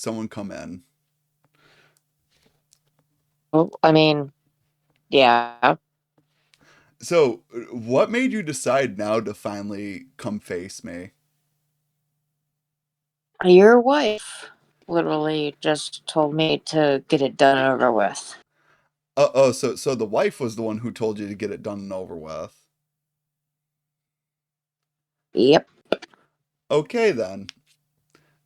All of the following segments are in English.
someone come in. Well, I mean, yeah. So, what made you decide now to finally come face me? Your wife literally just told me to get it done and over with. So the wife was the one who told you to get it done and over with. Yep. Okay then.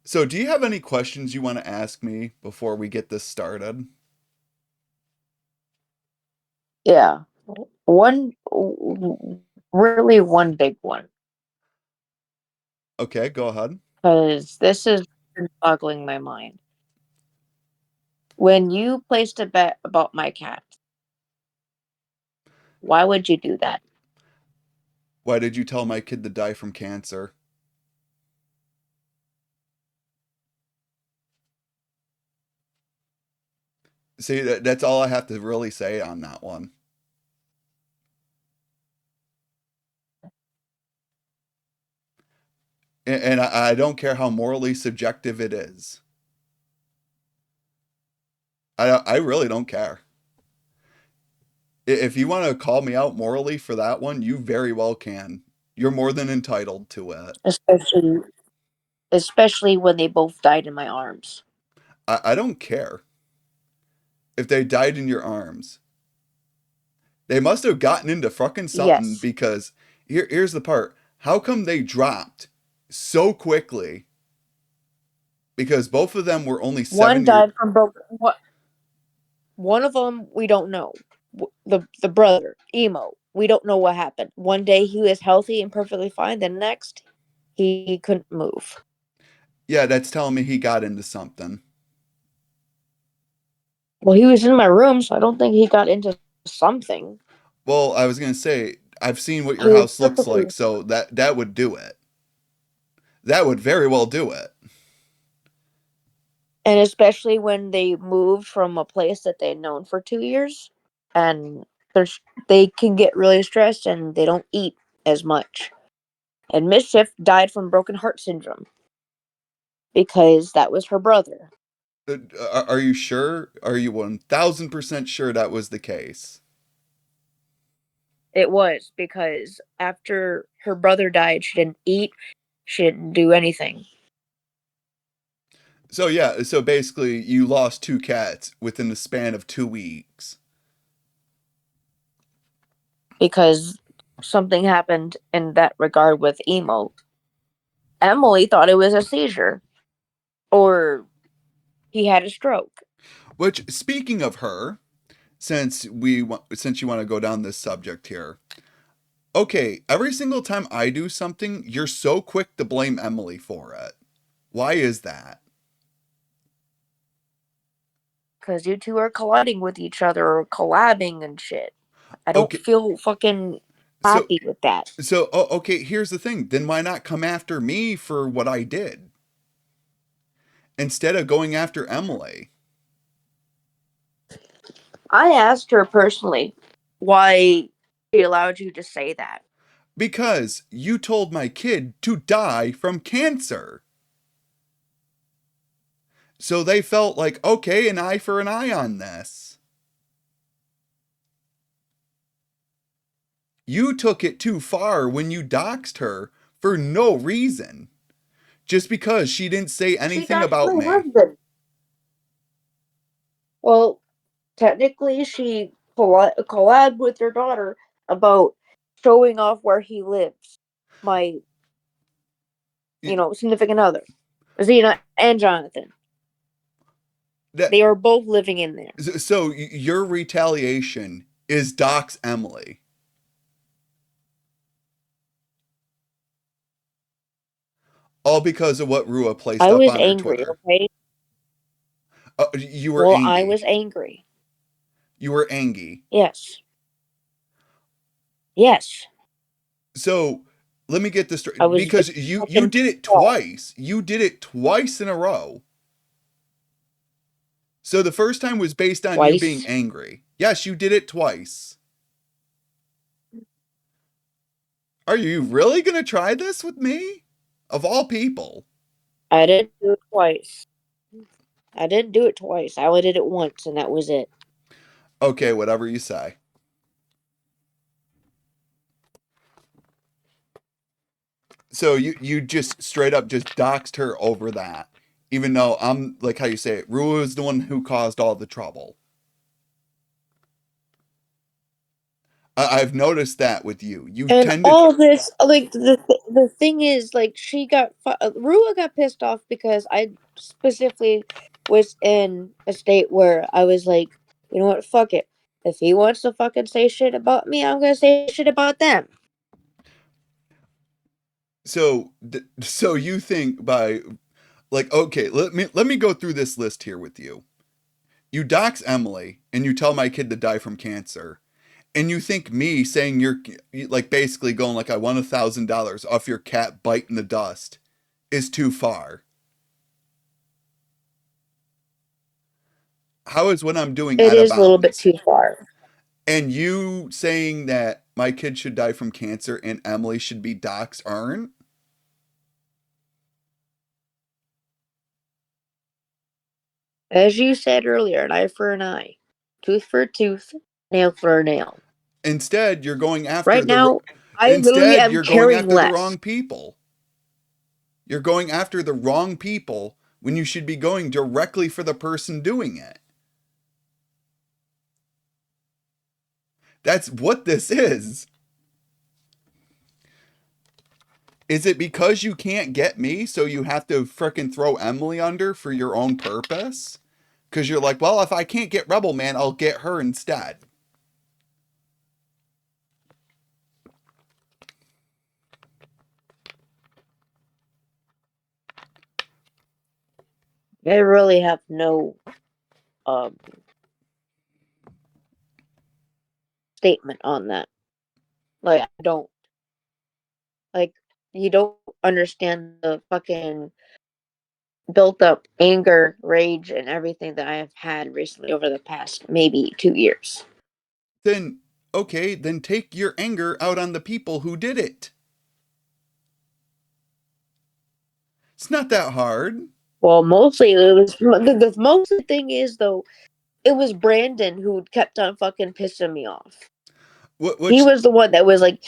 So, do you have any questions you want to ask me before we get this started? Yeah. One, really one big one. Okay, go ahead. Because this is boggling my mind. When you placed a bet about my cat, why would you do that? Why did you tell my kid to die from cancer? See, that's all I have to really say on that one. And I don't care how morally subjective it is. I really don't care. If you want to call me out morally for that one, you very well can. You're more than entitled to it. Especially when they both died in my arms. I don't care if they died in your arms. They must have gotten into fucking something Yes. because here's the part. How come they dropped so quickly? Because both of them were only One 7 years. died from broken. What? One of them we don't know. The brother Emo. We don't know what happened. One day he was healthy and perfectly fine. The next he couldn't move. Yeah, that's telling me he got into something. Well, he was in my room, so I don't think he got into something. Well, I was gonna say I've seen what He your was house looks perfectly, like, so that would do it. That would very well do it. and especially when they moved from a place that they'd known for 2 years, and there's they can get really stressed and they don't eat as much. And Mischief died from broken heart syndrome because that was her brother. Are you sure? Are you 1000% sure that was the case? It was because after her brother died, she didn't eat, she didn't do anything So yeah, so basically you lost two cats within the span of 2 weeks. because something happened in that regard with Emo. Emily thought it was a seizure or he had a stroke. Which, speaking of her, since you want to go down this subject here, okay, every single time I do something, you're so quick to blame Emily for it. Why is that? Because you two are colliding with each other or collabing and shit. I don't Okay, feel fucking so happy with that. okay, here's the thing. Then why not come after me for what I did instead of going after Emily? I asked her personally why she allowed you to say that. Because you told my kid to die from cancer. So they felt like, okay, an eye for an eye on this. You took it too far when you doxed her for no reason. Just because she didn't say She anything doxed about my me. husband. Well, technically, she collabed with your daughter about showing off where he lives. My, significant other, Zena and Jonathan. That They are both living in there. so your retaliation is dox Emily. All because of what Rua placed I up was on her angry, Twitter. okay? You were Well, I angry. was angry. You were angry. Yes. Yes. So let me get this I straight. was Because you fucking did it tall. twice. You did it twice in a row. So the first time was based on you being Twice. angry. Yes, you did it twice. Are you really going to try this with me? Of all people. I didn't do it twice. I didn't do it twice. I only did it once, and that was it. Okay, whatever you say. So you just straight up just doxed her over that, even though I'm like how you say it. Rua is the one who caused all the trouble. I've noticed that with you. You And tended all this, like the thing is, like Rua got pissed off because I specifically was in a state where I was like, you know what, fuck it. If he wants to fucking say shit about me, I'm gonna say shit about them. so you think by like okay, let me go through this list here with you. You dox Emily and you tell my kid to die from cancer. And you think me saying you're like basically going like I won $1,000 off your cat biting the dust is too far. How is what I'm doing It out of is a little bit bounds? too far. And you saying that my kid should die from cancer and Emily should be doxxed aren't? As you said earlier, an eye for an eye, tooth for a tooth, nail for a nail. Instead, you're going after Right the now, I literally instead am you're going caring after the less. wrong people. You're going after the wrong people when you should be going directly for the person doing it. That's what this is. Is it because you can't get me, so you have to frickin' throw Emily under for your own purpose? Because you're like, well, if I can't get RebelMan, I'll get her instead. I really have no um statement on that. Like, I don't like you don't understand the fucking built up anger, rage, and everything that I have had recently over the past maybe 2 years. Then, okay, then take your anger out on the people who did it. It's not that hard. Well, mostly it was the mostly thing is though it was Brandon who kept on fucking pissing me off. He Which, was the one that was like,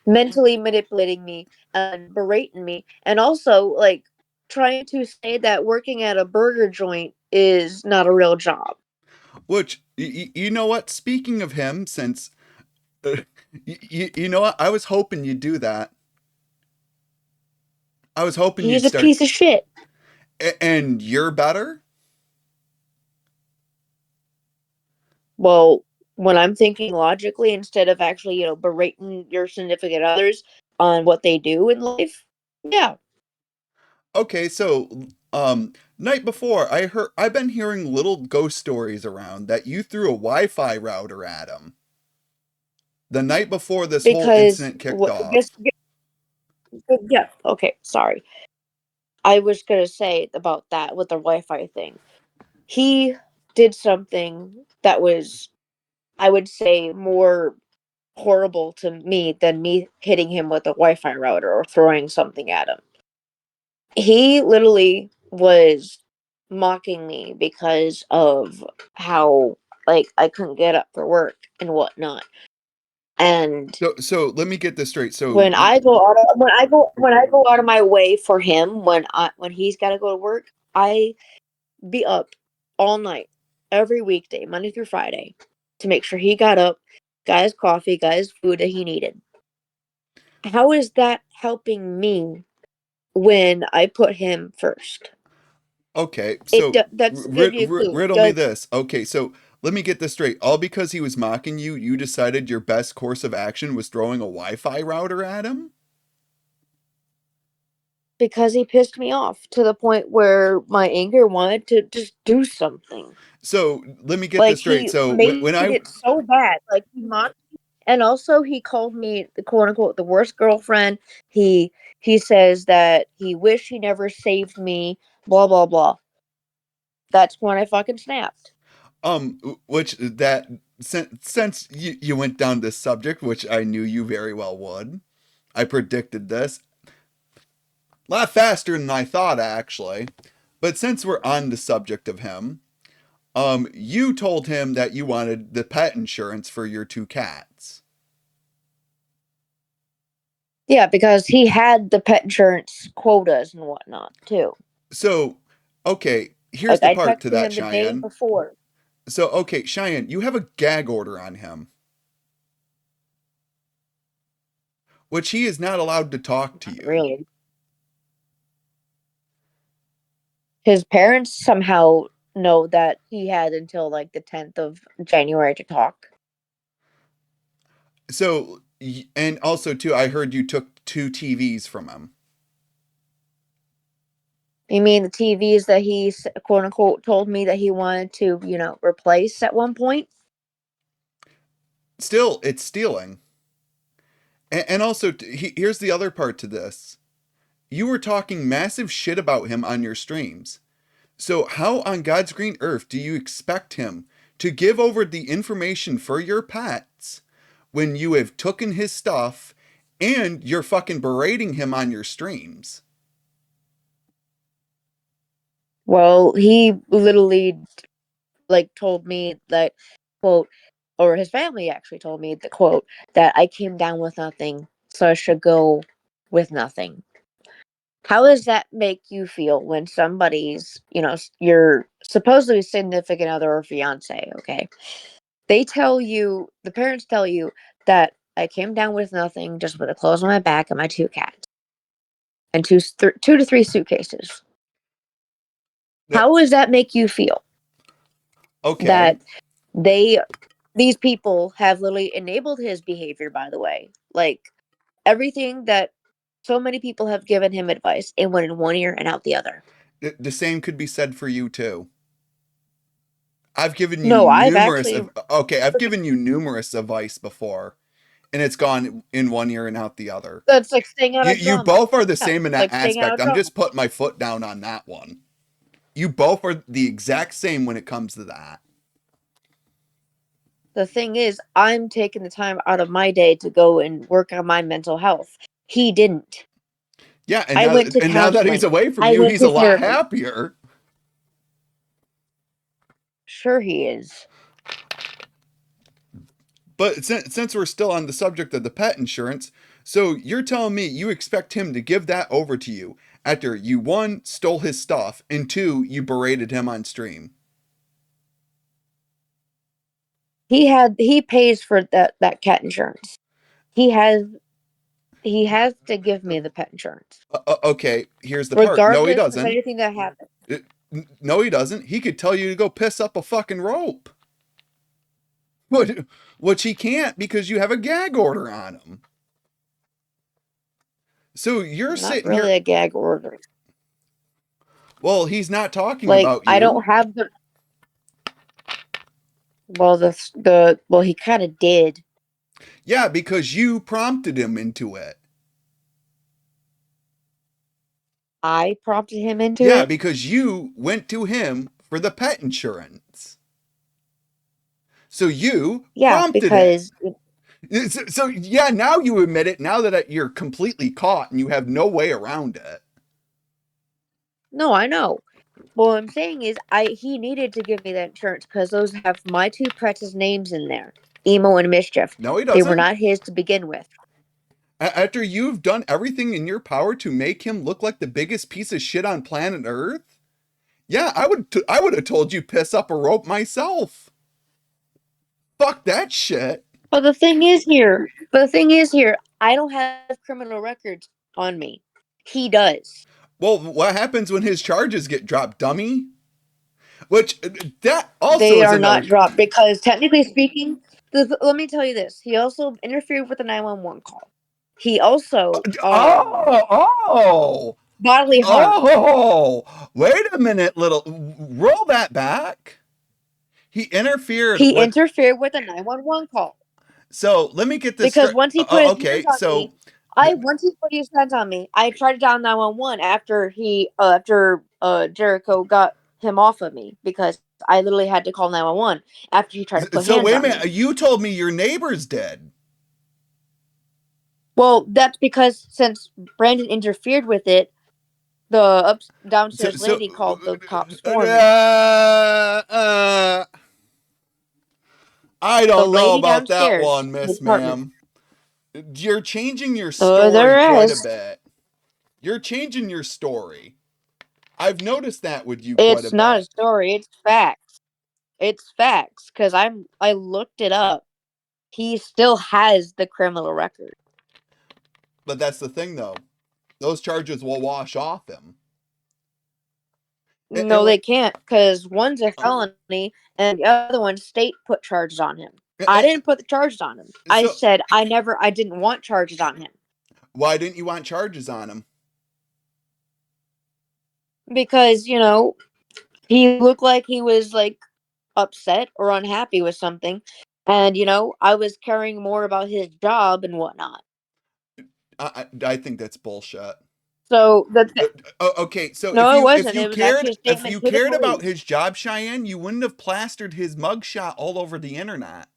mentally manipulating me and berating me, and also like trying to say that working at a burger joint is not a real job. you know what? Speaking of him, since, uh, you know what? I was hoping you'd do that. I was hoping He's you'd a start, piece of shit. and you're better? Well, when I'm thinking logically instead of actually, berating your significant others on what they do in life, yeah, Okay, so night before I've been hearing little ghost stories around that you threw a Wi-Fi router at him the night before this whole because incident kicked guess, off. yeah, okay, sorry. I was gonna say about that with the Wi-Fi thing. He did something that was, I would say, more horrible to me than me hitting him with a Wi-Fi router or throwing something at him. He literally was mocking me because of how like I couldn't get up for work and whatnot. And So let me get this straight. So when I go out of my way for him when he's got to go to work, I be up all night every weekday, Monday through Friday, to make sure he got up, got his coffee, got his food that he needed. How is that helping me when I put him first? okay, so That's give you a clue. riddle me this. Okay, so let me get this straight. All because he was mocking you, you decided your best course of action was throwing a Wi-Fi router at him? Because he pissed me off to the point where my anger wanted to just do something. So let me get Like this straight. he So made when I it so bad. Like he mocked me. And also he called me the quote unquote the worst girlfriend. He he says that he wished he never saved me, blah blah blah. That's when I fucking snapped. which that since you went down this subject, which I knew you very well would, I predicted this a lot faster than I thought actually. But since we're on the subject of him, you told him that you wanted the pet insurance for your two cats. Yeah, because he had the pet insurance quotas and whatnot too. So, okay, here's Like the I part to texted that, him the day Cheyenne. before. So, okay, Cheyenne, you have a gag order on him, which he is not allowed to talk to Not you. really. His parents somehow know that he had until like the 10th of January to talk. So, and also, too, I heard you took two TVs from him. You mean the TVs that he quote unquote told me that he wanted to, replace at one point? Still, it's stealing. And also, here's the other part to this. You were talking massive shit about him on your streams. So, how on God's green earth do you expect him to give over the information for your pets when you have taken his stuff and you're fucking berating him on your streams? Well, he literally like told me that quote, or his family actually told me the quote that I came down with nothing, so I should go with nothing. How does that make you feel when somebody's, your supposedly significant other or fiance, okay? They tell you, the parents tell you that I came down with nothing, just with the clothes on my back and my two cats and two to three suitcases. That- How does that make you feel? Okay. That they, these people have literally enabled his behavior, by the way. Like everything that so many people have given him advice, it went in one ear and out the other. The same could be said for you too. I've given you No, I've numerous actually, of okay, I've given you numerous advice before, and it's gone in one ear and out the other. that's like staying out of You drama. both are the Yeah, same in that like staying out aspect. of I'm drama. just putting my foot down on that one. You both are the exact same when it comes to that. The thing is, I'm taking the time out of my day to go and work on my mental health. He didn't. Yeah, I went to and now that he's counseling. away from I you, went he's a to lot therapy. happier. Sure, he is. But since we're still on the subject of the pet insurance, so you're telling me you expect him to give that over to you after you one stole his stuff and two you berated him on stream. He pays for that cat insurance. He has he has to give me the pet insurance, Okay, here's the part. No, he regardless of doesn't. anything that happens. Uh, no, he doesn't. He could tell you to go piss up a fucking rope. Which, which he can't because you have a gag order on him. So you're Not sitting really here. a gag order. Well, he's not talking Like about I don't you. have the well the well he kind of did. Yeah, because you prompted him into it. I prompted him into Yeah, it. because you went to him for the pet insurance. So you Yeah, prompted it. because So yeah, now you admit it. Now that you're completely caught and you have no way around it. no, I know. What I'm saying is, he needed to give me that insurance because those have my two pets' names in there, Emo and Mischief. No, he They were doesn't. not his to begin with. After you've done everything in your power to make him look like the biggest piece of shit on planet Earth, yeah, I would have told you piss up a rope myself. Fuck that shit. But the thing is here, I don't have criminal records on me. He does. Well, what happens when his charges get dropped, dummy? Which that also They is are not another. dropped because technically speaking, let me tell you this. He also interfered with the 911 call. He also Oh, bodily harm. oh! Wait a minute, little. Roll that back. He interfered He with. interfered with the 911 call. So let me get this Because straight. once he put his hands Okay, on so me, once he put his hands on me, I tried to dial 911 after Jericho got him off of me because I literally had to call 911 after he tried to put so hands wait a on me. minute. You told me your neighbor's dead. Well, that's because since Brandon interfered with it, The So, downstairs so lady called the cops for me. I The don't know lady about that downstairs one, in the Miss apartment. Ma'am. You're changing your Oh, story there quite a is. bit. You're changing your story. I've noticed that with you quite a It's not a bit. story. It's facts. It's facts. Cause I looked it up. He still has the criminal record. But that's the thing, though. Those charges will wash off him. And No, they what? can't. Cause one's a felony, and the other one, state put charges on him. I didn't put the charges on him. I So, said I didn't want charges on him why didn't you want charges on him? because he looked like he was like upset or unhappy with something, and I was caring more about his job and whatnot. I think that's bullshit. So Okay, so if no, it you if wasn't. you It was actually cared a if statement you to the cared about police. his job, Cheyenne, you wouldn't have plastered his mugshot all over the internet.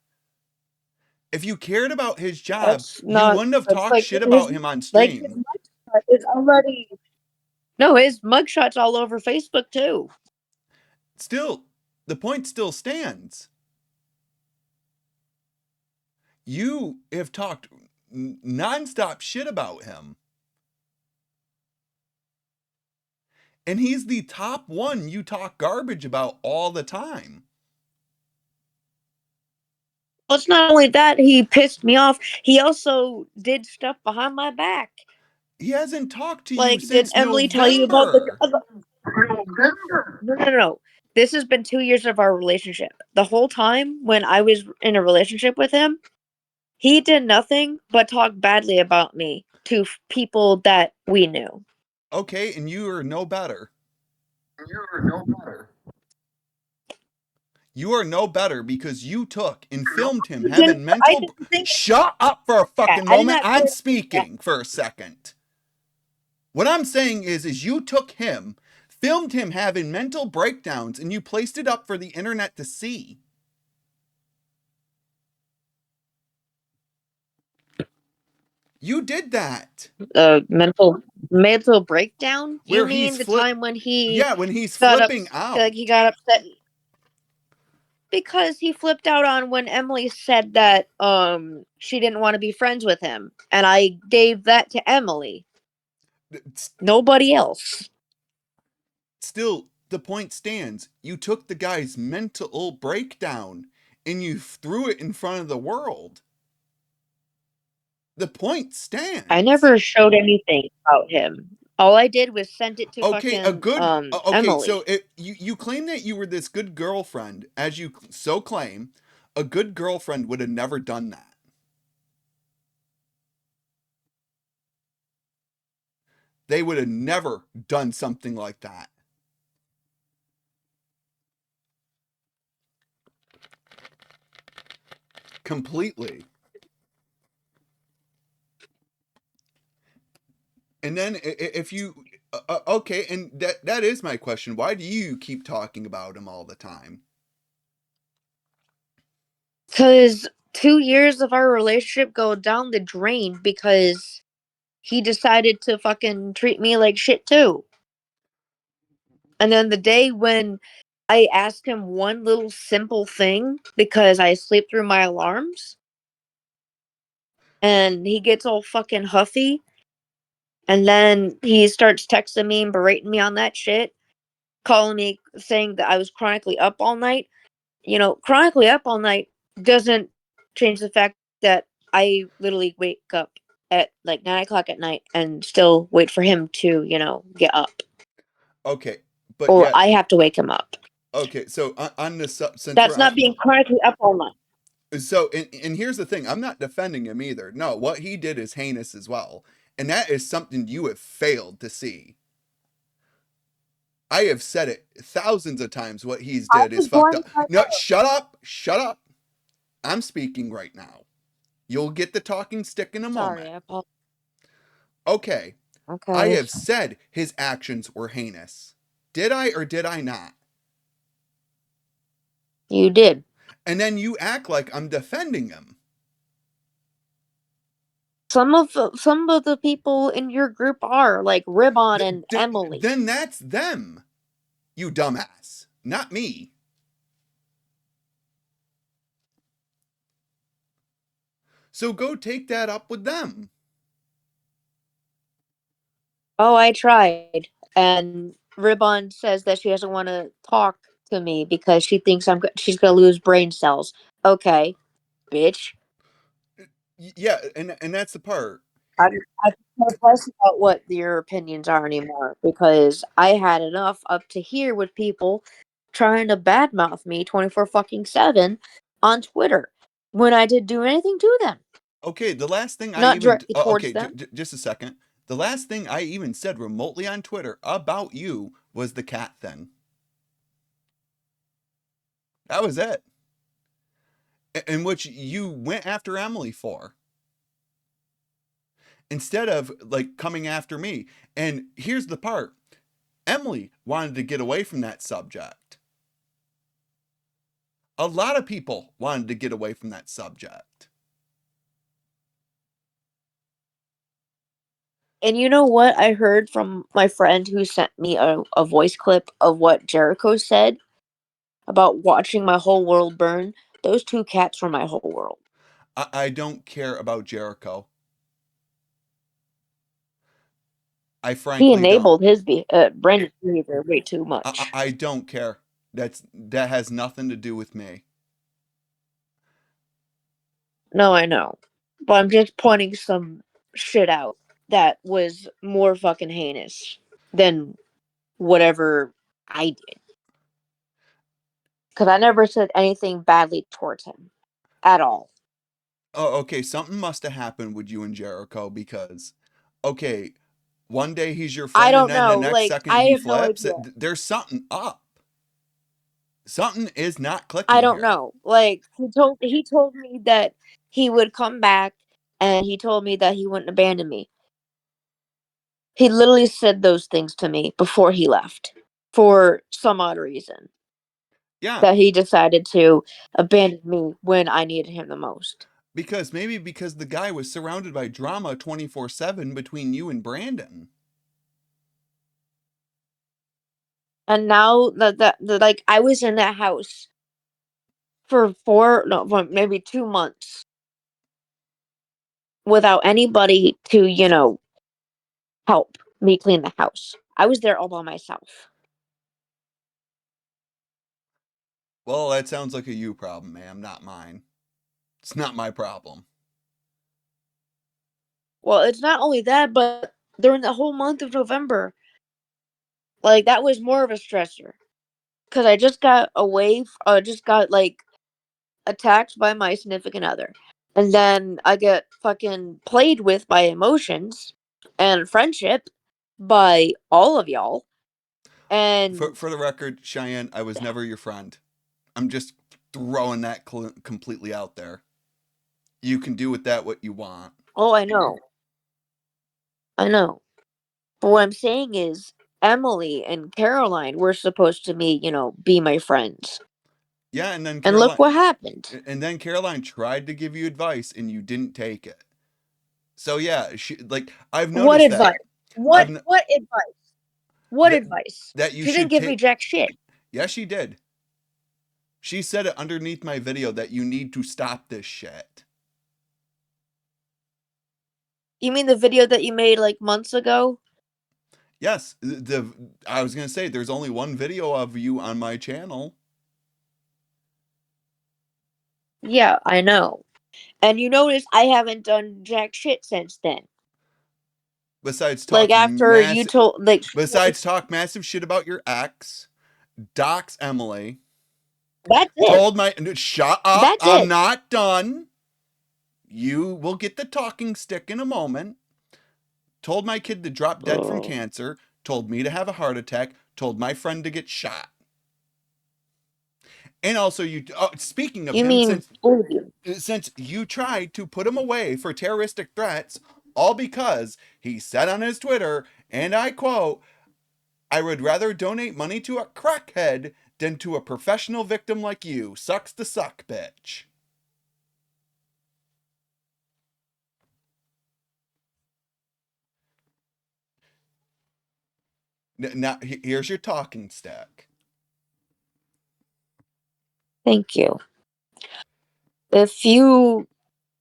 If you cared about his job, That's you not. wouldn't have That's talked shit about him on his stream. mugshot is already. No, his mugshot's all over Facebook too. Still, the point still stands. You have talked nonstop shit about him. And he's the top one you talk garbage about all the time. Well, it's not only that he pissed me off. He also did stuff behind my back. He hasn't talked to you Like, did since Emily tell you about the? November. No, no, no. This has been 2 years of our relationship. The whole time when I was in a relationship with him, he did nothing but talk badly about me to people that we knew. Okay, and you are no better. You are no better because you took and filmed him having I mental. didn't think Shut up for a that. fucking I did moment. not I'm say that. speaking for a second. What I'm saying is you took him, filmed him having mental breakdowns, and you placed it up for the internet to see. You did that. Mental breakdown. You Where mean he's the time when he yeah, when he's got up, flipping like he out. got upset because he flipped out on when Emily said that she didn't want to be friends with him, and I gave that to Emily. Nobody else. Still, the point stands. You took the guy's mental breakdown and you threw it in front of the world. The point I stands. never showed anything about him. All I did was send it to Okay, a fucking good okay, so Emily. you claim that you were this good girlfriend, as you so claim. A good girlfriend would have never done that. They would have never done something like that. Completely. And then if you okay, and that is my question. Why do you keep talking about him all the time? Because 2 years of our relationship go down the drain because he decided to fucking treat me like shit too. And then the day when I asked him one little simple thing because I sleep through my alarms, and he gets all fucking huffy, and then he starts texting me and berating me on that shit, calling me saying that I was chronically up all night. Chronically up all night doesn't change the fact that I literally wake up at like 9 o'clock at night and still wait for him to, get up. Okay, but Or yet I have to wake him up. okay. So on this, since we're That's on, not being chronically up all night. so and here's the thing. I'm not defending him either. No, what he did is heinous as well, and that is something you have failed to see. I have said it thousands of times. What he's I did is was fucked born. up. No, shut up, shut up. I'm speaking right now. You'll get the talking stick in a Sorry, moment. I apologize. Okay, I Okay. have said his actions were heinous. Did I or did I not? You did. And then you act like I'm defending him. Some of the people in your group are like Ribbon and Emily. Then that's them, you dumbass, not me. So go take that up with them. Oh, I tried, and Ribbon says that she doesn't want to talk to me because she thinks she's gonna lose brain cells. Okay, bitch. Yeah, and that's the part. I can't fuss about what your opinions are anymore because I had enough up to here with people trying to badmouth me 24/7 on Twitter when I didn't do anything to them. Okay, the last thing I Not even directly okay, towards them. just a second. The last thing I even said remotely on Twitter about you was the cat thing. That was it. In which you went after Emily for instead of like coming after me. And here's the part. Emily wanted to get away from that subject. A lot of people wanted to get away from that subject. And you know what I heard from my friend who sent me a voice clip of what Jericho said about watching my whole world burn? Those two cats were my whole world. I don't care about Jericho. I He frankly don't. enabled his Brandon's behavior way too much. I don't care. That has nothing to do with me. No, I know. But I'm just pointing some shit out that was more fucking heinous than whatever I did. Because I never said anything badly towards him. At all. Oh, okay. Something must have happened with you and Jericho because, okay, one day he's your I friend and don't then the know. next Like, second I he have no flips. idea. There's something up. Something is not I clicking don't here. know. Like, he told me that he would come back and he told me that he wouldn't abandon me. He literally said those things to me before he left for some odd reason. Yeah, That he decided to abandon me when I needed him the most. because the guy was surrounded by drama 24/7 between you and Brandon. And now that like I was in that house for maybe 2 months without anybody to, help me clean the house. I was there all by myself. Well, that sounds like a you problem, ma'am, not mine. It's not my problem. Well, it's not only that, but during the whole month of November, like that was more of a stressor because I just got like attacked by my significant other, and then I get fucking played with by emotions and friendship by all of y'all, and For the record, Cheyenne, I was never your friend. I'm just throwing that completely out there. You can do with that what you want. oh, I know. But what I'm saying is, Emily and Caroline were supposed to be my friends, Yeah, and look what happened. And then Caroline tried to give you advice and you didn't take it. So yeah, she like I've What noticed that. advice? What I've what advice? What that advice? that you She didn't should give me take. jack shit. Yes, she did. She said it underneath my video that you need to stop this shit. You mean the video that you made like months ago? Yes, the I was gonna say there's only one video of you on my channel. Yeah, I know. And you notice I haven't done jack shit since then. Besides Like talking after you massive, told like besides talk massive shit about your ex, dox Emily, that's it. told my shut up, That's I'm it. not done. You will get the talking stick in a moment. Told my kid to drop dead from Oh. cancer, told me to have a heart attack, told my friend to get shot. And also, speaking of You him, mean Bluebeam. since you tried to put him away for terroristic threats, all because he said on his Twitter, and I quote, "I would rather donate money to a crackhead than to a professional victim like you. Sucks to suck, bitch." Now, here's your talking stack. Thank you. If you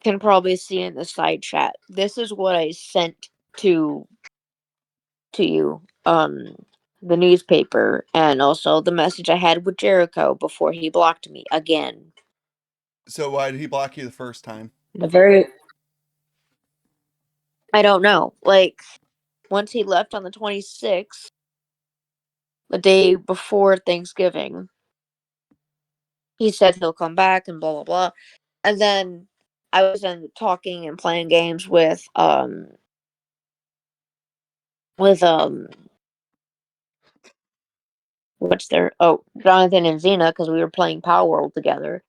can probably see in the side chat, this is what I sent to you. The newspaper, and also the message I had with Jericho before he blocked me again. So why did he block you the first time? The very I don't know. Like, once he left on the 26th, the day before Thanksgiving, he said he'll come back and blah blah blah. And then I was then talking and playing games with what's their Jonathan and Xena, because we were playing Power World together.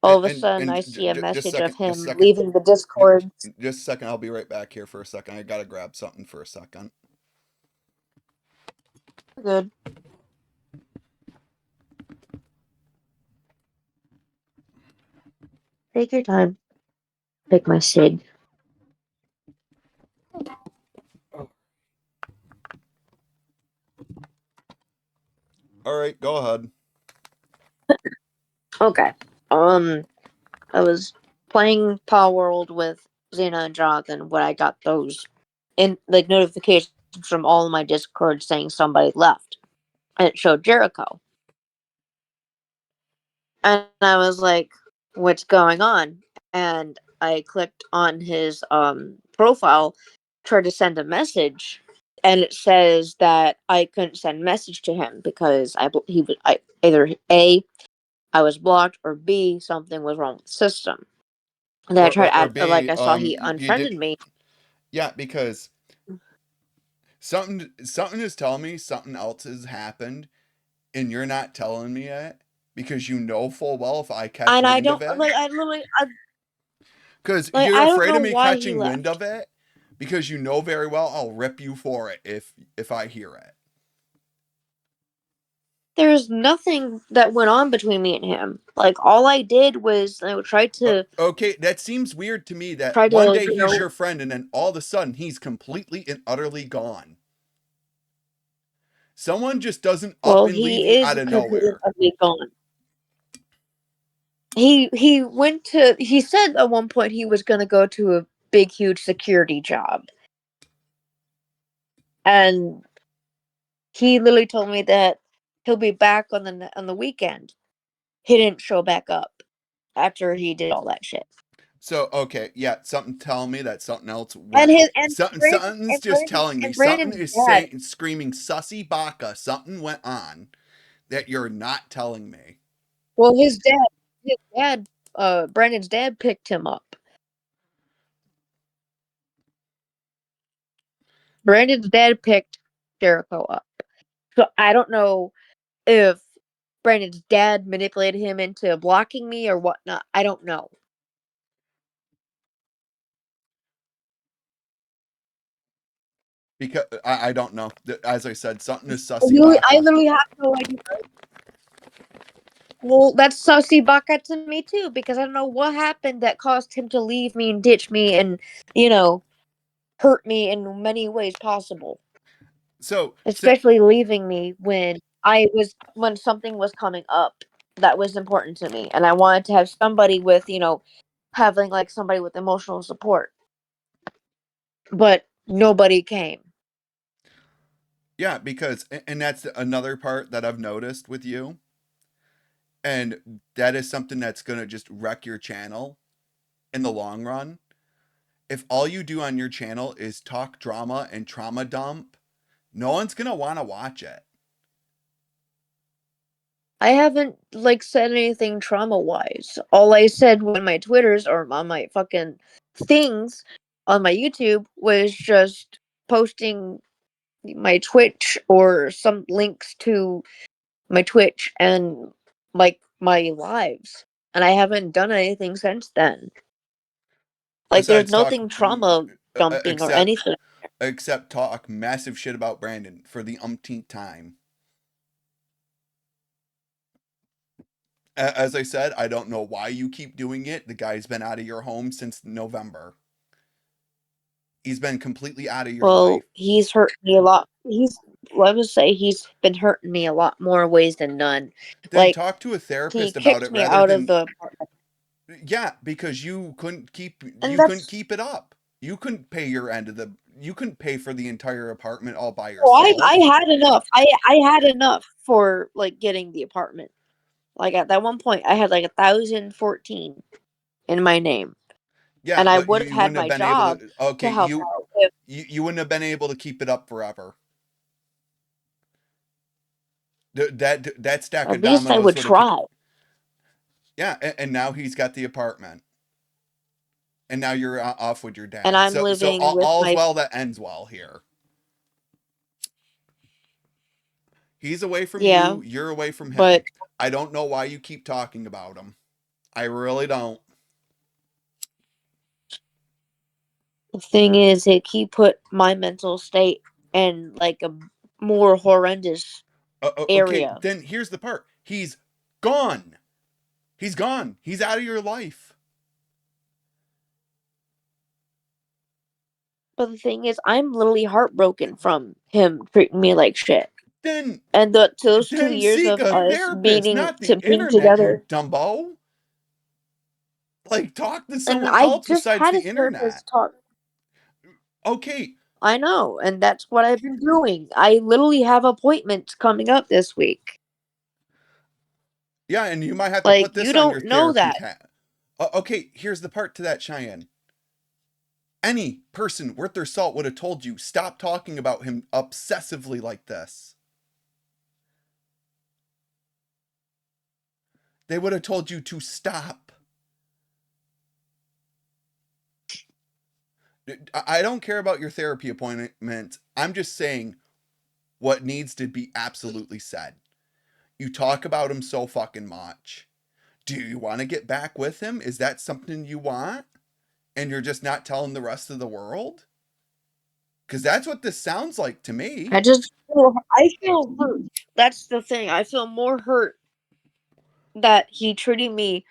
All of a sudden I see a message of Just a him second, leaving the Discord. just a second. I'll be right back here for a second. I gotta grab something for a second. Good. Take your time. Pick my SIG. All right, go ahead. Okay. I was playing Power World with Xena and Jonathan when I got those in like notifications from all of my Discord saying somebody left. And it showed Jericho. And I was like, what's going on? And I clicked on his profile, tried to send a message, and it says that I couldn't send a message to him because I either A, I was blocked, or B, something was wrong with the system. And then I tried to Or add, like B, I saw he you did, unfriended me. yeah, because something is telling me something else has happened, and you're not telling me it because you know full well if I catch And I wind of don't it, like I literally because like you're I don't afraid know of me why he catching wind left. of it, because you know very well I'll rip you for it if I hear it. There's nothing that went on between me and him. Like all I did was I Okay, that seems weird to me that try one to day he's your friend and then all of a sudden he's completely and utterly gone. Someone just doesn't up well, and leave he you is out of completely nowhere. utterly gone. He said at one point he was gonna go to a big huge security job. And he literally told me that he'll be back on the weekend. He didn't show back up after he did all that shit. So okay, yeah, something telling me that something else And went. his and Something's just telling me something Brandon's is dad. saying screaming sussy baka. Something went on that you're not telling me. Well, his dad, Brandon's dad picked him up. Brandon's dad picked Jericho up. So I don't know if Brandon's dad manipulated him into blocking me or whatnot. I don't know. Because I don't know. As I said, something is sussy baka. I literally have no idea. Well, that's sussy baka to me too, because I don't know what happened that caused him to leave me and ditch me and, you know, hurt me in many ways possible. So Especially leaving me when something was coming up that was important to me, and I wanted to have somebody with, having like somebody with emotional support, but nobody came. yeah, because and that's another part that I've noticed with you, and that is something that's gonna just wreck your channel in the long run. If all you do on your channel is talk drama and trauma dump, no one's gonna want to watch it. I haven't like said anything trauma wise. All I said on my Twitters or on my fucking things on my YouTube was just posting my Twitch or some links to my Twitch and like my lives. And I haven't done anything since then. Like there's Besides talk, nothing trauma dumping or except anything. talk massive shit about Brandon for the umpteenth time. As I said, I don't know why you keep doing it. The guy's been out of your home since November. He's been completely out of your Well, life. he's hurt me a lot. let me say he's been hurting me a lot more ways than none. Then Like talk to a he therapist about kicked it me rather out of than, the apartment, yeah, because and you couldn't that's keep it up. You couldn't pay your end of the you couldn't pay for the entire apartment all by oh, I yourself. had enough. I had enough for like getting the apartment. Like at that one point, I had like 1,014 in my name, Yeah, and I but would have you had wouldn't have my been able job to. to Okay, help out if you wouldn't have been able to keep it up forever. That stack at of least I dominoes would would have. try. Yeah, and now he's got the apartment, and now you're off with your And dad. I'm So living with all's my well that ends well here. He's away from yeah, you. You're away from but him. I don't know why you keep talking about him. I really don't. the thing is, he put my mental state in like a more horrendous Okay, area. then here's the part. He's gone. He's gone. He's out of your life. But the thing is, I'm literally heartbroken from him treating me like shit. Then And those two then years seek of a us therapist, not the being internet, you together, dumbo. Like, talk to and someone I else just besides had the a internet. therapist talk. Okay, I know, and that's what I've been doing. I literally have appointments coming up this week. yeah, and you might have to Like put you this on your don't know therapy that. tab. Okay, here's the part to that, Cheyenne. Any person worth their salt would have told you stop talking about him obsessively like this. They would have told you to stop. I don't care about your therapy appointment. I'm just saying what needs to be absolutely said. You talk about him so fucking much. Do you want to get back with him? Is that something you want? And you're just not telling the rest of the world? Because that's what this sounds like to me. I feel hurt. That's the thing. I feel more hurt that he treated me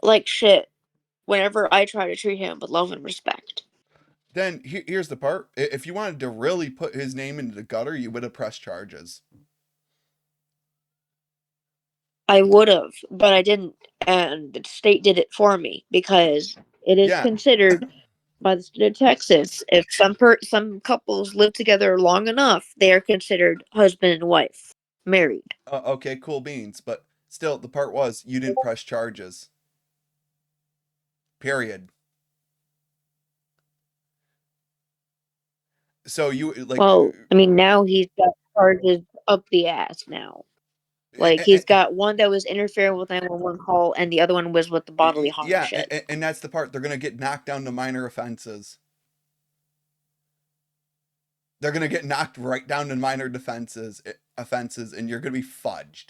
like shit whenever I try to treat him with love and respect. Then here's the part. If you wanted to really put his name into the gutter, you would have pressed charges. I would have, but I didn't, and the state did it for me because it is Yeah. considered by the state of Texas if some couples live together long enough, they are considered husband and wife, married. Okay, cool beans. But still, the part was you didn't press charges. Period. So you like, Well, I mean, now he's got charges up the ass now. Like he's got one that was interfering with 911 call, and the other one was with the bodily harm yeah, shit. and that's the part. They're gonna get knocked down to minor offenses. They're gonna get knocked right down to minor offenses, and you're gonna be fudged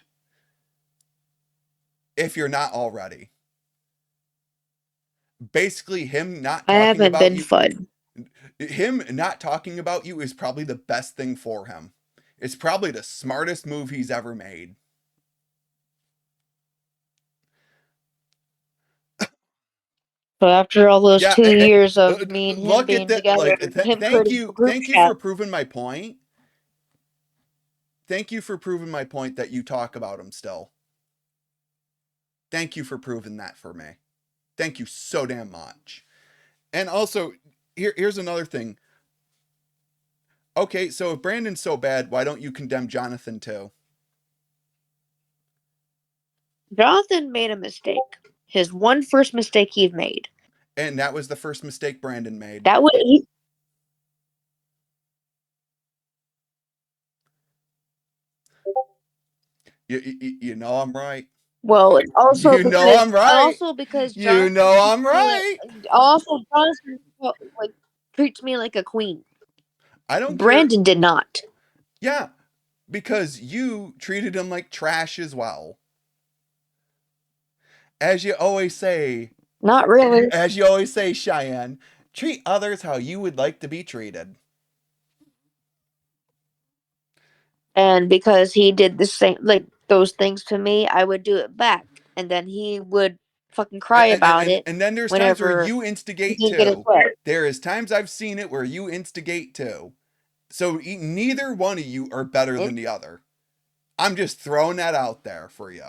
if you're not already. Basically, I haven't been fud. him not talking about you is probably the best thing for him. It's probably the smartest move he's ever made. But after all those Yeah, 2 years of me and him look at being that. together, Like, him creating a group thank you chat, for proving my point. Thank you for proving my point that you talk about him still. Thank you for proving that for me. Thank you so damn much. And also, here's another thing. Okay, so if Brandon's so bad, why don't you condemn Jonathan too? Jonathan made a mistake. His one first mistake he made. And that was the first mistake Brandon made. That was he, You know I'm right. well, it's also You know because I'm right. You Jonathan know treats I'm me like right. also Jonathan like treats me like a queen. I don't care. Brandon did not. Yeah, because you treated him like trash as well. As you always say, Not really. Cheyenne, treat others how you would like to be treated. And because he did the same like those things to me, I would do it back. And then he would fucking cry about it And then there's times where whenever you he instigate didn't get his too. way. There is times I've seen it where you instigate too. So neither one of you are better than the other. I'm just throwing that out there for you.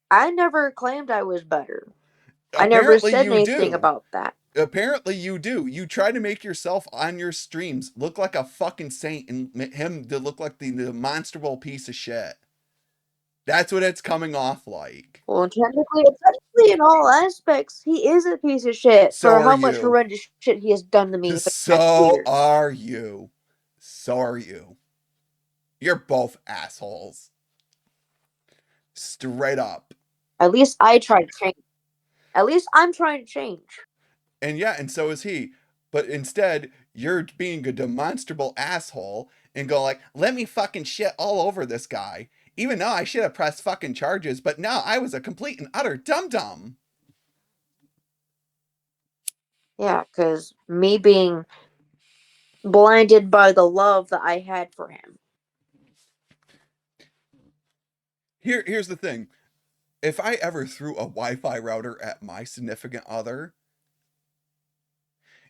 I never claimed I was better. I never Apparently said you anything do. about that. Apparently you do. You try to make yourself on your streams look like a fucking saint and him to look like the demonstrable piece of shit. That's what it's coming off like. Well, technically, in all aspects, he is a piece of shit So for are how much you. horrendous shit he has done to me for the past 2 So years. are you. So are you. You're both assholes. Straight up. At least I try to change. At least I'm trying to change. And yeah, and so is he. But instead, you're being a demonstrable asshole and go like, let me fucking shit all over this guy. Even though I should have pressed fucking charges, but no, I was a complete and utter dum-dum. Yeah, because me being blinded by the love that I had for him. Here's the thing. If I ever threw a Wi-Fi router at my significant other,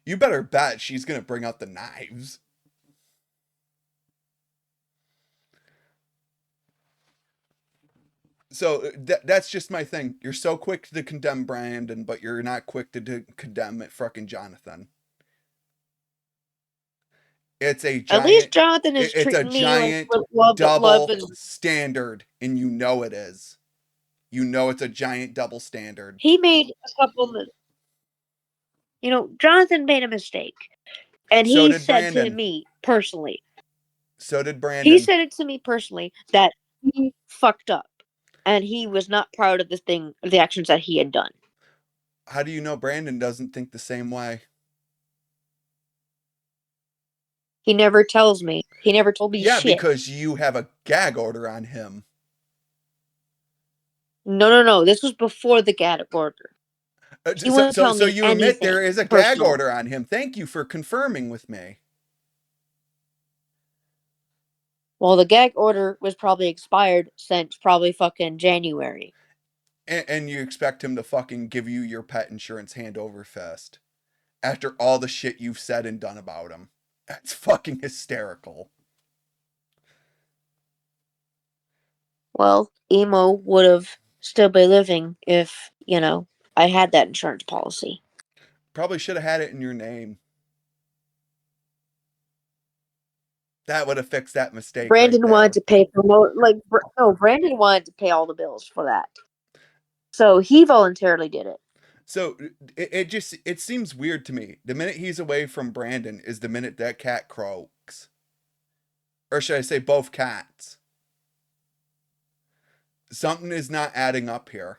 you better bet she's gonna bring out the knives. So that's just my thing. You're so quick to condemn Brandon, but you're not quick to condemn fucking Jonathan. It's a At least giant. Jonathan is It's a treating me like giant with love that love double is. standard, and you know it is. You know it's a giant double standard. He made a couple of. Jonathan made a mistake. And So he did said to Brandon. me personally, So did he Brandon. said it to me personally that he fucked up. And he was not proud of the actions that he had done. How do you know Brandon doesn't think the same way? He never tells me. He never told me Yeah, shit. because you have a gag order on him. No. This was before the gag order. He So, wouldn't so, tell so me you admit there anything is a gag personal. order on him. Thank you for confirming with me. Well, the gag order was probably expired since probably fucking January. And you expect him to fucking give you your pet insurance hand over fist after all the shit you've said and done about him. That's fucking hysterical. Well, Emo would have still been living if, I had that insurance policy. Probably should have had it in your name. That would have fixed that mistake right Brandon wanted there. to pay for Brandon wanted to pay all the bills for that. So he voluntarily did it. So it seems weird to me. The minute he's away from Brandon is the minute that cat croaks. Or should I say both cats? Something is not adding up here.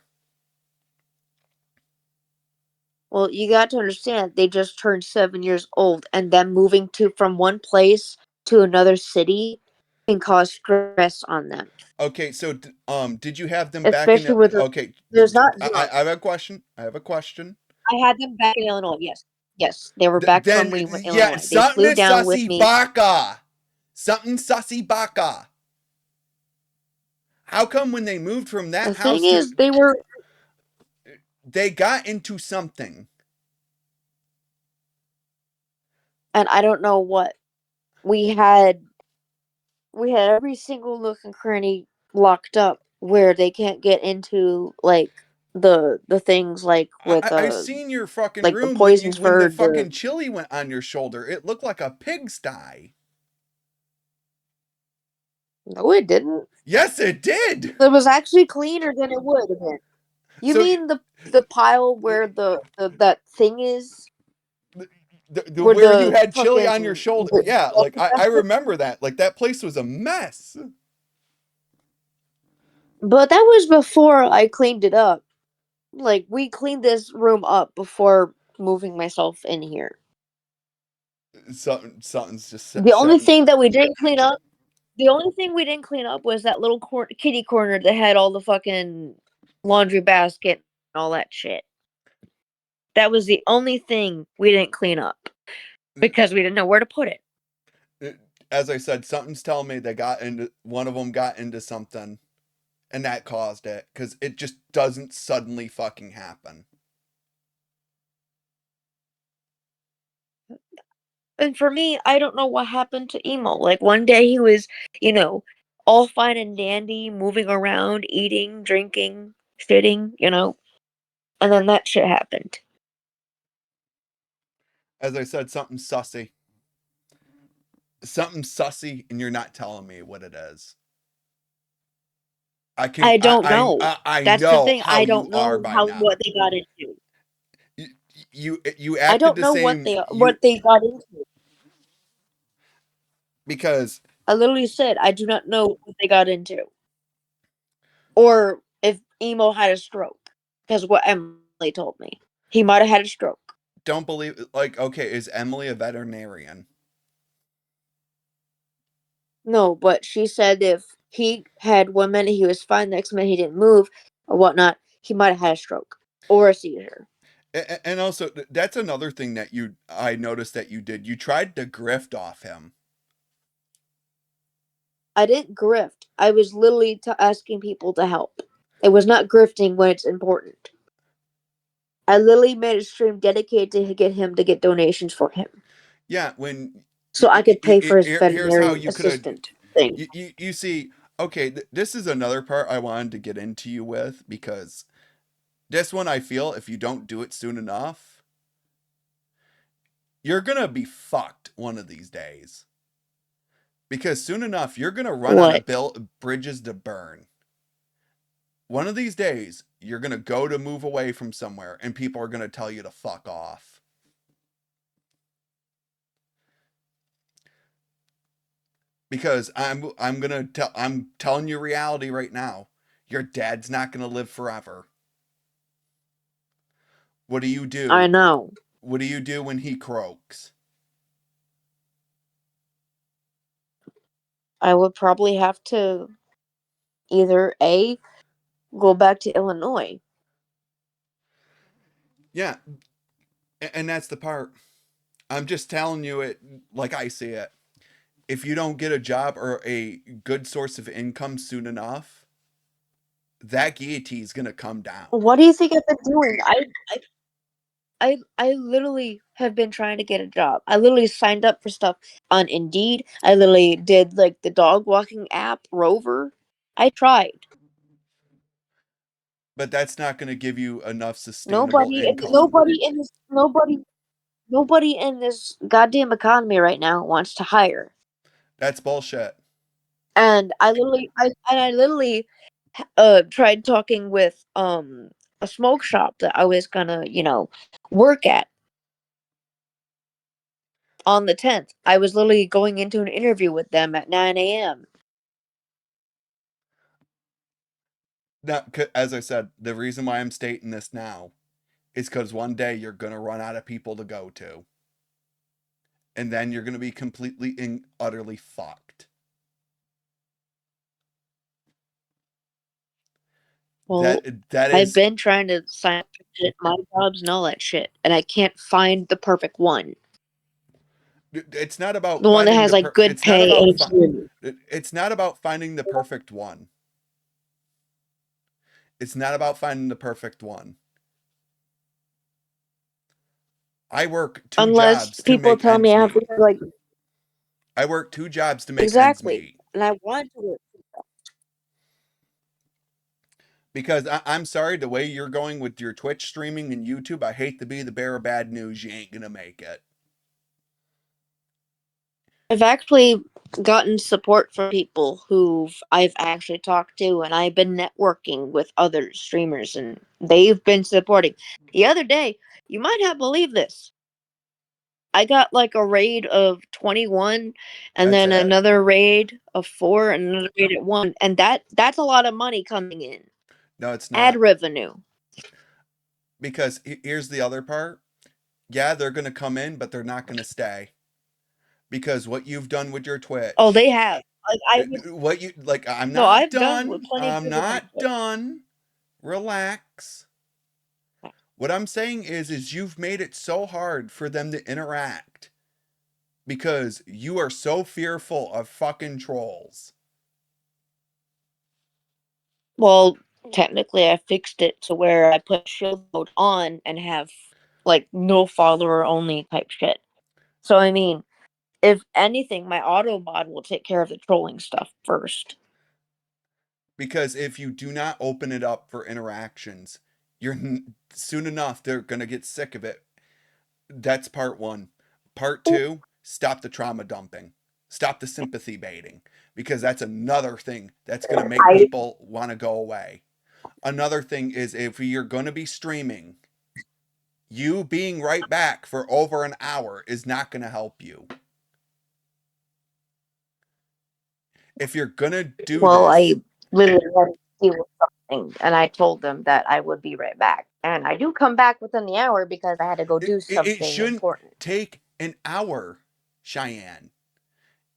Well, you got to understand they just turned 7 years old, and them moving to from one place to another city can cause stress on them, Okay, so did you have them back in? especially with Okay, there's not I zero. have a question. I have a question. I had them back in Illinois. Yes, they were back from Then yeah, Illinois. They something flew is down with sussy me. baka. Something sussy baka. How come when they moved from The that thing house is, to they got into something? and I don't know what we had. We had every single nook and cranny locked up where they can't get into like the things like with I seen your fucking like the room when poisons when the for fucking chili went on your shoulder. It looked like a pigsty. no, it didn't. Yes, it did. It was actually cleaner than it would have been. You So mean the pile where the that thing is, the where where you the had chili fucking on your shoulder. Yeah, like I remember that. Like that place was a mess. but that was before I cleaned it up. Like we cleaned this room up before moving myself in here. Something's just The only setting. thing that we didn't clean up The only thing we didn't clean up was that little kitty corner that had all the fucking laundry basket and all that shit. That was the only thing we didn't clean up because we didn't know where to put it. As I said, something's telling me they got into one of them got into something, and that caused it because it just doesn't suddenly fucking happen. And for me, I don't know what happened to Emo. Like one day he was, you know, all fine and dandy, moving around, eating, drinking, shitting, and then that shit happened. As I said, something sussy. Something sussy, and you're not telling me what it is. I can I don't know. I That's the know thing. how I you don't are know by how what now. they got into. You you I acted don't the know same what they got into. because I literally said I do not know what they got into, or if Emo had a stroke. Because what Emily told me, he might have had a stroke. don't believe, like, okay, is Emily a veterinarian? No, but she said if he had 1 minute he was fine, the next minute he didn't move or whatnot, he might have had a stroke or a seizure. And also that's another thing that you I noticed that you did. You tried to grift off him. I didn't grift. I was literally asking people to help. It was not grifting when it's important. I literally made a stream dedicated to get him to get donations for him, Yeah, when so I could pay for his here's how veterinary you could have assistant thing. you see, okay, this is another part I wanted to get into you with, because this one I feel if you don't do it soon enough, you're going to be fucked one of these days. Because soon enough you're going to run out of What? bridges to burn. One of these days you're going to go to move away from somewhere and people are going to tell you to fuck off. Because I'm telling you reality right now. Your dad's not going to live forever. What do you I do? know. What do you do when he croaks? I would probably have to either A, go back to Illinois. Yeah, and that's the part. I'm just telling you it like I see it. If you don't get a job or a good source of income soon enough, that guillotine is going to come down. What do you think I've been doing? I literally have been trying to get a job. I literally signed up for stuff on Indeed. I literally did like the dog walking app, Rover. I tried. But that's not going to give you enough sustainable Nobody and income. nobody in this goddamn economy right now wants to hire. That's bullshit. And I literally tried talking with a smoke shop that I was gonna, work at on the 10th. I was literally going into an interview with them at 9 a.m. Now, as I said, the reason why I'm stating this now is because one day you're going to run out of people to go to. And then you're going to be completely and utterly fucked. Well, That I've is, been trying to sign up for shit, my jobs and all that shit, and I can't find the perfect one. it's not about The one that finding has the like good it's not pay and about it's new. it's not about finding the perfect one. It's not about finding the perfect one. I work two Unless jobs to people make tell me ends I have to meet. like I work two jobs to make ends exactly, meet. and I want to work. Because I'm sorry, the way you're going with your Twitch streaming and YouTube, I hate to be the bearer of bad news. You ain't gonna make it. I've actually gotten support from people who I've actually talked to, and I've been networking with other streamers, and they've been supporting. The other day, you might not believe this. I got like a raid of 21 and That's then it. another raid of 4 and another raid at 1, and that's a lot of money coming in. No, it's Ad not. revenue. Because here's the other part. Yeah, they're gonna come in, but they're not gonna stay. Because what you've done with your Oh, Twitch, they have. Like I what you like, I'm no, not I've done with done. plenty of I'm people on not done. Relax. What I'm saying is you've made it so hard for them to interact because you are so fearful of fucking trolls. Well, technically, I fixed it to where I put shield mode on and have like no follower only type shit. So I mean, if anything, my auto mod will take care of the trolling stuff first. Because if you do not open it up for interactions, soon enough they're gonna get sick of it. That's part one. Part two, stop the trauma dumping, stop the sympathy baiting, because that's another thing that's gonna make I people want to go away. Another thing is, if you're gonna be streaming, you being right back for over an hour is not gonna help you. If you're gonna do I this, literally had to deal with something, and I told them that I would be right back, and I do come back within the hour because I had to go do it something shouldn't important. take an hour, Cheyenne.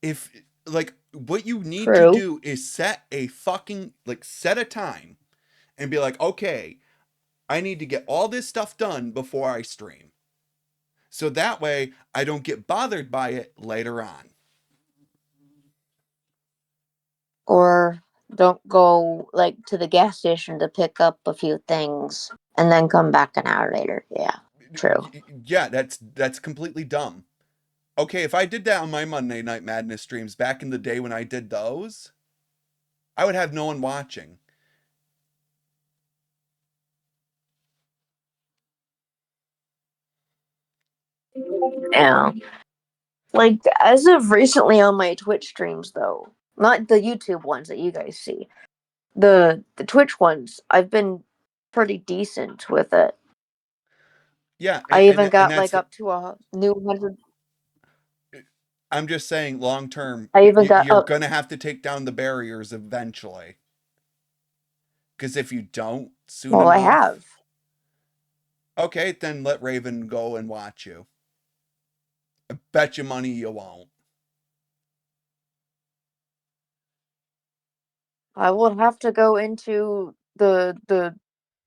If like what you need to True. do is set a time and be like, okay, I need to get all this stuff done before I stream. So that way I don't get bothered by it later on. Or don't go like to the gas station to pick up a few things and then come back an hour later. Yeah, true. Yeah, that's completely dumb. Okay, if I did that on my Monday Night Madness streams back in the day when I did those, I would have no one watching. Yeah. Like as of recently on my Twitch streams though, not the YouTube ones that you guys see. The Twitch ones, I've been pretty decent with it. Yeah, I even and got that's like up to a new 100. I'm just saying long term I even got you're up. going to have to take down the barriers eventually. Cuz if you don't soon Well, I have. enough, okay, then let Raven go and watch you. I bet you money you won't. I will have to go into the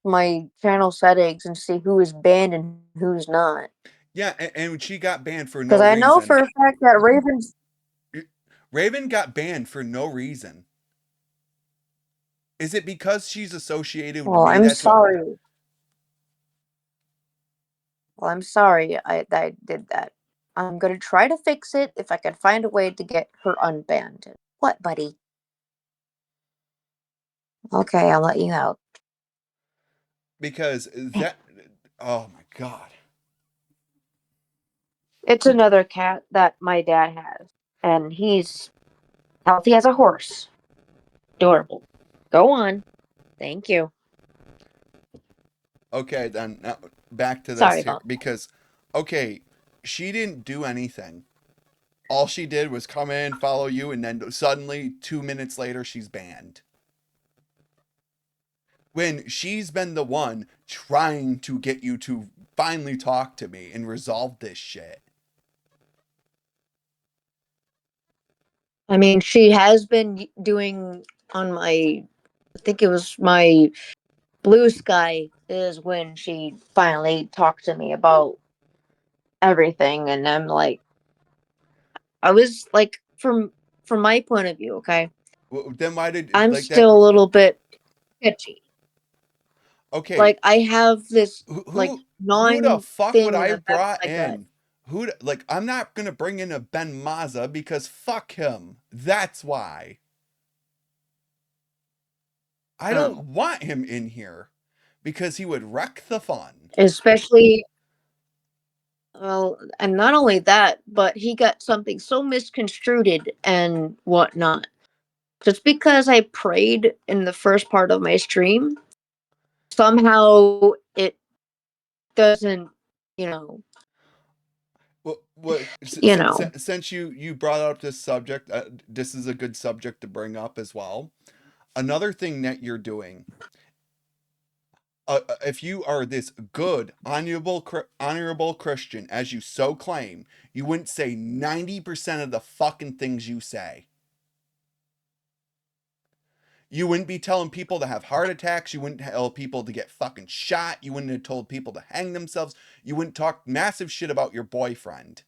my channel settings and see who is banned and who's not. Yeah, and she got banned for Because no I know for reason. a fact that Raven's. Raven got banned for no reason. Is it because she's associated with Well, me? I'm That's what. sorry. Well, I'm sorry that I did that. I'm gonna try to fix it if I can find a way to get her unbanned. What, buddy? Okay, I'll let you out. Because that. Oh my god. It's another cat that my dad has, and he's healthy as a horse. Adorable. Go on. Thank you. Okay, then now back to Sorry this here. about Because, okay, she didn't do anything. All she did was come in, follow you, and then suddenly 2 minutes later, she's banned. When she's been the one trying to get you to finally talk to me and resolve this shit. I mean, she has been doing on my, I think it was my Blue Sky is when she finally talked to me about everything, and I'm like, I was like, from my point of view, okay, Then why did I'm like that? still a little bit sketchy. Okay, Like I have this like who the gnawing fuck would thing in I the back of brought my gut. in? Like I'm not gonna bring in a Ben Maza because fuck him. That's why I don't Oh, want him in here because he would wreck the fun. especially well, and not only that, but he got something so misconstrued and whatnot. Just because I prayed in the first part of my stream, somehow it doesn't, you know, What you know. since you brought up this subject, this is a good subject to bring up as well. Another thing that you're doing, if you are this good, honorable Christian as you so claim, you wouldn't say 90% of the fucking things you say. You wouldn't be telling people to have heart attacks. You wouldn't tell people to get fucking shot. You wouldn't have told people to hang themselves. You wouldn't talk massive shit about your boyfriend.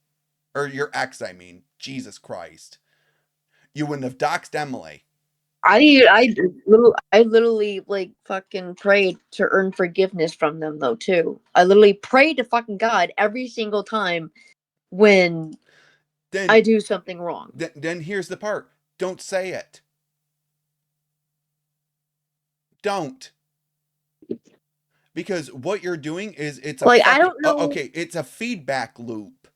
Or your ex, I mean. Jesus Christ. You wouldn't have doxed Emily. I literally like fucking prayed to earn forgiveness from them though too. I literally prayed to fucking God every single time when then I do something wrong. then here's the part. Don't say it. Don't. Because what you're doing is it's a Like, I fucking don't know. okay, it's a feedback loop.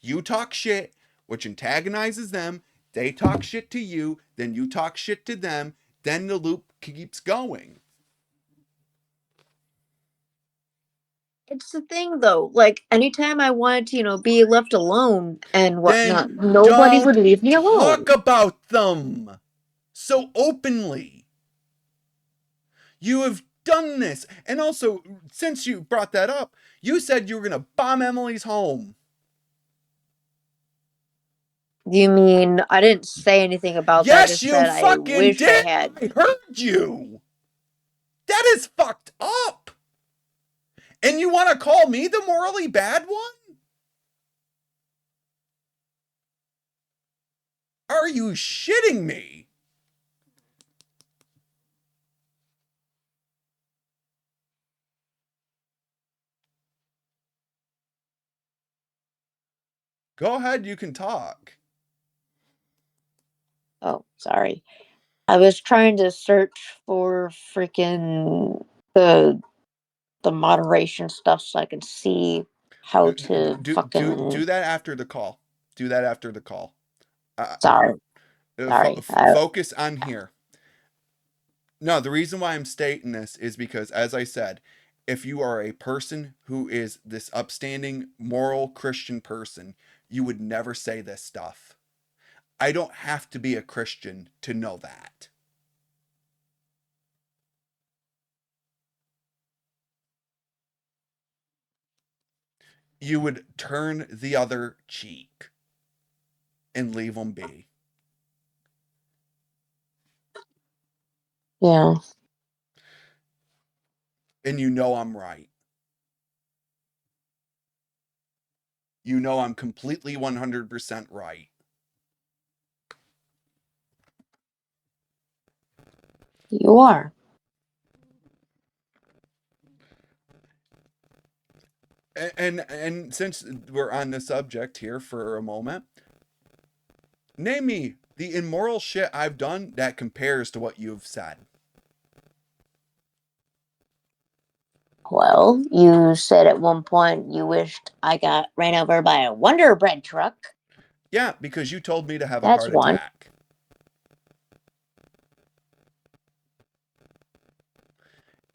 You talk shit, which antagonizes them, they talk shit to you, then you talk shit to them, then the loop keeps going. It's the thing, though. Like, anytime I wanted to, be left alone and Then whatnot, nobody would don't leave me alone. talk about them so openly. You have done this. And also, since you brought that up, you said you were going to bomb Emily's home. You mean I didn't say anything about that? I Yes, just you said I fucking wish I did. had. I heard you. That is fucked up. And you want to call me the morally bad one? Are you shitting me? Go ahead, you can talk. Oh, sorry. I was trying to search for freaking the moderation stuff so I can see how to Do fucking. that after the call. Do that after the call. Uh, Sorry, sorry. focus on here. No, the reason why I'm stating this is because, as I said, if you are a person who is this upstanding, moral Christian person, you would never say this stuff. I don't have to be a Christian to know that. You would turn the other cheek and leave them be. Yeah, And you know I'm right. You know I'm completely 100% right. you are. And since we're on the subject here for a moment, name me the immoral shit I've done that compares to what you've said. Well, you said at one point you wished I got ran over by a Wonder Bread truck. Yeah, because you told me to have a That's heart one. attack.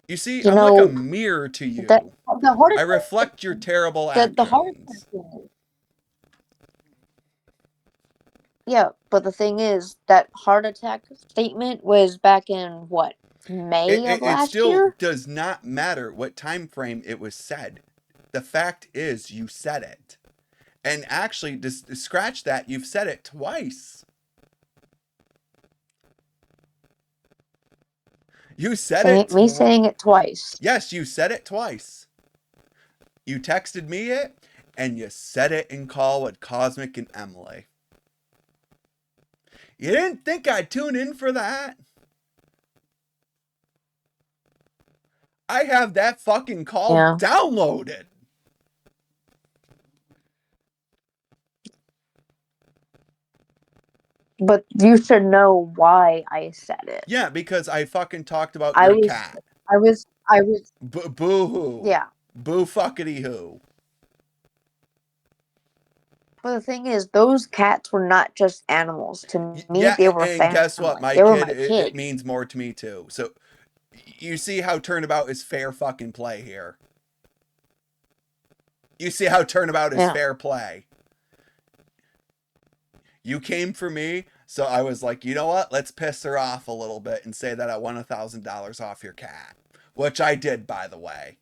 You see, You I'm like a know mirror to that you. the heart I attack. reflect your terrible The heart attack actions. thing. Yeah, but the thing is that heart attack statement was back in what, It, May of it, it last still year? does not matter what time frame it was said. The fact is, you said it. And actually, just scratch that, you've said it twice. You said it Me twice. saying it twice. Yes, you said it twice. You texted me it, and you said it in call with Cosmic and Emily. You didn't think I'd tune in for that? I have that fucking call Yeah. downloaded. But you should know why I said it. Yeah, because I fucking talked about I your was, cat. I was, Boo hoo. yeah. Boo fuckity hoo. But the thing is, those cats were not just animals. To me, Yeah, they were and guess what? family. My They were kid, my it kids. means more to me too. So you see how Turnabout is fair fucking play here. You see how Turnabout is Yeah. fair play. You came for me, so I was like, you know what? Let's piss her off a little bit and say that I won $1,000 off your cat, which I did, by the way.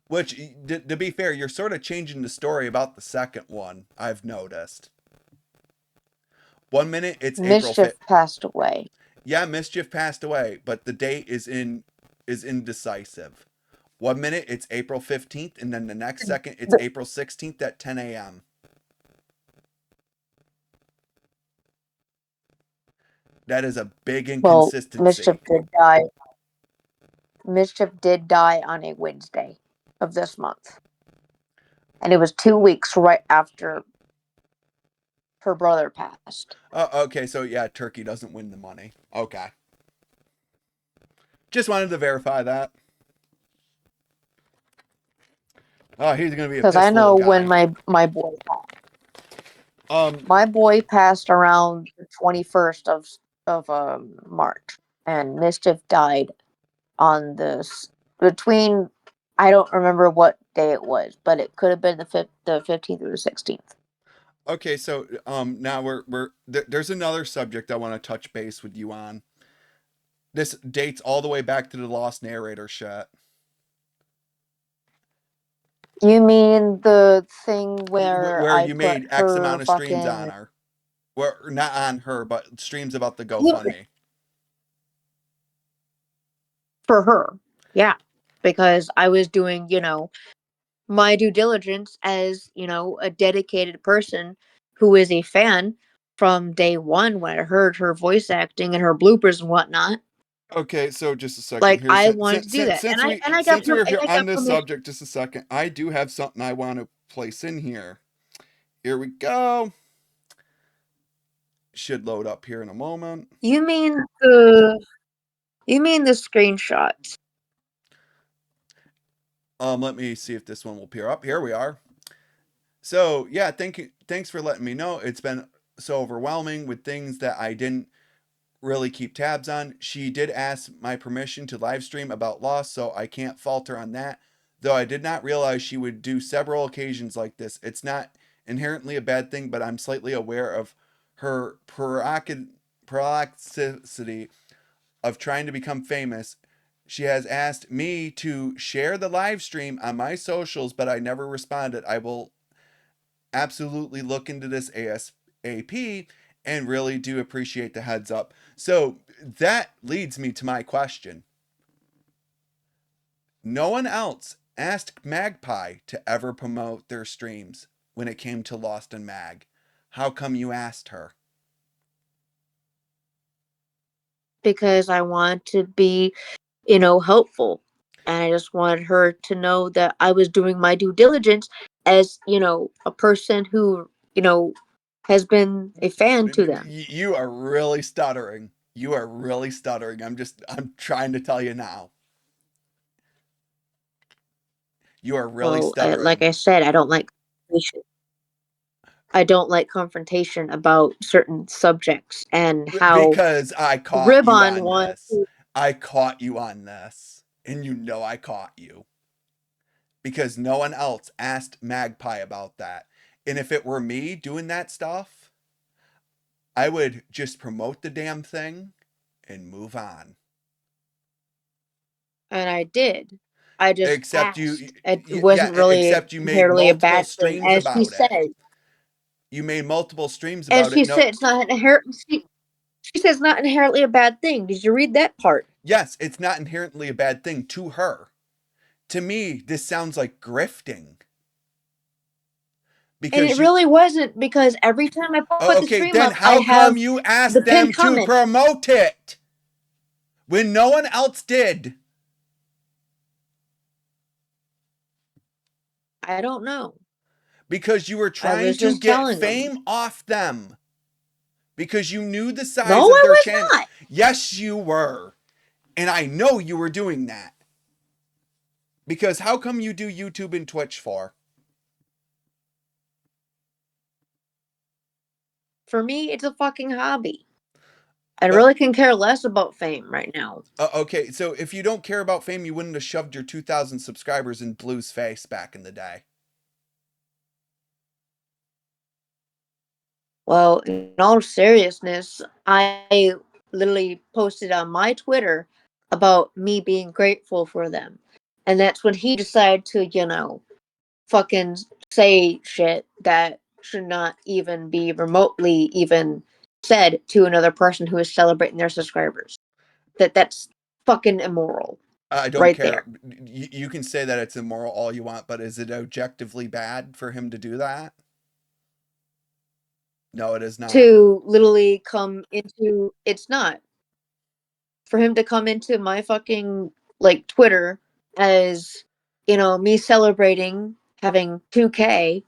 Which, to be fair, you're sort of changing the story about the second one. I've noticed. 1 minute it's April Mischief 5th. passed away. Yeah, Mischief passed away, but the date is indecisive. 1 minute it's April 15th, and then the next second it's April 16th at 10 a.m. That is a big Well, Mischief inconsistency. did die. Mischief did die on a Wednesday of this month. and it was 2 weeks right after her brother passed. Okay, so yeah, Turkey doesn't win the money. Okay. Just wanted to verify that. Oh, he's gonna be a Because I pissed little know when guy. Um, my boy passed around the 21st of March, and Mischief died on this between, I don't remember what day it was, but it could have been the 15th or the 16th. okay, so now there's another subject I want to touch base with you on. This dates all the way back to the Lost Narrator shit. You mean the thing where Where I you put made X her amount of streams on fucking her. Well, not on her, but streams about the yeah, GoFundMe. for her? Yeah, because I was doing, my due diligence as, a dedicated person who is a fan from day one when I heard her voice acting and her bloopers and whatnot. Okay, so just a second Like here. I wanted to do that, and I got Since we're and here I on got this permission. subject, just a second. I do have something I want to place in here. Here we go. Should load up here in a moment. You mean the screenshots? Let me see if this one will appear up. Here we are. So yeah, thanks for letting me know. It's been so overwhelming with things that I didn't really keep tabs on. She did ask my permission to live stream about Lost, so I can't fault her on that. Though I did not realize she would do several occasions like this. It's not inherently a bad thing, but I'm slightly aware of her paroxicity of trying to become famous. She has asked me to share the live stream on my socials, but I never responded. I will absolutely look into this ASAP and really do appreciate the heads up. So that leads me to my question. No one else asked Magpie to ever promote their streams when it came to Lost and Mag. How come you asked her? Because I want to be, helpful. And I just wanted her to know that I was doing my due diligence as, a person who, has been a fan to them. You are really stuttering. You are really stuttering. I'm trying to tell you now. You are really Well, like stuttering. I said, I don't like confrontation about certain subjects and how Because I caught you Ribbon on wants this. to. I caught you on this. And you know I caught you. Because no one else asked Magpie about that. And if it were me doing that stuff, I would just promote the damn thing and move on. And I did. I just Except asked. It yeah, wasn't really except you made inherently a multiple bad thing, streams as she about it. says. You made multiple streams As about she it. No, said, it's not inherent. She says not inherently a bad thing. Did you read that part? yes, it's not inherently a bad thing to her. To me, this sounds like grifting. And it Because you really wasn't, because every time I put the okay, stream then up, I how come have you the asked them pinned to comment. promote it when no one else did? I don't know. Because you were I trying was to just get telling them. fame off them. Because you knew the No, size of I their was channel. not. Yes, you were. And I know you were doing that. Because how come you do YouTube and Twitch for? For me, it's a fucking hobby. I Uh, really can care less about fame right now. okay, so if you don't care about fame, you wouldn't have shoved your 2,000 subscribers in Blue's face back in the day. Well, in all seriousness, I literally posted on my Twitter about me being grateful for them. And that's when he decided to, fucking say shit that should not even be remotely even said to another person who is celebrating their subscribers. That's fucking immoral I don't right care. there. You can say that it's immoral all you want, but is it objectively bad for him to do that? No, it is not. To literally come into, it's not for him to come into my fucking like Twitter as, me celebrating having 2K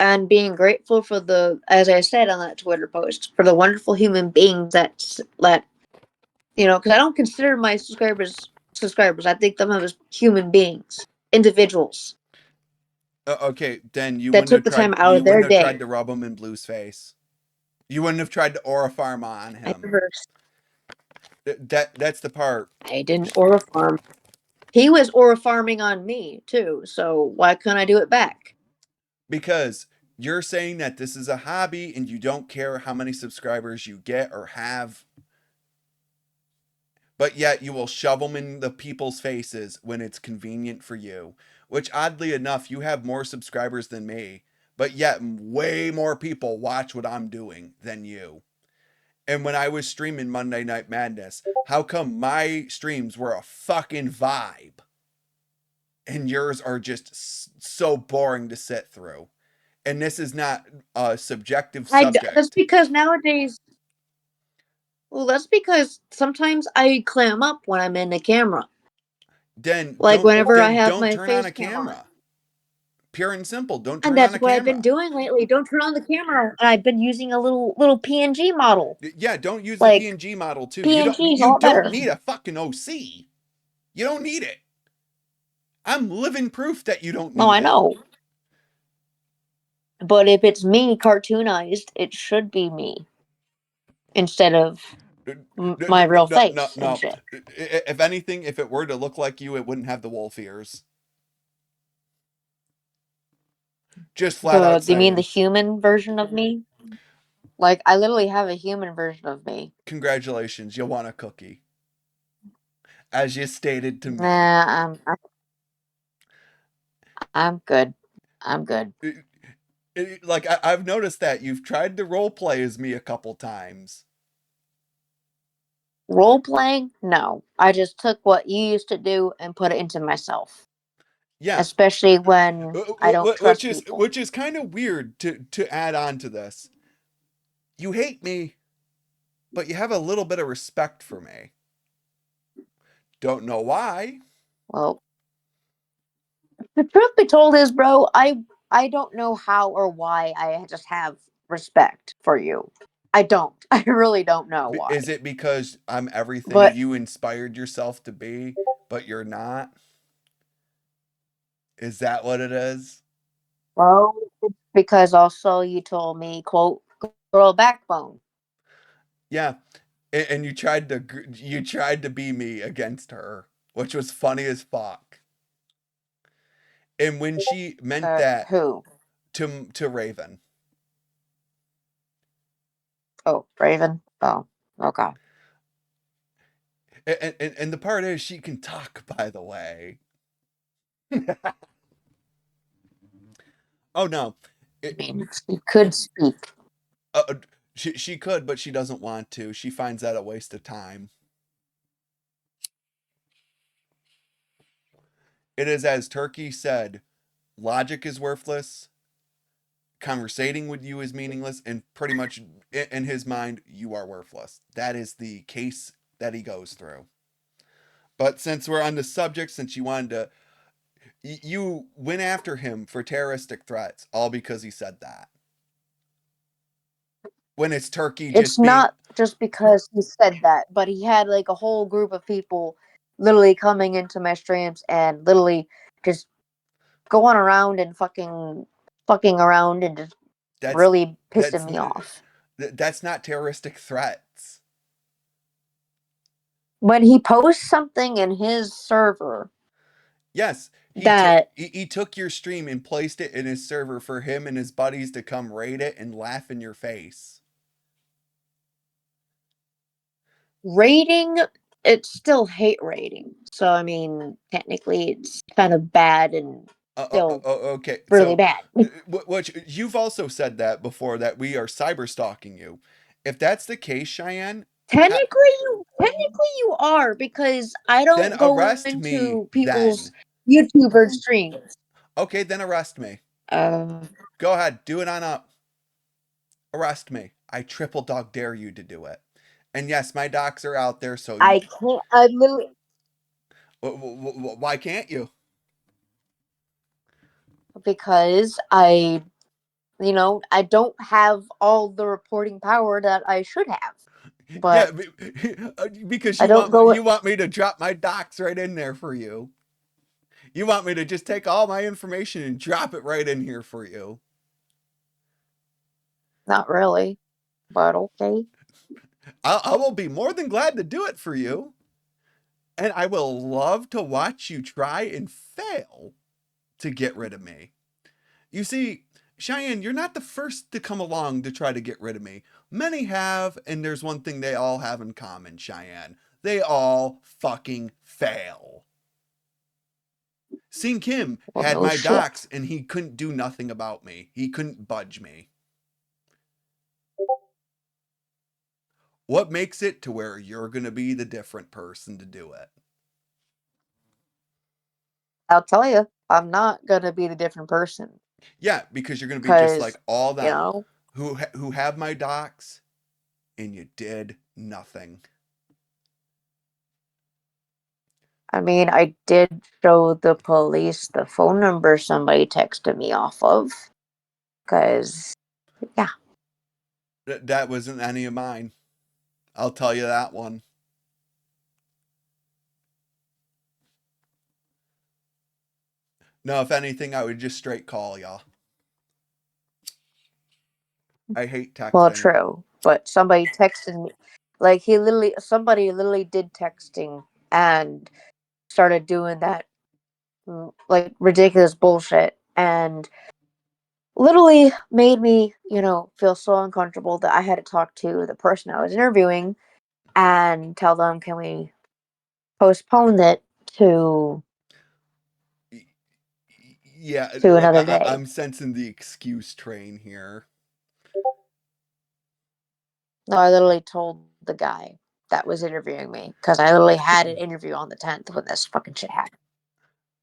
and being grateful for the, as I said on that Twitter post, for the wonderful human beings that because I don't consider my subscribers. I think them as human beings, individuals Okay, then that took the time out you of their wouldn't have tried day. to rub him in Blue's face. You wouldn't have tried to aura farm on I him. never, That's the part. I didn't aura farm. He was aura farming on me too, so why couldn't I do it back? Because you're saying that this is a hobby and you don't care how many subscribers you get or have, but yet you will shove them in the people's faces when it's convenient for you. Which, oddly enough, you have more subscribers than me, but yet way more people watch what I'm doing than you. And when I was streaming Monday Night Madness, how come my streams were a fucking vibe and yours are just so boring to sit through? And this is not a subjective That's subject. because nowadays, well, that's because sometimes I clam up when I'm in the camera. Like whenever I Then have don't my turn on a face cam on. camera. Pure and simple. Don't And turn on that's a what I've been camera. doing lately. Don't turn on the camera. And I've been using a little PNG model. Yeah, don't use the Like PNG model too. PNG is a You lot don't better. need a fucking OC. You don't need it. I'm living proof that you don't No, need I it. know. But if it's me cartoonized, it should be me instead of my real No, no, face and no. shit. If anything, if it were to look like you, it wouldn't have the wolf ears. Just flat The out do you mean the saying. human version of me? Like I literally have a human version of me. Congratulations, you want a cookie. As you stated to me. Nah, I'm good. I'm good. Like, I've noticed that you've tried to role play as me a couple times. Role playing? No. I just took what you used to do and put it into myself. Yeah, Especially when I don't trust people. which is kind of weird to add on to this. You hate me, but you have a little bit of respect for me. Don't know why. Well, the truth be told is, bro, I don't know how or why I just have respect for you. I don't. I really don't know why. Is it because I'm everything But you inspired yourself to be, but you're not? Is that what it is? well, it's because also you told me, quote, girl backbone. Yeah, and you tried to be me against her, which was funny as fuck. And when she meant that Who? to Raven, Oh, Raven. Oh, okay. and the part is she can talk, by the way. Oh no, I it, mean, you could speak. uh, she could, but she doesn't want to. She finds that a waste of time. It is as Turkey said, logic is worthless, conversating with you is meaningless, and pretty much in his mind, you are worthless. That is the case that he goes through. But since we're on the subject, since you wanted to, you went after him for terroristic threats, all because he said that. When it's Turkey It's just being, not just because he said that, but he had like a whole group of people literally coming into my streams and literally just going around and fucking around and just that's really pissing that's me off. that's not terroristic threats. When he posts something in his server Yes, that he took your stream and placed it in his server for him and his buddies to come raid it and laugh in your face. rating, it's still hate rating. So I mean, technically it's kind of bad and still Okay, really so bad. what you've also said that before that we are cyber stalking you. If that's the case, Cheyenne, Technically you are because I then don't go arrest me. into people's Then YouTuber streams. okay, then arrest me. Um, Go ahead, do it on up. Arrest me. I triple dog dare you to do it. And yes, my docs are out there, so I can't. I literally. why can't you? because I don't have all the reporting power that I should have. Yeah, But because I don't go. you want me to drop my docs right in there for you. You want me to just take all my information and drop it right in here for you. Not really, but okay. I will be more than glad to do it for you. And I will love to watch you try and fail to get rid of me. You see, Cheyenne, you're not the first to come along to try to get rid of me. Many have, and there's one thing they all have in common, Cheyenne. They all fucking fail. Sing Kim Well, had no my shit. docs and he couldn't do nothing about me. He couldn't budge me. What makes it to where you're going to be the different person to do it? I'll tell you, I'm not gonna be the different person Yeah, because you're going to be just like because all you them know. who have my docs and you did nothing. I mean, I did show the police the phone number somebody texted me off of. Because, yeah. That wasn't any of mine. I'll tell you that one. No, if anything, I would just straight call y'all. I hate Well, texting. true. But somebody texted me. Like, somebody literally did texting and started doing that, like, ridiculous bullshit. And literally made me, feel so uncomfortable that I had to talk to the person I was interviewing and tell them, can we postpone it to Yeah, like another day? I'm sensing the excuse train here. No, I literally told the guy that was interviewing me because I literally had an interview on the 10th when this fucking shit happened.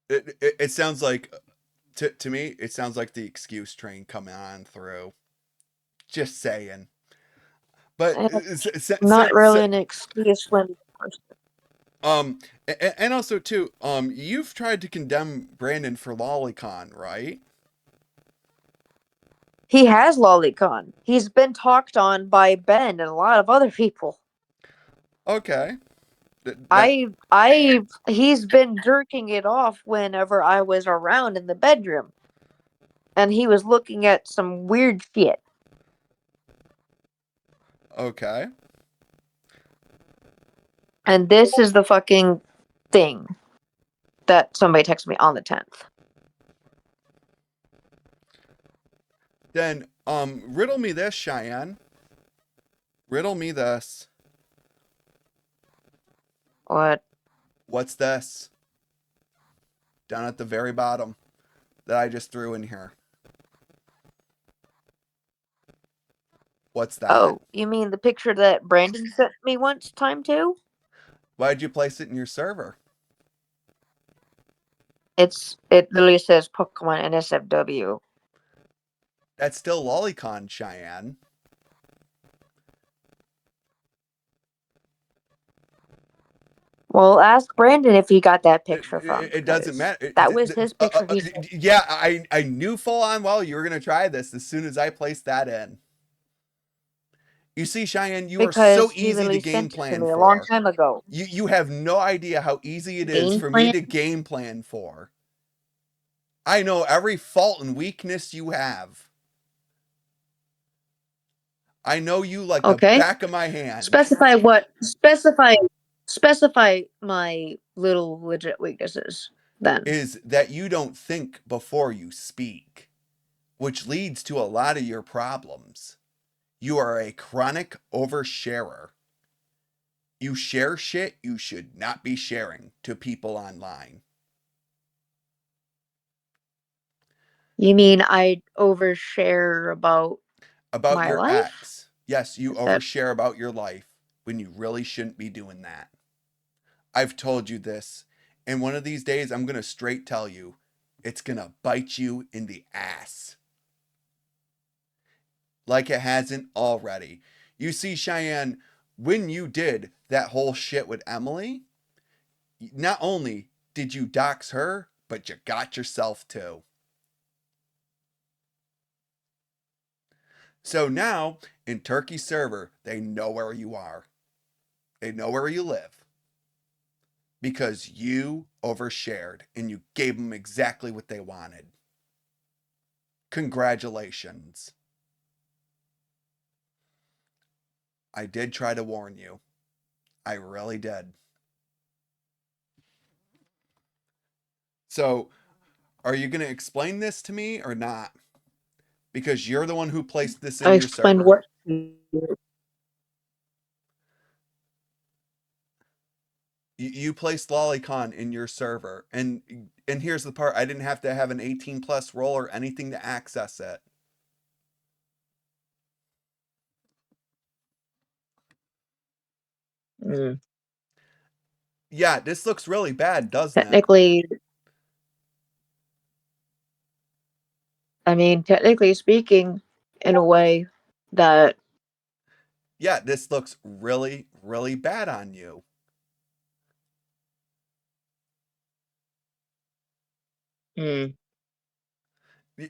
It sounds like to me it sounds like the excuse train coming on through. Just saying. But And not really an excuse when um and also too you've tried to condemn Brandon for lolicon, right? he has lolicon. He's been talked on by Ben and a lot of other people. Okay. That He's been jerking it off whenever I was around in the bedroom, and he was looking at some weird shit. okay. And this is the fucking thing that somebody texted me on the 10th. Then riddle me this, Cheyenne. Riddle me this. What? What's this? Down at the very bottom that I just threw in here. What's that? Oh, you mean the picture that Brandon sent me once time too? Why'd you place it in your server? It literally says Pokemon NSFW. That's still lolicon, Cheyenne. Well, ask Brandon if he got that It, picture from, it doesn't because matter. that was his picture he sent. Yeah, I knew full on well you were gonna try this as soon as I placed that in. You see, Cheyenne, you are so Because he easy to literally game sent it to plan me a long for. time ago. You have no idea how easy it is Game for me plan? to game plan for. I know every fault and weakness you have. I know you like the Okay. back of my hand. Specify what specify my little legit weaknesses then. Is that you don't think before you speak, which leads to a lot of your problems. You are a chronic oversharer. You share shit you should not be sharing to people online. You mean I overshare about About my your life? ex. Yes, you Is that overshare about your life when you really shouldn't be doing that. I've told you this, and one of these days I'm going to straight tell you it's going to bite you in the ass. Like it hasn't already. You see, Cheyenne, when you did that whole shit with Emily, not only did you dox her, but you got yourself too. So now in Turkey server, they know where you are. They know where you live because you overshared and you gave them exactly what they wanted. Congratulations. I did try to warn you. I really did. So, are you going to explain this to me or not? Because you're the one who placed this I in your explained server. what. You placed Lolicon in your server, and here's the part: I didn't have to have an 18 plus role or anything to access it. Mm. Yeah, this looks really bad, doesn't it? Technically, I mean, technically speaking, in a way that. Yeah, this looks really, really bad on you. Mm.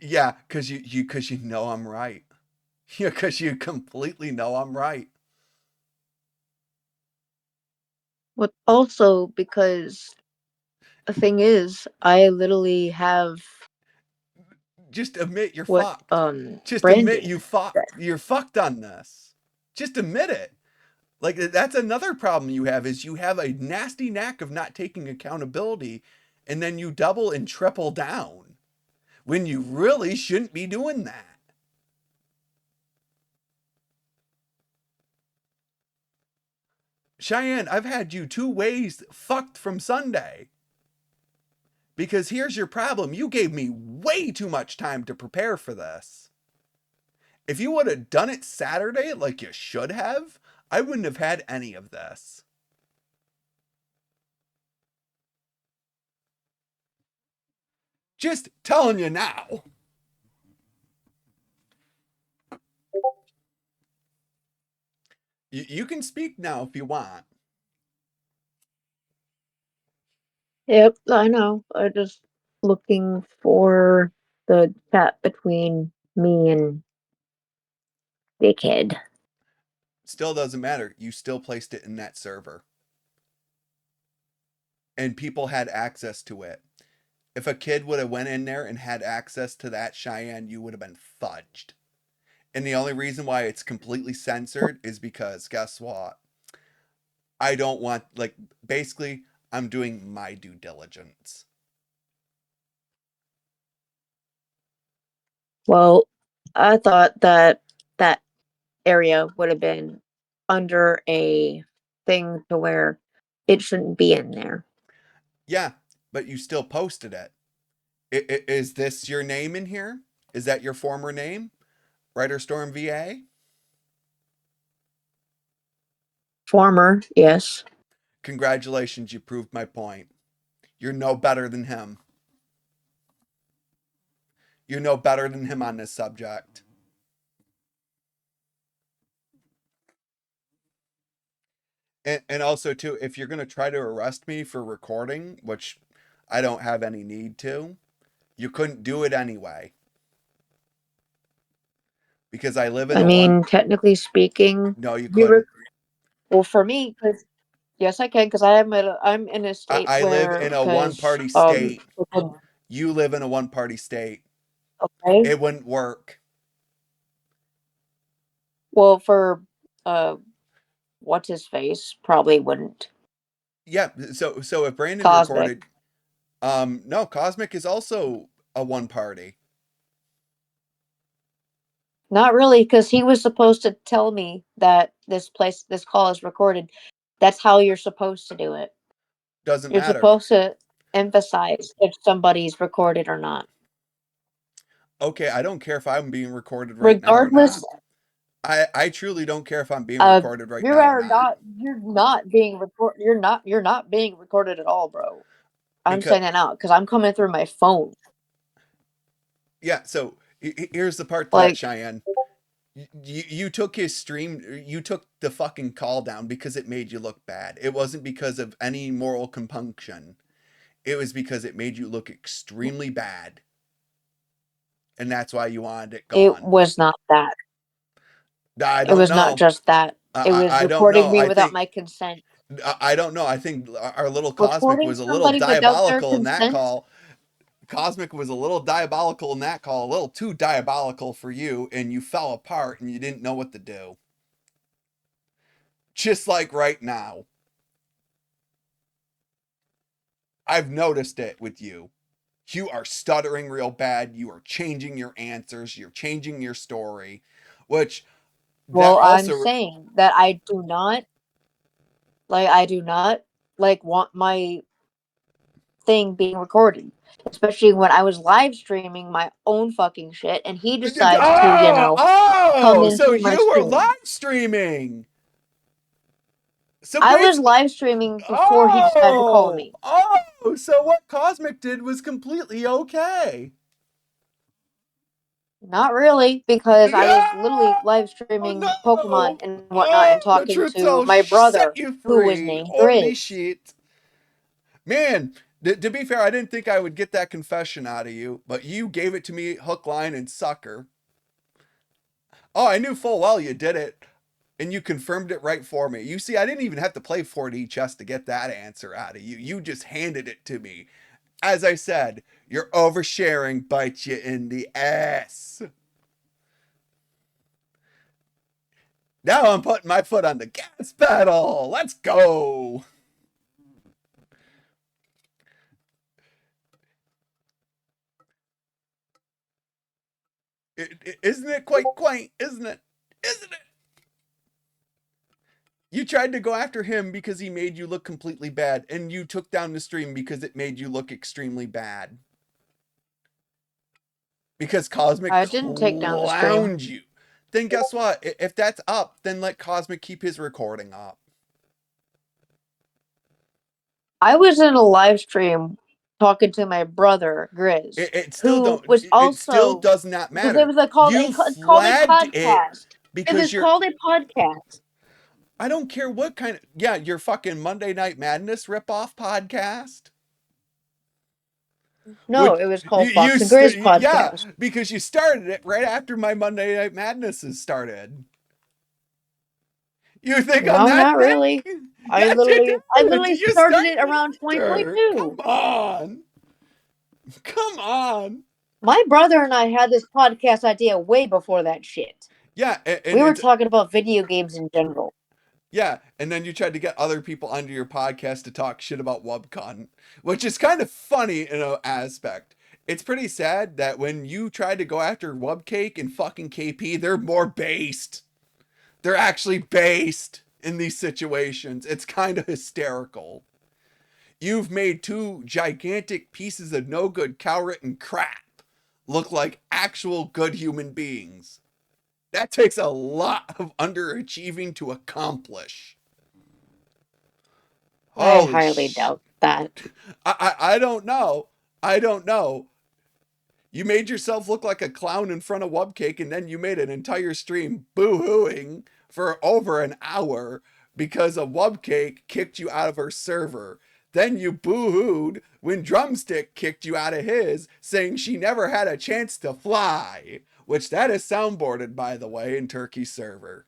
Yeah, because you know I'm right. Yeah, because you completely know I'm right. But also because the thing is, I literally have Just admit you're what fucked. Just admit Brandon you said. fucked. You're fucked on this. Just admit it. Like that's another problem you have is you have a nasty knack of not taking accountability, and then you double and triple down when you really shouldn't be doing that. Cheyenne, I've had you 2 ways fucked from Sunday. Because here's your problem: you gave me way too much time to prepare for this. If you would have done it Saturday like you should have, I wouldn't have had any of this. Just telling you now. You can speak now if you want. Yep, I know. I just looking for the chat between me and Dickhead. Still doesn't matter. You still placed it in that server. And people had access to it. If a kid would have went in there and had access to that Cheyenne, you would have been fudged. And the only reason why it's completely censored is because guess what? I don't want like basically I'm doing my due diligence. Well, I thought that that area would have been under a thing to where it shouldn't be in there. Yeah, but you still posted it. Is this your name in here? Is that your former name? Writer Storm VA? Former, yes. Congratulations, you proved my point. You're no better than him. You're no better than him on this subject. And also too, if you're gonna try to arrest me for recording, which I don't have any need to, you couldn't do it anyway. Because I live in I a one mean, technically speaking, no, you you couldn't. well for me, because yes, I can, because I'm in a state I live where in a one because party state. okay, You live in a one party state. okay, It wouldn't work. well for uh what's his face probably wouldn't. Yeah, so if Brandon Cosmic. recorded no, Cosmic is also a one party. Not really, because he was supposed to tell me that this call is recorded. That's how you're supposed to do it. Doesn't You're matter. supposed to emphasize if somebody's recorded or not. Okay, I don't care if I'm being recorded right now or Regardless, not. I truly don't care if I'm being recorded right now or not. you're not being recorded. You're not being recorded at all, bro. I'm Because saying that out because I'm coming through my phone. yeah, so here's the part to that, Like, Cheyenne. You took his stream, you took the fucking call down because it made you look bad. It wasn't because of any moral compunction. It was because it made you look extremely bad. And that's why you wanted it it gone. was not that. I It don't was not know. just that. It was I don't recording know. me without my consent. I don't know. I think our little Cosmic Recording was a little somebody without their diabolical in that consent? call. Cosmic was a little diabolical in that call, a little too diabolical for you, and you fell apart and you didn't know what to do. Just like right now. I've noticed it with you. You are stuttering real bad. You are changing your answers. You're changing your story, which that Well, I'm also. saying that I do not like want my thing being recorded. Especially when I was live streaming my own fucking shit and he decides to, come So into my you were live stream. streaming. So I was basically, live streaming before he decided to call me. so what Cosmic did was completely okay. Not really, because I was literally No, live streaming no. Pokemon and whatnot and The talking truth to will my set brother, you who was free. named Holy Grizz. shit. Man, to be fair, I didn't think I would get that confession out of you, but you gave it to me hook, line, and sucker. Oh, I knew full well you did it, and you confirmed it right for me. You see, I didn't even have to play 4D chess to get that answer out of you. You just handed it to me. As I said, your oversharing bites you in the ass. Now I'm putting my foot on the gas pedal. Let's go. Isn't it quite quaint? Isn't it? Isn't it? You tried to go after him because he made you look completely bad, and you took down the stream because it made you look extremely bad. Because Cosmic I didn't take down the stream. clowned you. Then guess what? If that's up, then let Cosmic keep his recording up. I was in a live stream talking to my brother, Grizz, It still who don't. was It still also does not because it matter. was You it's called a flagged it podcast. It because was you're. called a podcast. I don't care what kind of. Yeah, your fucking Monday Night Madness ripoff podcast. No, Which it was called Fox and Grizz yeah, podcast. because you started it right after my Monday Night Madnesses started. You think I'm No, that not thick? really. I Yes, you literally, I did. literally You started started it around after. Come 2022. on. Come on. My brother and I had this podcast idea way before that shit. Yeah, and We were it's talking about video games in general. yeah, and then you tried to get other people onto your podcast to talk shit about WubCon, which is kind of funny in an aspect. It's pretty sad that when you tried to go after Wubcake and fucking KP, they're more based. They're actually based in these situations. It's kind of hysterical. You've made two gigantic pieces of no good cow-written crap look like actual good human beings. That takes a lot of underachieving to accomplish. I Holy highly sh! doubt that. I don't know. I don't know. You made yourself look like a clown in front of Wubcake, and then you made an entire stream boo-hooing for over an hour because a Wubcake kicked you out of her server. Then you boo-hooed when Drumstick kicked you out of his, saying she never had a chance to fly, which that is soundboarded, by the way, in Turkey's server.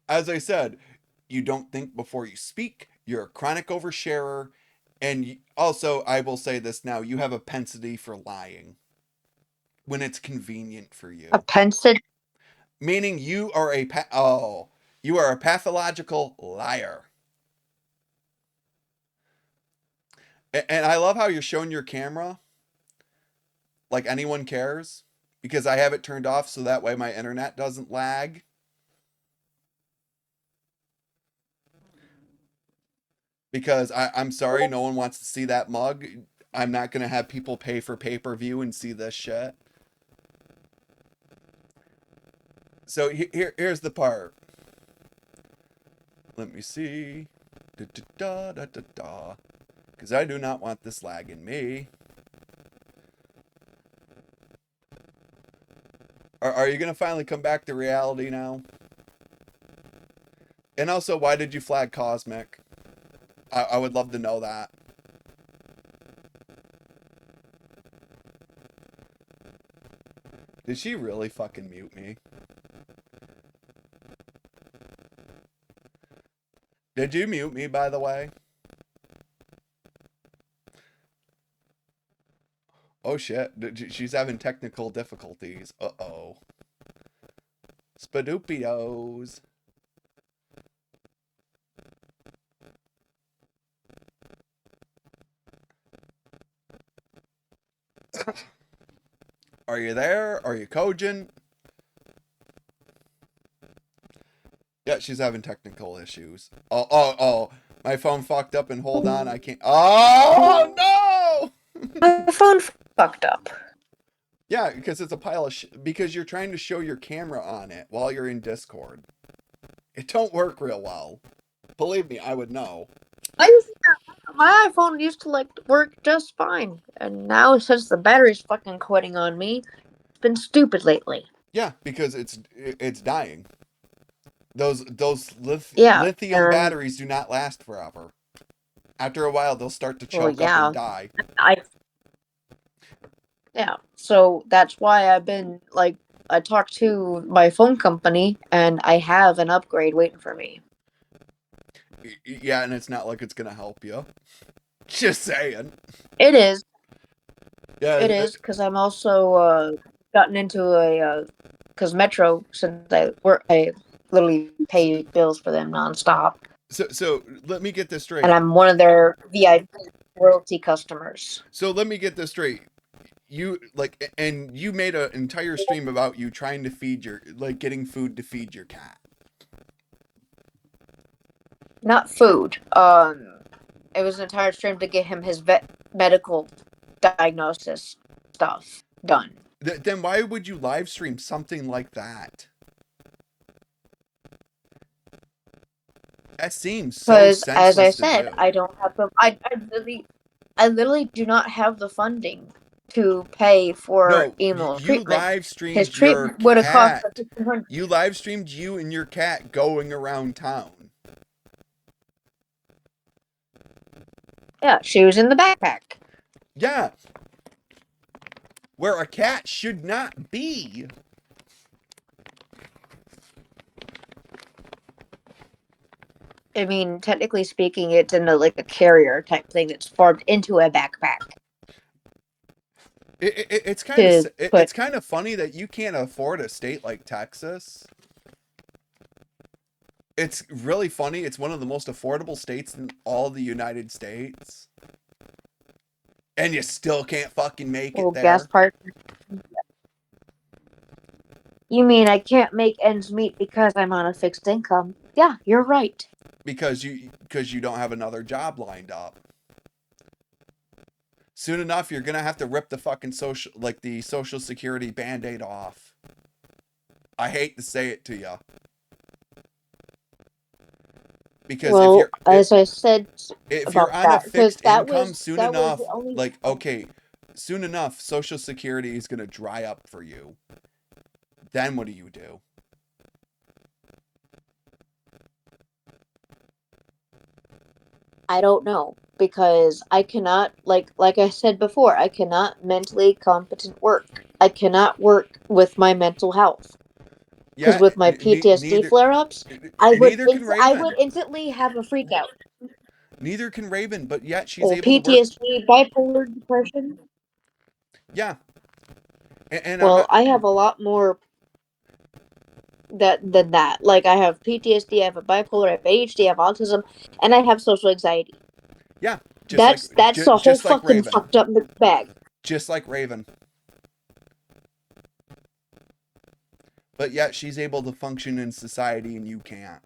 As I said, you don't think before you speak. You're a chronic oversharer. And also, I will say this now, you have a propensity for lying when it's convenient for A you. pensive. Meaning you are you are a pathological liar. And I love how you're showing your camera like anyone cares because I have it turned off so that way my internet doesn't lag. Because I'm sorry, no one wants to see that mug. I'm not going to have people pay for pay per view and see this shit. So here's the part. Let me see. Da da da da da. Because I do not want this lagging me. Are you going to finally come back to reality now? And also, why did you flag Cosmic? I would love to know that. Did she really fucking mute me? Did you mute me, by the way? Oh shit, she's having technical difficulties. Uh-oh. Spadoopios. Are you there? Are you cogent? Yeah, she's having technical issues. Oh. My phone fucked up and hold on, I can't. Oh, no! My phone fucked up. Yeah, because it's a pile of because you're trying to show your camera on it while you're in Discord. It don't work real well. Believe me, I would know. My iPhone used to like work just fine, and now since the battery's fucking quitting on me, it's been stupid lately. Yeah, because it's dying. Those Yeah, lithium batteries do not last forever. After a while, they'll start to choke up and die. So that's why I've been like, I talked to my phone company, and I have an upgrade waiting for me. Yeah, and it's not like it's gonna help you. Just saying. It is. Yeah, It is, because I'm also gotten into a because Metro, since I literally pay bills for them nonstop. So let me get this straight. And I'm one of their VIP royalty customers. So let me get this straight. You and you made an entire stream about you trying to feed your getting food to feed your cat. Not food. It was an entire stream to get him his medical diagnosis stuff done. Then why would you live stream something like that? That seems so senseless. Because, as I said, I don't have the. I literally do not have the funding to pay for Emo's treatment. You live streamed his treatment would have cost $1,500. You live streamed you and your cat going around town. Yeah, she was in the backpack. Yeah. Where a cat should not be. I mean, technically speaking, it's in a carrier type thing that's formed into a backpack. It's kind of funny that you can't afford a state like Texas. It's really funny. It's one of the most affordable states in all the United States. And you still can't fucking make it there. Gas part. You mean I can't make ends meet because I'm on a fixed income? Yeah, you're right. Because you don't have another job lined up. Soon enough, you're gonna have to rip the fucking social security band-aid off. I hate to say it to you. Because as I said, if you're on a fixed income, soon enough, soon enough, Social Security is gonna dry up for you. Then what do you do? I don't know, because I cannot, like I said before, I cannot mentally competent work. I cannot work with my mental health. Because with my PTSD flare-ups, I would instantly have a freak out. Neither can Raven, but yet she's able to work. PTSD, bipolar depression. Yeah. And I have a lot more than that. Like, I have PTSD, I have a bipolar, I have ADHD, I have autism, and I have social anxiety. Yeah. That's a whole fucking fucked up bag. Just like Raven. But yet she's able to function in society and you can't.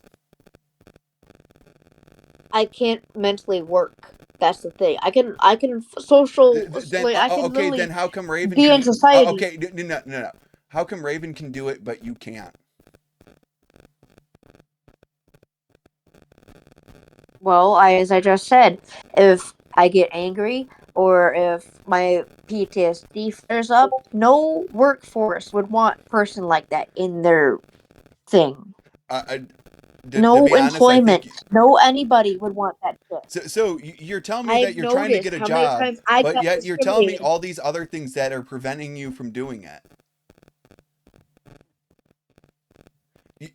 I can't mentally work. That's the thing. I can social. Then how come Raven be in society? Okay, no. How come Raven can do it but you can't? Well, as I just said, if I get angry or if my PTSD flares up, no workforce would want a person like that in their thing. No employment. No anybody would want that shit. So you're telling me that you're trying to get a job, but yet you're telling me all these other things that are preventing you from doing it.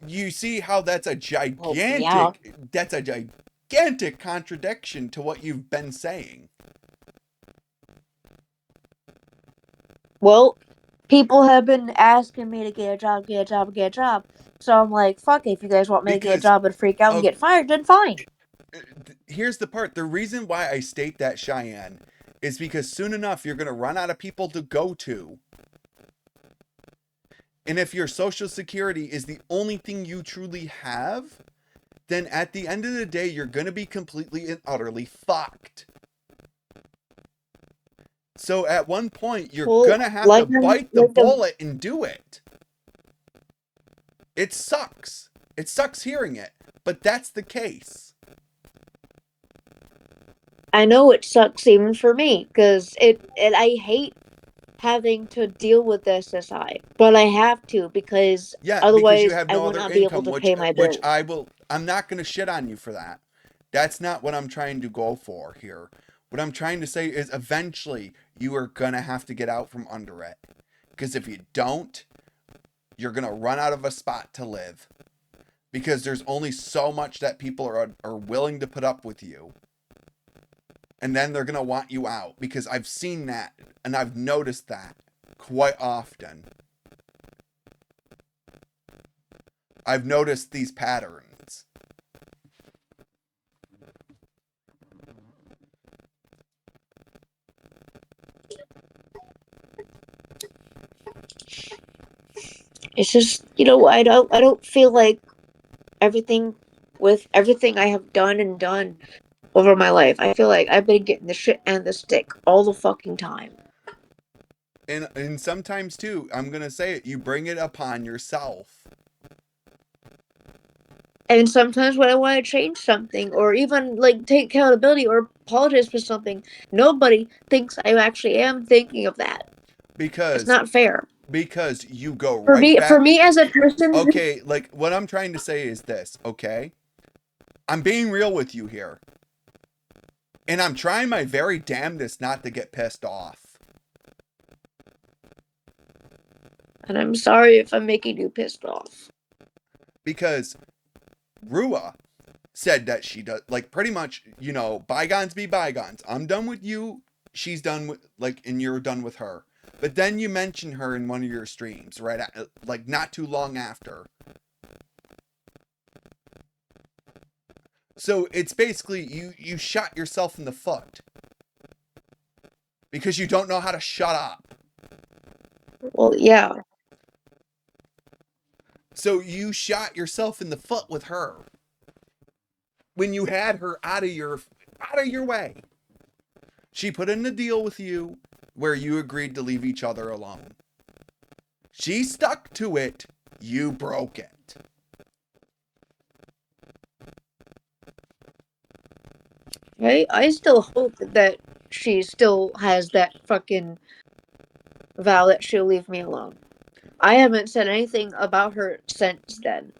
You see how that's a Well, yeah. gigantic contradiction to what you've been saying. Well, people have been asking me to get a job, get a job, get a job. So I'm like, fuck it. If you guys want me to get a Because job and freak out and get fired, then fine. here's the part. The reason why I state that, Cheyenne, is because soon enough you're going to run out of people to go to. And if your social security is the only thing you truly have, then at the end of the day, you're going to be completely and utterly fucked. So at one point, you're Well, going to have to bite the like bullet and do it. It sucks. It sucks hearing it, but that's the case. I know it sucks even for me because I hate having to deal with SSI, but I have to because Yeah, because you otherwise have I no would other not be able income, to pay my which bills. I'm not going to shit on you for that. That's not what I'm trying to go for here. What I'm trying to say is eventually you are going to have to get out from under it. Because if you don't, you're going to run out of a spot to live. Because there's only so much that people are willing to put up with you. And then they're going to want you out. Because I've seen that and I've noticed that quite often. I've noticed these patterns. It's just I don't feel like everything with everything I have done over my life. I feel like I've been getting the shit and the stick all the fucking time. And sometimes too, I'm going to say it, you bring it upon yourself. And sometimes when I want to change something or even like take accountability or apologize for something, nobody thinks I actually am thinking of that. It's Because not fair. you go For right me for back. me as a person, Okay, like what I'm trying to say is this, okay? I'm being real with you here. And I'm trying my very damnedest not to get pissed off. and I'm sorry if I'm making you pissed off. Because Rua said that she does, like, pretty much, bygones be bygones. I'm done with you. She's done with, like, and you're done with her. But then you mention her in one of your streams, right? Like, not too long after. So it's basically you shot yourself in the foot because you don't know how to shut up. Well, yeah. So you shot yourself in the foot with her when you had her out of your way. She put in a deal with you where you agreed to leave each other alone. She stuck to it, you broke it. I still hope that she still has that fucking vow that she'll leave me alone. I haven't said anything about her since then.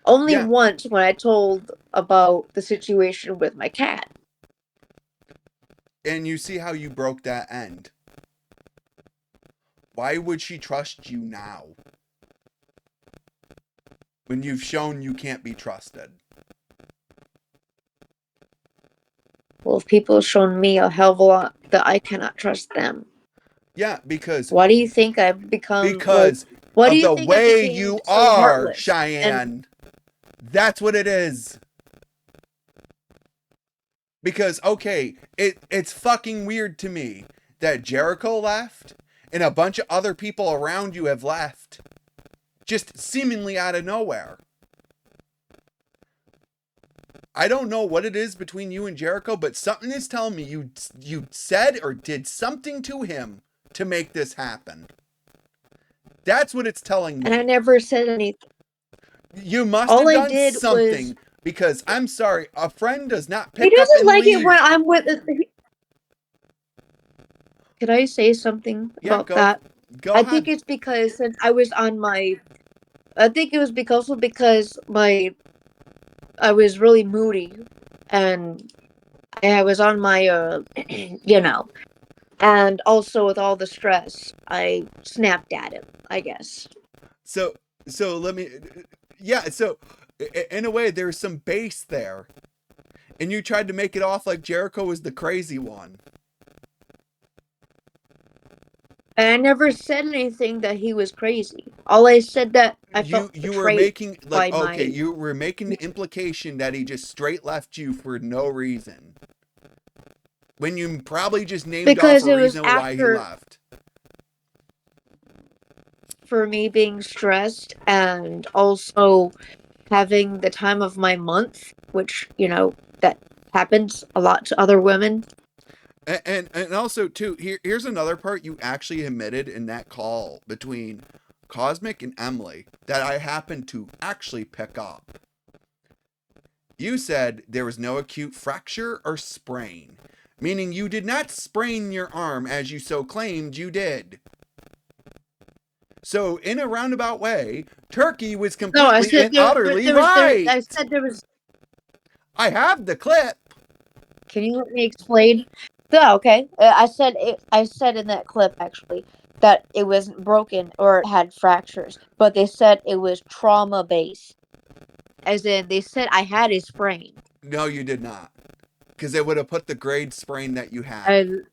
Only Yeah, once when I told about the situation with my cat. and you see how you broke that end. Why would she trust you now? When you've shown you can't be trusted. Well, if people have shown me a hell of a lot that I cannot trust them. Yeah, because Why do you think I've become like? because Why do of you the think I way became you so are, heartless? And Cheyenne. That's what it is. Because okay, it's fucking weird to me that Jericho left and a bunch of other people around you have left. Just seemingly out of nowhere. I don't know what it is between you and Jericho, but something is telling me you said or did something to him to make this happen. That's what it's telling I me. never said anything. You must All have I done did was something because I'm sorry, a friend does not he pick up doesn't and like it when leave. I'm with. Could I say something Yeah, about that? go I think ahead. it's because since I was on my. I think it was because I was really moody, and I was on my and also with all the stress, I snapped at him. I guess. So let me. Yeah, so in a way, there's some base there. And you tried to make it off like Jericho was the crazy one. And I never said anything that he was crazy. All I said that I felt You were betrayed making like by okay, my you were making the implication that he just straight left you for no reason. When you probably just named off because a it was reason why he after left. for me being stressed and also having the time of my month, which, that happens a lot to other women. And also too, here's another part you actually admitted in that call between Cosmic and Emily that I happened to actually pick up. You said there was no acute fracture or sprain, meaning you did not sprain your arm as you so claimed you did. So, in a roundabout way, Turkey was No, I completely said and utterly right. I said there was. I have the clip. Can you let me explain? Yeah, okay. I said in that clip actually that it wasn't broken or it had fractures, but they said it was trauma based. As in, they said I had a sprain. No, you did not. Because they would have put the grade sprain that you had. And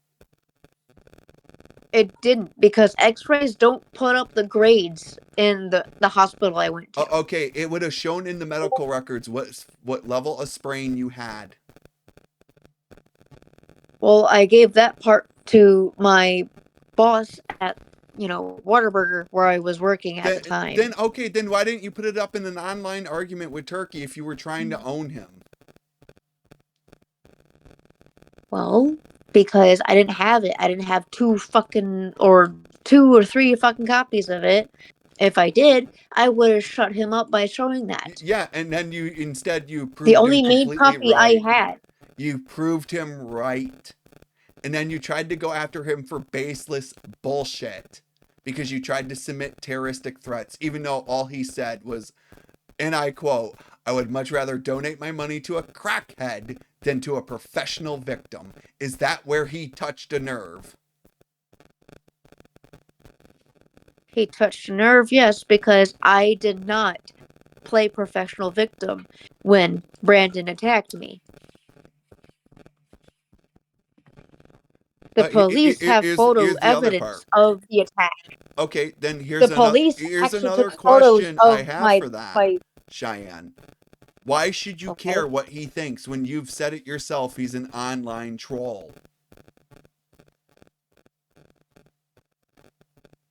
it didn't because X-rays don't put up the grades in the hospital I went to. Okay, it would have shown in the medical records what level of sprain you had. Well, I gave that part to my boss at Waterburger where I was working at the time. Then why didn't you put it up in an online argument with Turkey if you were trying to own him? Well, because I didn't have it. I didn't have two or three fucking copies of it. If I did, I would have shut him up by showing that. Yeah, and then you The proved him only main completely copy I right. had. You proved him right. And then you tried to go after him for baseless bullshit because you tried to submit terroristic threats, even though all he said was, and I quote, I would much rather donate my money to a crackhead than to a professional victim. Is that where he touched a nerve? He touched a nerve, yes, because I did not play professional victim when Brandon attacked me. The police have photo Here's the other part. evidence of the attack. Okay, then The police here's actually another took photos question I of have my for that, my. Cheyenne. Why should you Okay. care what he thinks when you've said it yourself he's an online troll?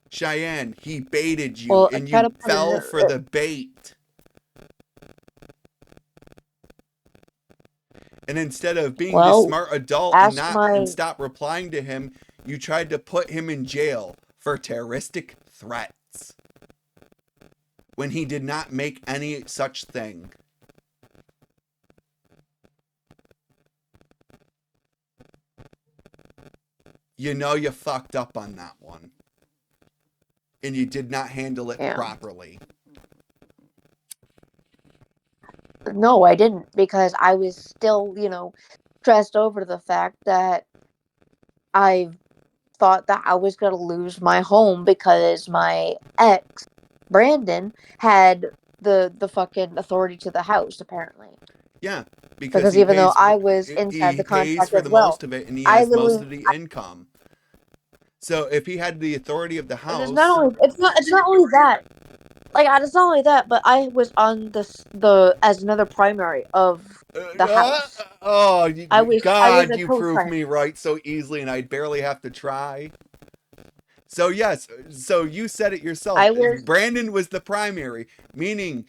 Cheyenne, he baited you Well, I and try to you put fell for the bait. And instead of being the well, smart adult ask my. and stop replying to him, you tried to put him in jail for terroristic threats when he did not make any such thing. You know you fucked up on that one. And you did not handle it Yeah. properly. No, I didn't because I was still, stressed over the fact that I thought that I was going to lose my home because my ex, Brandon, had the fucking authority to the house apparently. Yeah, because Because even though I was inside the contract for as the well, most of it and he I has most literally. of the income. So if he had the authority of the And house, it's not only that. Like it's not only that, but I was on the as another primary of the house. oh I was God, a you prove co-primary. me right so easily, and I barely have to try. So yes, so you said it yourself. I was Brandon was the primary, meaning,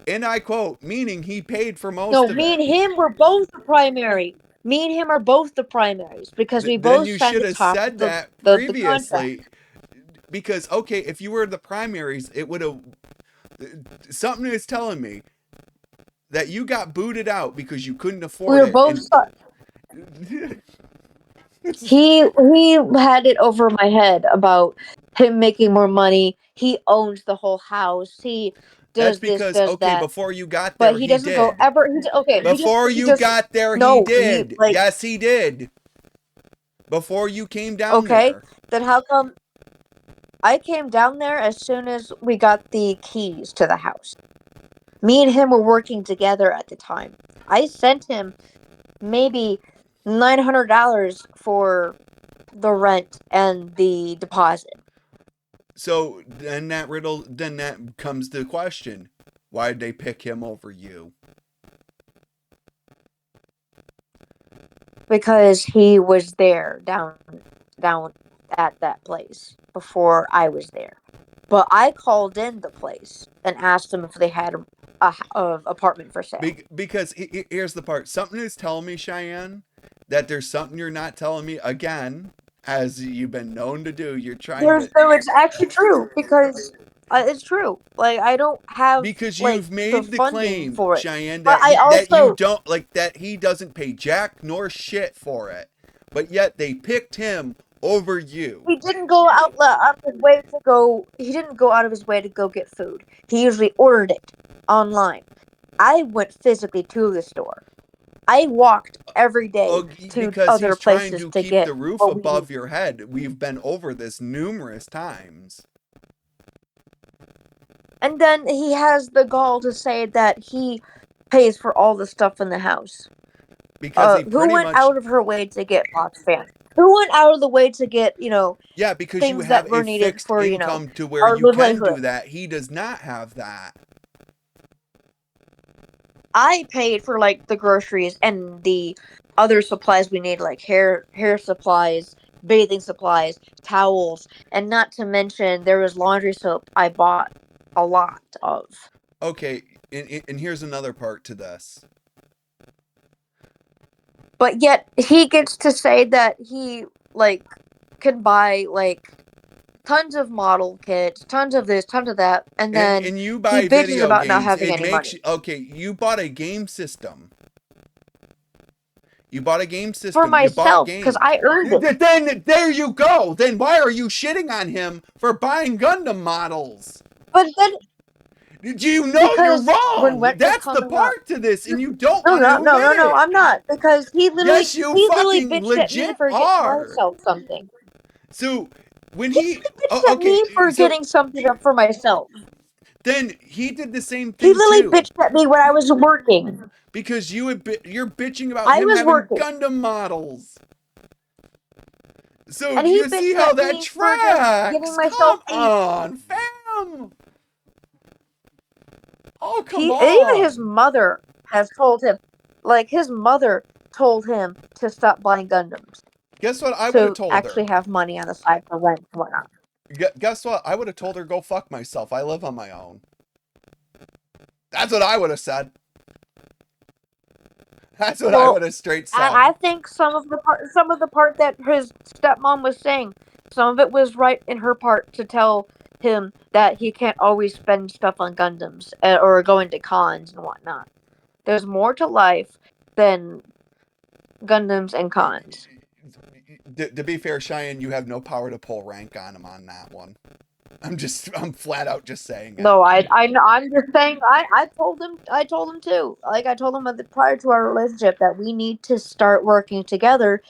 and I quote, meaning he paid for No, most of me it. and him were both the primary. Me and him are both the primaries because we Then both you signed should the have top said that the contract. previously, because okay, if you were the primaries, it would have. Something is telling me that you got booted out because you couldn't We afford were it, both. and He had it over my head about him making more money. He owns the whole house. He that's does this, because does okay, that. before you got But there, he he doesn't go did. ever. Before He you just got there, he no. He did. like Yes, he did. Before you came down okay. there. Then how come I came down there as soon as we got the keys to the house? Me and him were working together at the time. I sent him maybe $900 for the rent and the deposit. So then that comes to the question: why did they pick him over you? Because he was there down at that place before I was there. But I called in the place and asked them if they had a apartment for sale. Because here's the part: something is telling me, Cheyenne, that there's something you're not telling me again, as you've been known to do. You're trying to, So it's actually true because it's true. Like I don't have because like you've the made the funding claim, for it, Cheyenne, but I that you also don't like, that he doesn't pay jack nor shit for it, but yet they picked him over you. he didn't go out of his way to go. He didn't go out of his way to go get food. He usually ordered it online. I went physically to the store. I walked every day Oh, to because other he's trying places to to keep get the roof what we need. above your head. We've been over this numerous times. And then he has the gall to say that he pays for all the stuff in the house. Because he Who pretty went much, out of her way to get box fans? Who went out of the way to get, yeah, because you things have that a were needed fixed for, income to where our you can do livelihood? that. He does not have that. I paid for like the groceries and the other supplies we need, like hair supplies, bathing supplies, towels, and not to mention there was laundry soap I bought a lot of. Okay, and here's another part to this. But yet he gets to say that he like can buy like tons of model kits, tons of this, tons of that, and then And you he buy bitches video about not games. having It any makes money. you, okay, you bought a game system. You bought a game For system. You bought myself, because games. I earned it. Then there you go. Then why are you shitting on him for buying Gundam models? But then Do you know you're because when wrong? Rent was That's the coming up, part to this, and you don't no, want no, to no, admit no, no, it. I'm not, because Yes, you he literally fucking bitched at me legit for getting are. myself something. So when He he, bitched oh, at okay, me for so getting something up for myself. then he did the same He thing literally too, bitched at me when I was working. because you're bitching about I him was having working, Gundam models. So and he you see bitched how at that me for just getting tracks? myself Come a. on, fam. Oh, come Even his on. mother has told him, like his mother told him to stop buying Gundams Guess what I would have to told her? actually have money on the side for rent and whatnot. Guess what? I would have told her, go fuck myself. I live on my own. That's what I would have said. That's what I Well, would have straight and said. I think some of the part that his stepmom was saying, some of it was right in her part to tell him that he can't always spend stuff on Gundams or go into cons and whatnot. There's more to life than Gundams and cons. To be fair, Cheyenne, you have no power to pull rank on him on that one. I'm flat out just saying it. No, I'm just saying. I told him too. Like I told him prior to our relationship that we need to start working together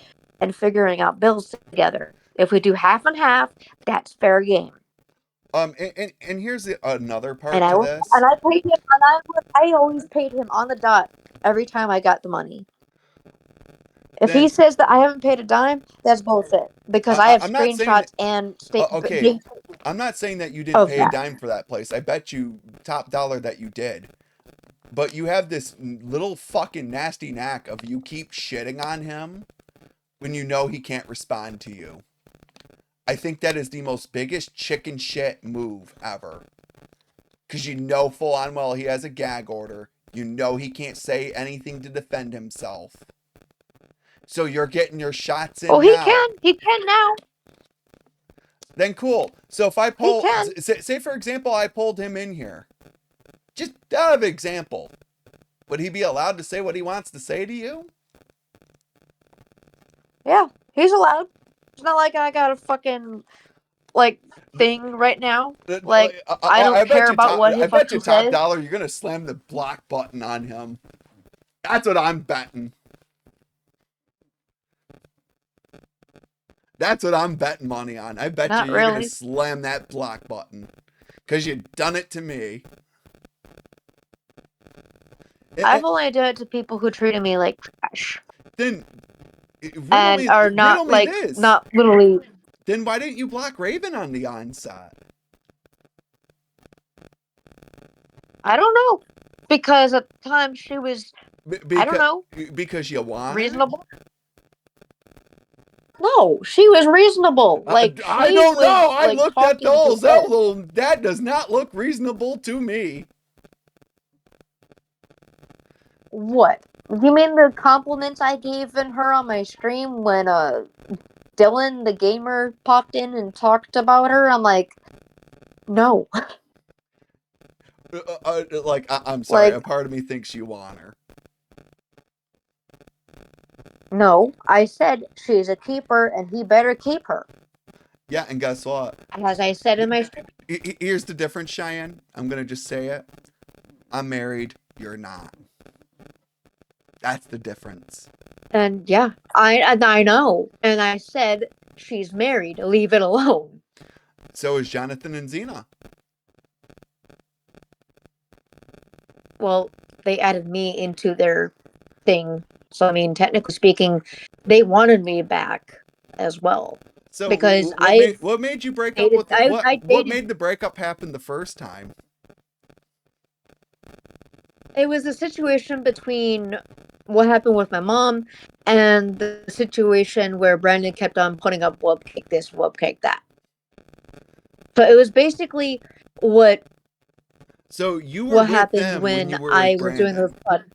and figuring out bills together. If we do half and half, that's fair game. And here's another And part to this. I paid him, and I always paid him on the dot every time I got the money. If he Then says that I haven't paid a dime, that's bullshit. Because I have I'm not saying that. screenshots and state Okay, dates I'm not saying that you didn't of pay a that. dime for that place. I bet you top dollar that you did. But you have this little fucking nasty knack of you keep shitting on him when you know he can't respond to you. I think that is the most biggest chicken shit move ever. Because you know full on well he has a gag order. You know he can't say anything to defend himself. So you're getting your shots Well, in now. he can now. Then cool. So if I He pull, can. say for example, I pulled him in here. Just out of example. Would he be allowed to say what he wants to say to you? Yeah, he's allowed. It's not like I got a fucking like thing right now. Like I don't care about what he I bet you fucking top says. dollar you're gonna slam the block button on him. That's what I'm betting. That's what I'm betting money on. I bet you Not you're gonna really. slam that block button. Cause you done it to me. I've only done it to people who treated me like trash. Then And are riddle not, me like, this. not literally. Then why didn't you block Raven on the onset? I don't know. Because at the time she was, I don't know. Because you want reasonable? No, she was reasonable. Like, I she don't was, know. I like, looked at talking to those. That does not look reasonable to me. What? You mean the compliments I gave her on my stream when Dylan the gamer popped in and talked about her? I'm like, no. I'm sorry. Like, A part of me thinks you want her. no. I said she's a keeper and he better keep her. Yeah, and guess what? As I said in my stream. Here's the difference, Cheyenne. I'm gonna just say it. I'm married. You're not. That's the difference. And yeah, I know. And I said she's married. Leave it alone. So is Jonathan and Xena. Well, they added me into their thing. So, I mean, technically speaking, they wanted me back as well. So because what made you break dated, up with I what dated. made the breakup happen the first time? It was a situation between what happened with my mom and the situation where Brandon kept on putting up webcake this, webcake that. So it was basically what. So you were what with happened them when when you were I with was doing those. Brandon.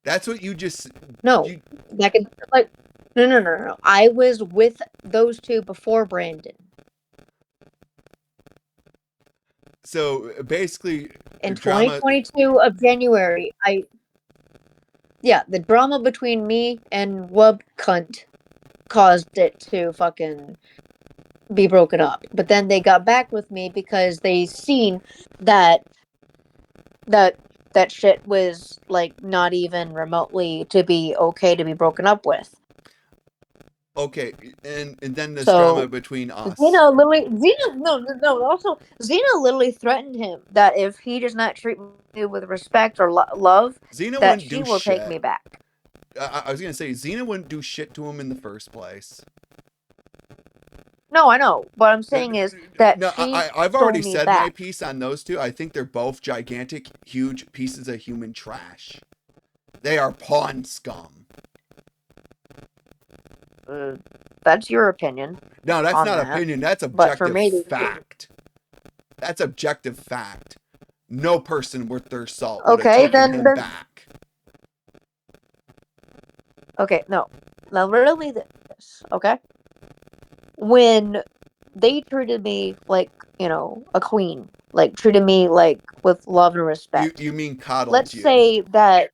That's what you just. No, you, back in like no. I was with those two before Brandon. So basically, In drama. 2022 of January, the drama between me and Wub Cunt caused it to fucking be broken up. But then they got back with me because they seen that shit was like not even remotely to be okay to be broken up with. Okay, and then this drama So between us. Xena literally threatened him that if he does not treat me with respect or love, Xena that wouldn't she do will shit. take me back. I was gonna say Xena wouldn't do shit to him in the first place. No, I know. What I'm saying is that I've already said my piece on those two. I think they're both gigantic, huge pieces of human trash. They are pawn scum. That's your opinion. No, that's not opinion. That's objective fact. That's objective fact. No person worth their salt would have taken him back. Okay, no. Now, really, this, okay? When they treated me like, a queen, like, treated me, like, with love and respect. You mean coddled Let's say that.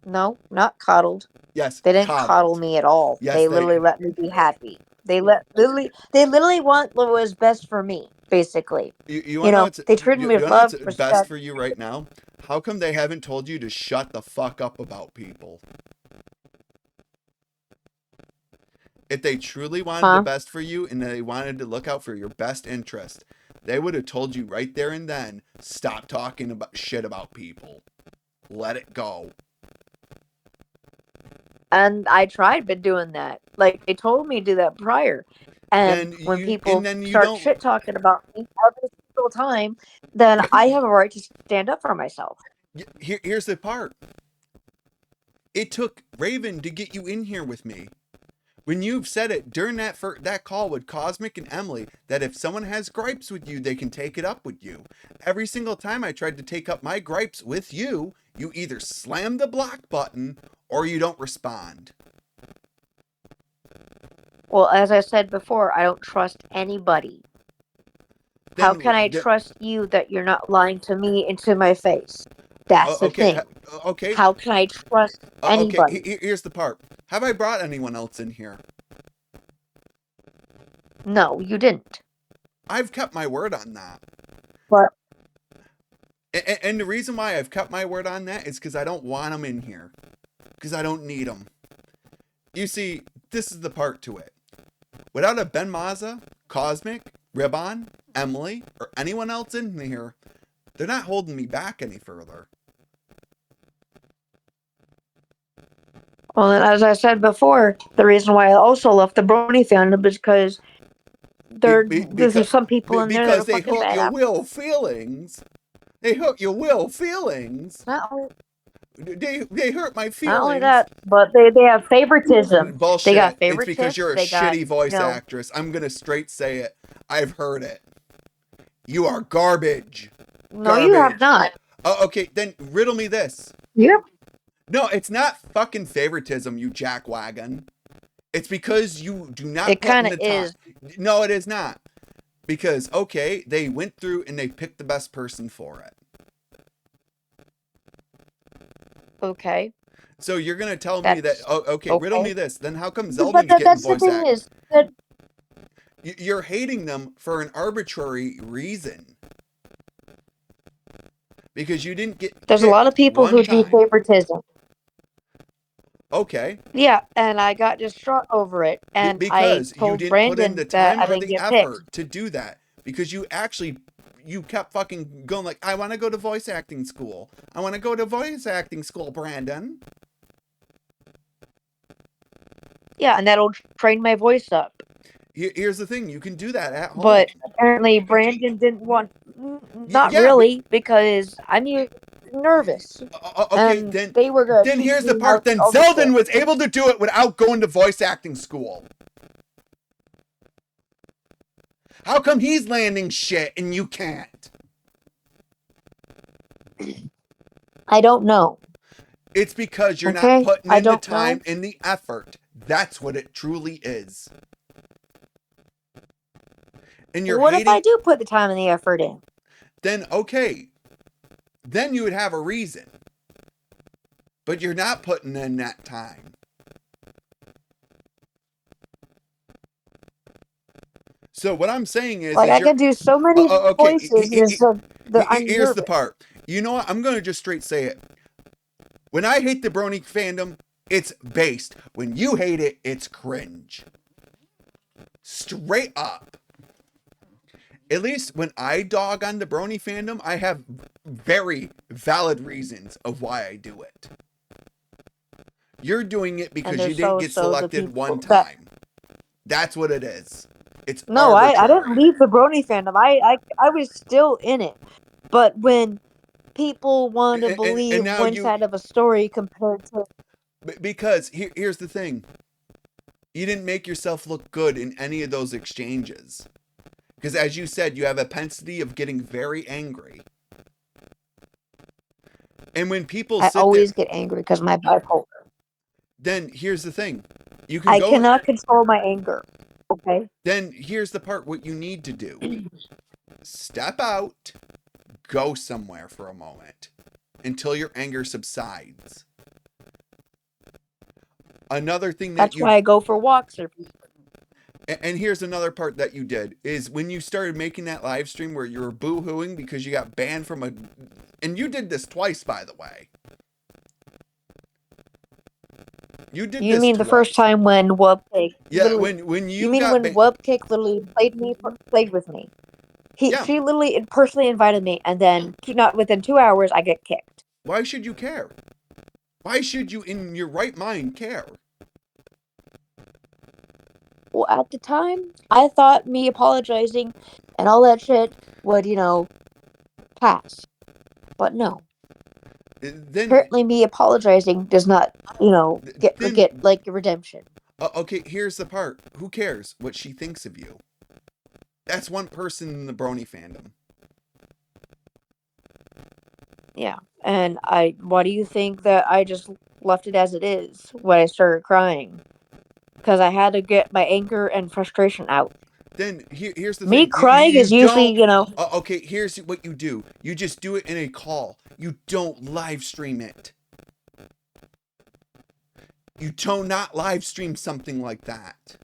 No, not coddled. Yes, they didn't coddle me at all. Yes, they literally let me be happy. They literally want what was best for me, basically. You want to know what's, they treated me with love, respect. Best for you right now? How come they haven't told you to shut the fuck up about people? If they truly wanted the best for you and they wanted to look out for your best interest, they would have told you right there and then, stop talking about shit about people. Let it go. And I tried been doing that. Like, they told me to do that prior. And when people start shit talking about me every single time, then I have a right to stand up for myself. Here's the part. It took Raven to get you in here with me. When you've said it during that call with Cosmic and Emily, that if someone has gripes with you, they can take it up with you. Every single time I tried to take up my gripes with you, you either slam the block button or you don't respond. Well, as I said before, I don't trust anybody. How can I trust you that you're not lying to me into my face? That's the thing. Okay. How can I trust anybody? Okay, here's the part. Have I brought anyone else in here? No, you didn't. I've kept my word on that. But and the reason why I've kept my word on that is because I don't want them in here. Because I don't need them. You see, this is the part to it. Without a Ben Maza, Cosmic, Ribbon, Emily, or anyone else in here, they're not holding me back any further. Well, and as I said before, the reason why I also left the Brony fandom is because there's some people in there that Because are they fucking hurt bad your apples. will feelings. They hurt your will feelings. Not only, They hurt my not only feelings. that, but they have favoritism. They got Bullshit. It's because favoritism. you're a They got, shitty voice actress. I'm gonna straight say it. I've heard it. You are garbage. no, you have Garbage. not. Oh, okay, then riddle me this. Yep. No, it's not fucking favoritism, you jackwagon. It's because you do not It put kind in of the time. is. No, it is not. Because, okay, they went through and they picked the best person for it. Okay. So you're going to tell me that, That's oh, okay, riddle okay. me this. Then how come But Zeldin's getting that's the voice thing act? is that You're hating them for an arbitrary reason. Because you didn't get there's a lot of picked people one who do time. favoritism. Okay. Yeah, and I got distraught over it, and I Because you told didn't put in the Brandon that time I or didn't the get picked. effort to do that. Because you kept fucking going like, I want to go to voice acting school. I want to go to voice acting school, Brandon. Yeah, and that'll train my voice up. Here's the thing, you can do that at home. But apparently Brandon didn't want. Not Yeah, really, because I'm nervous, okay, and they were gonna then teach here's the me how part. to Then overkill. Zeldin was able to do it without going to voice acting school. How come he's landing shit and you can't? I don't know. It's because you're not Okay, putting I in the don't know. time and the effort. That's what it truly is. And you're What if I hating. do put the time and the effort in? Then okay, then you would have a reason. But you're not putting in that time. So what I'm saying is Like I you're can do so many okay. voices, is that I'm Here's the nervous. part. You know what? I'm gonna just straight say it. When I hate the Brony fandom, it's based. When you hate it, it's cringe. Straight up. At least when I dog on the Brony fandom, I have very valid reasons of why I do it. You're doing it And because you there's didn't so get so the selected one people that time. That's what it is. It's no, I didn't arbitrary. leave the Brony fandom. I was still in it, but when people want to And believe now one you, side of a story compared to because here's the thing. You didn't make yourself look good in any of those exchanges. Because as you said, you have a propensity of getting very angry. And when people I sit there, always get angry because my bipolar. then here's the thing. You can I go, cannot control my anger. Okay. then here's the part what you need to do. Step out, go somewhere for a moment until your anger subsides. Another thing that That's you, why I go for walks. Or and here's another part that you did, is when you started making that live stream where you were boo-hooing because you got banned from a, and you did this twice, by the way. You did you this mean the twice. first time when Wubcake Yeah, literally? when You you mean got when Wubcake literally played with me? yeah. She literally personally invited me, and then not within 2 hours, I get kicked. Why should you care? Why should you, in your right mind, care? Well, at the time, I thought me apologizing and all that shit would, pass. But no. Then, Apparently, me apologizing does not, get like redemption. okay, here's the part. Who cares what she thinks of you? That's one person in the Brony fandom. Yeah. And why do you think that I just left it as it is when I started crying? Because I had to get my anger and frustration out. Then here's the Me thing. crying You is usually, don't. Okay, here's what you do. You just do it in a call. You don't live stream it. You do not live stream something like that.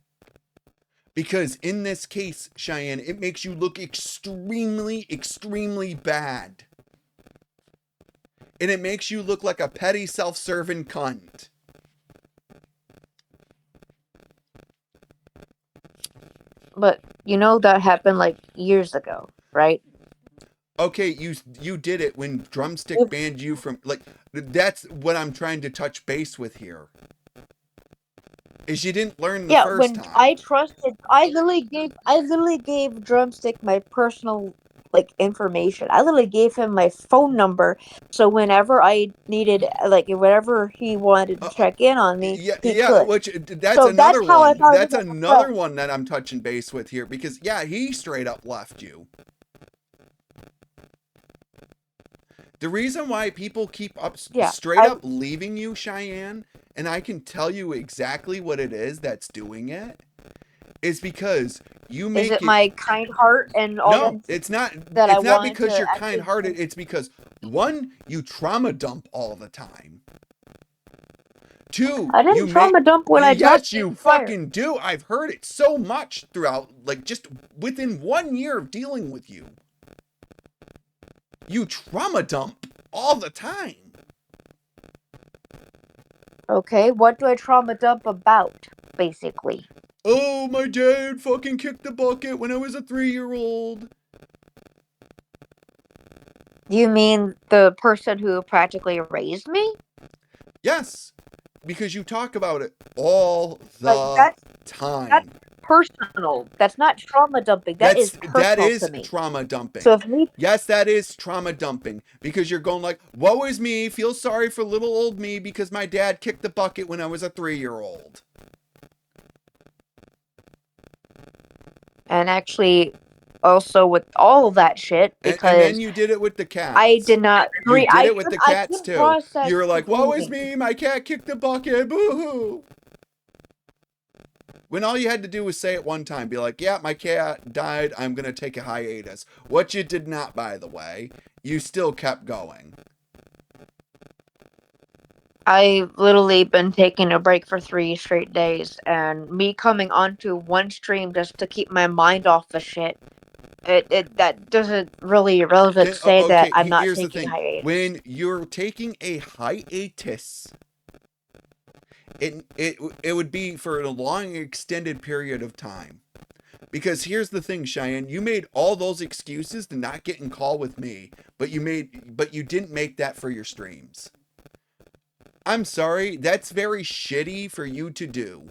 Because in this case, Cheyenne, it makes you look extremely, extremely bad. And it makes you look like a petty, self-serving cunt. But that happened like years ago, right? Okay, you did it when Drumstick banned you from, like, that's what I'm trying to touch base with here. is you didn't learn the Yeah, first when time. I trusted, I literally gave Drumstick my personal like information. I literally gave him my phone number, so whenever I needed, like, whenever he wanted to Uh, check in on me, yeah, he yeah, could. which that's So that's another how I one. thought he That's was a friend. another one that I'm touching base with here because yeah, he straight up left you. The reason why people keep up Yeah, straight I up leaving you, Cheyenne, and I can tell you exactly what it is that's doing it, is because you is make it it. my kind heart and all No, that it's not. that I It's not wanted because to you're actually. kind-hearted. It's because one, you trauma dump all the time. Two, I you didn't make trauma dump when you. I got Yes, you fired. fucking do. I've heard it so much throughout, like just within 1 year of dealing with you. You trauma dump all the time. Okay, what do I trauma dump about, basically? Oh, my dad fucking kicked the bucket when I was a 3-year-old. You mean the person who practically raised me? Yes, because you talk about it all Like the that's time. personal. That's not trauma dumping. That is That personal to is me. trauma So dumping. if me, Yes, that is trauma dumping because you're going like, "Woe is me, feel sorry for little old me because my dad kicked the bucket when I was a 3-year-old." and actually, also with all of that shit, And then because you did it with the I cats. did not You agree. did it with the I cats couldn't too. You process were the like, "Woe is grieving. me, my cat kicked the bucket, boo-hoo." When all you had to do was say it one time, be like, "Yeah, my cat died. I'm going to take a hiatus." What you did not, by the way, you still kept going. I've literally been taking a break for 3 straight days, and me coming onto one stream just to keep my mind off the shit. It that doesn't really relevant to say that Okay, I'm not here's the taking thing. hiatus. When you're taking a hiatus, it would be for a long extended period of time. Because here's the thing, Cheyenne, you made all those excuses to not get in call with me, but you didn't make that for your streams. I'm sorry, that's very shitty for you to do.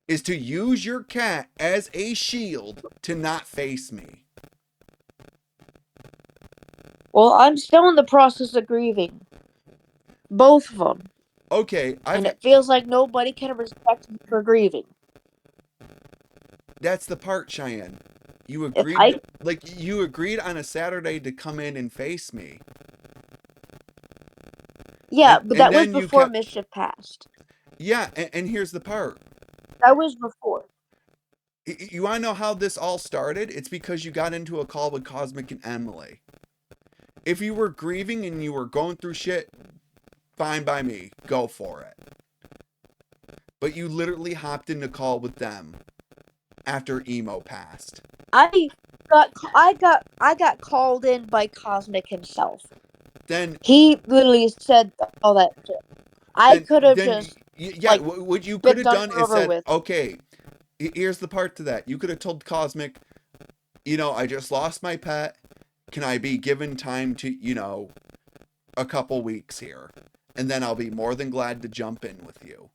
Is to use your cat as a shield to not face me. Well, I'm still in the process of grieving. Both of them. Okay, And it feels like nobody can respect me for grieving. that's the part, Cheyenne. You If I agreed, like you agreed on a Saturday to come in and face me, Yeah, but and that was then you before kept. Mischief passed. Yeah, and here's the part. That was before. You want to know how this all started? It's because you got into a call with Cosmic and Emily. If you were grieving and you were going through shit, fine by me, go for it. But you literally hopped in a call with them after Emo passed. I got called in by Cosmic himself. Then He literally said all that shit. I could have then just yeah, like what you could been have done done is over said, with. okay, here's the part to that. You could have told Cosmic, I just lost my pet. Can I be given time to, a couple weeks here? And then I'll be more than glad to jump in with you.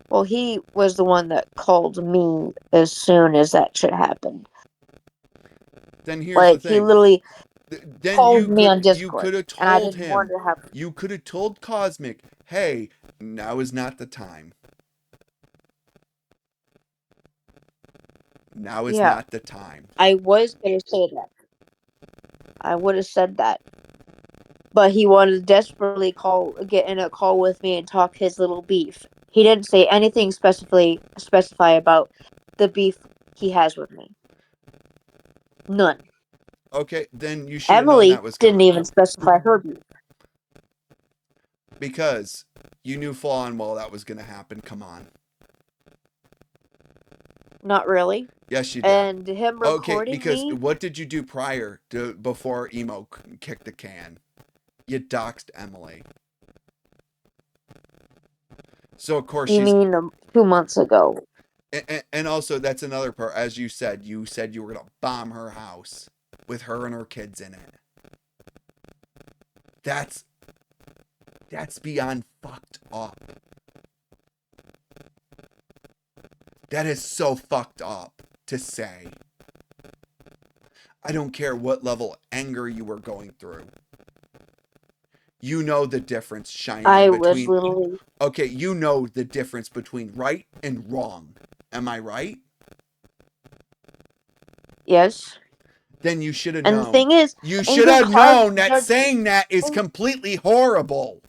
Well, he was the one that called me as soon as that shit happened. Then here's the Like he thing. literally Then called me on you Discord, could have and I told didn't want him. to have. You could have told Cosmic, "Hey, now is not the time. Now is Yeah, not the time." I was gonna say that. I would have said that, but he wanted to desperately get in a call with me and talk his little beef. He didn't say anything specify about the beef he has with me. None. Okay, then you should have known Emily that was didn't coming. even specify her beef. Because you knew full on well that was going to happen. Come on. Not really. Yes, you did. And him Okay, recording because me. what did you do before Emo kicked the can? You doxed Emily. So of course You she's. mean 2 months ago? And also that's another part. As you said you were gonna bomb her house with her and her kids in it. That's That's beyond fucked up. That is so fucked up to say. I don't care what level of anger you were going through. You know the difference, Cheyenne, I was between... literally... Okay, you know the difference between right and wrong. Am I right? Yes. Then you should have And the known. thing is, You should anger have clouds known that judgment. saying that is completely horrible.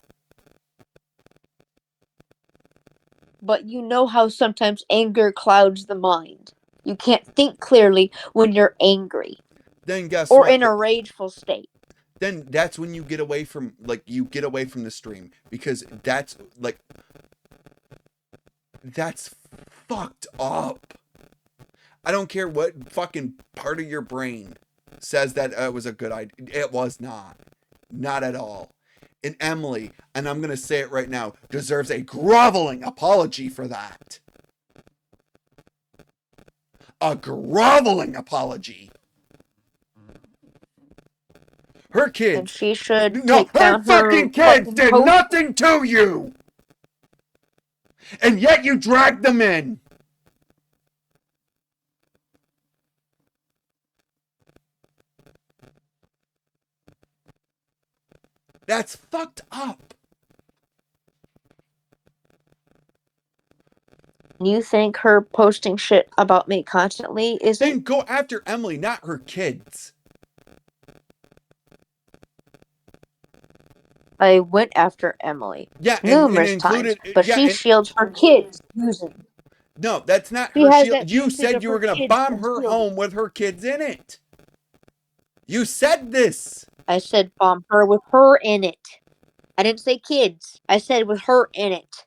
But you know how sometimes anger clouds the mind. You can't think clearly when you're angry. Then guess Or what? in a rageful state. Then that's when you get away from, like, you get away from the stream. Because that's, like... That's fucked up. I don't care what fucking part of your brain says that it was a good idea. It was not. Not at all. And Emily, and I'm going to say it right now, deserves a groveling apology for that. A groveling apology. Her kids... And she should No, take her down her fucking kids fucking did post. nothing to you! And yet you dragged them in. That's fucked up. You think her posting shit about me constantly isn't? Then go after Emily, not her kids. I went after Emily. Yeah, and numerous included... times, but Yeah, she and... shields her kids using. No, that's not She her has shield. that You usage said of you her were going to kids bomb and her shield. home with her kids in it. You said this. I said bomb her with her in it. I didn't say kids. I said with her in it.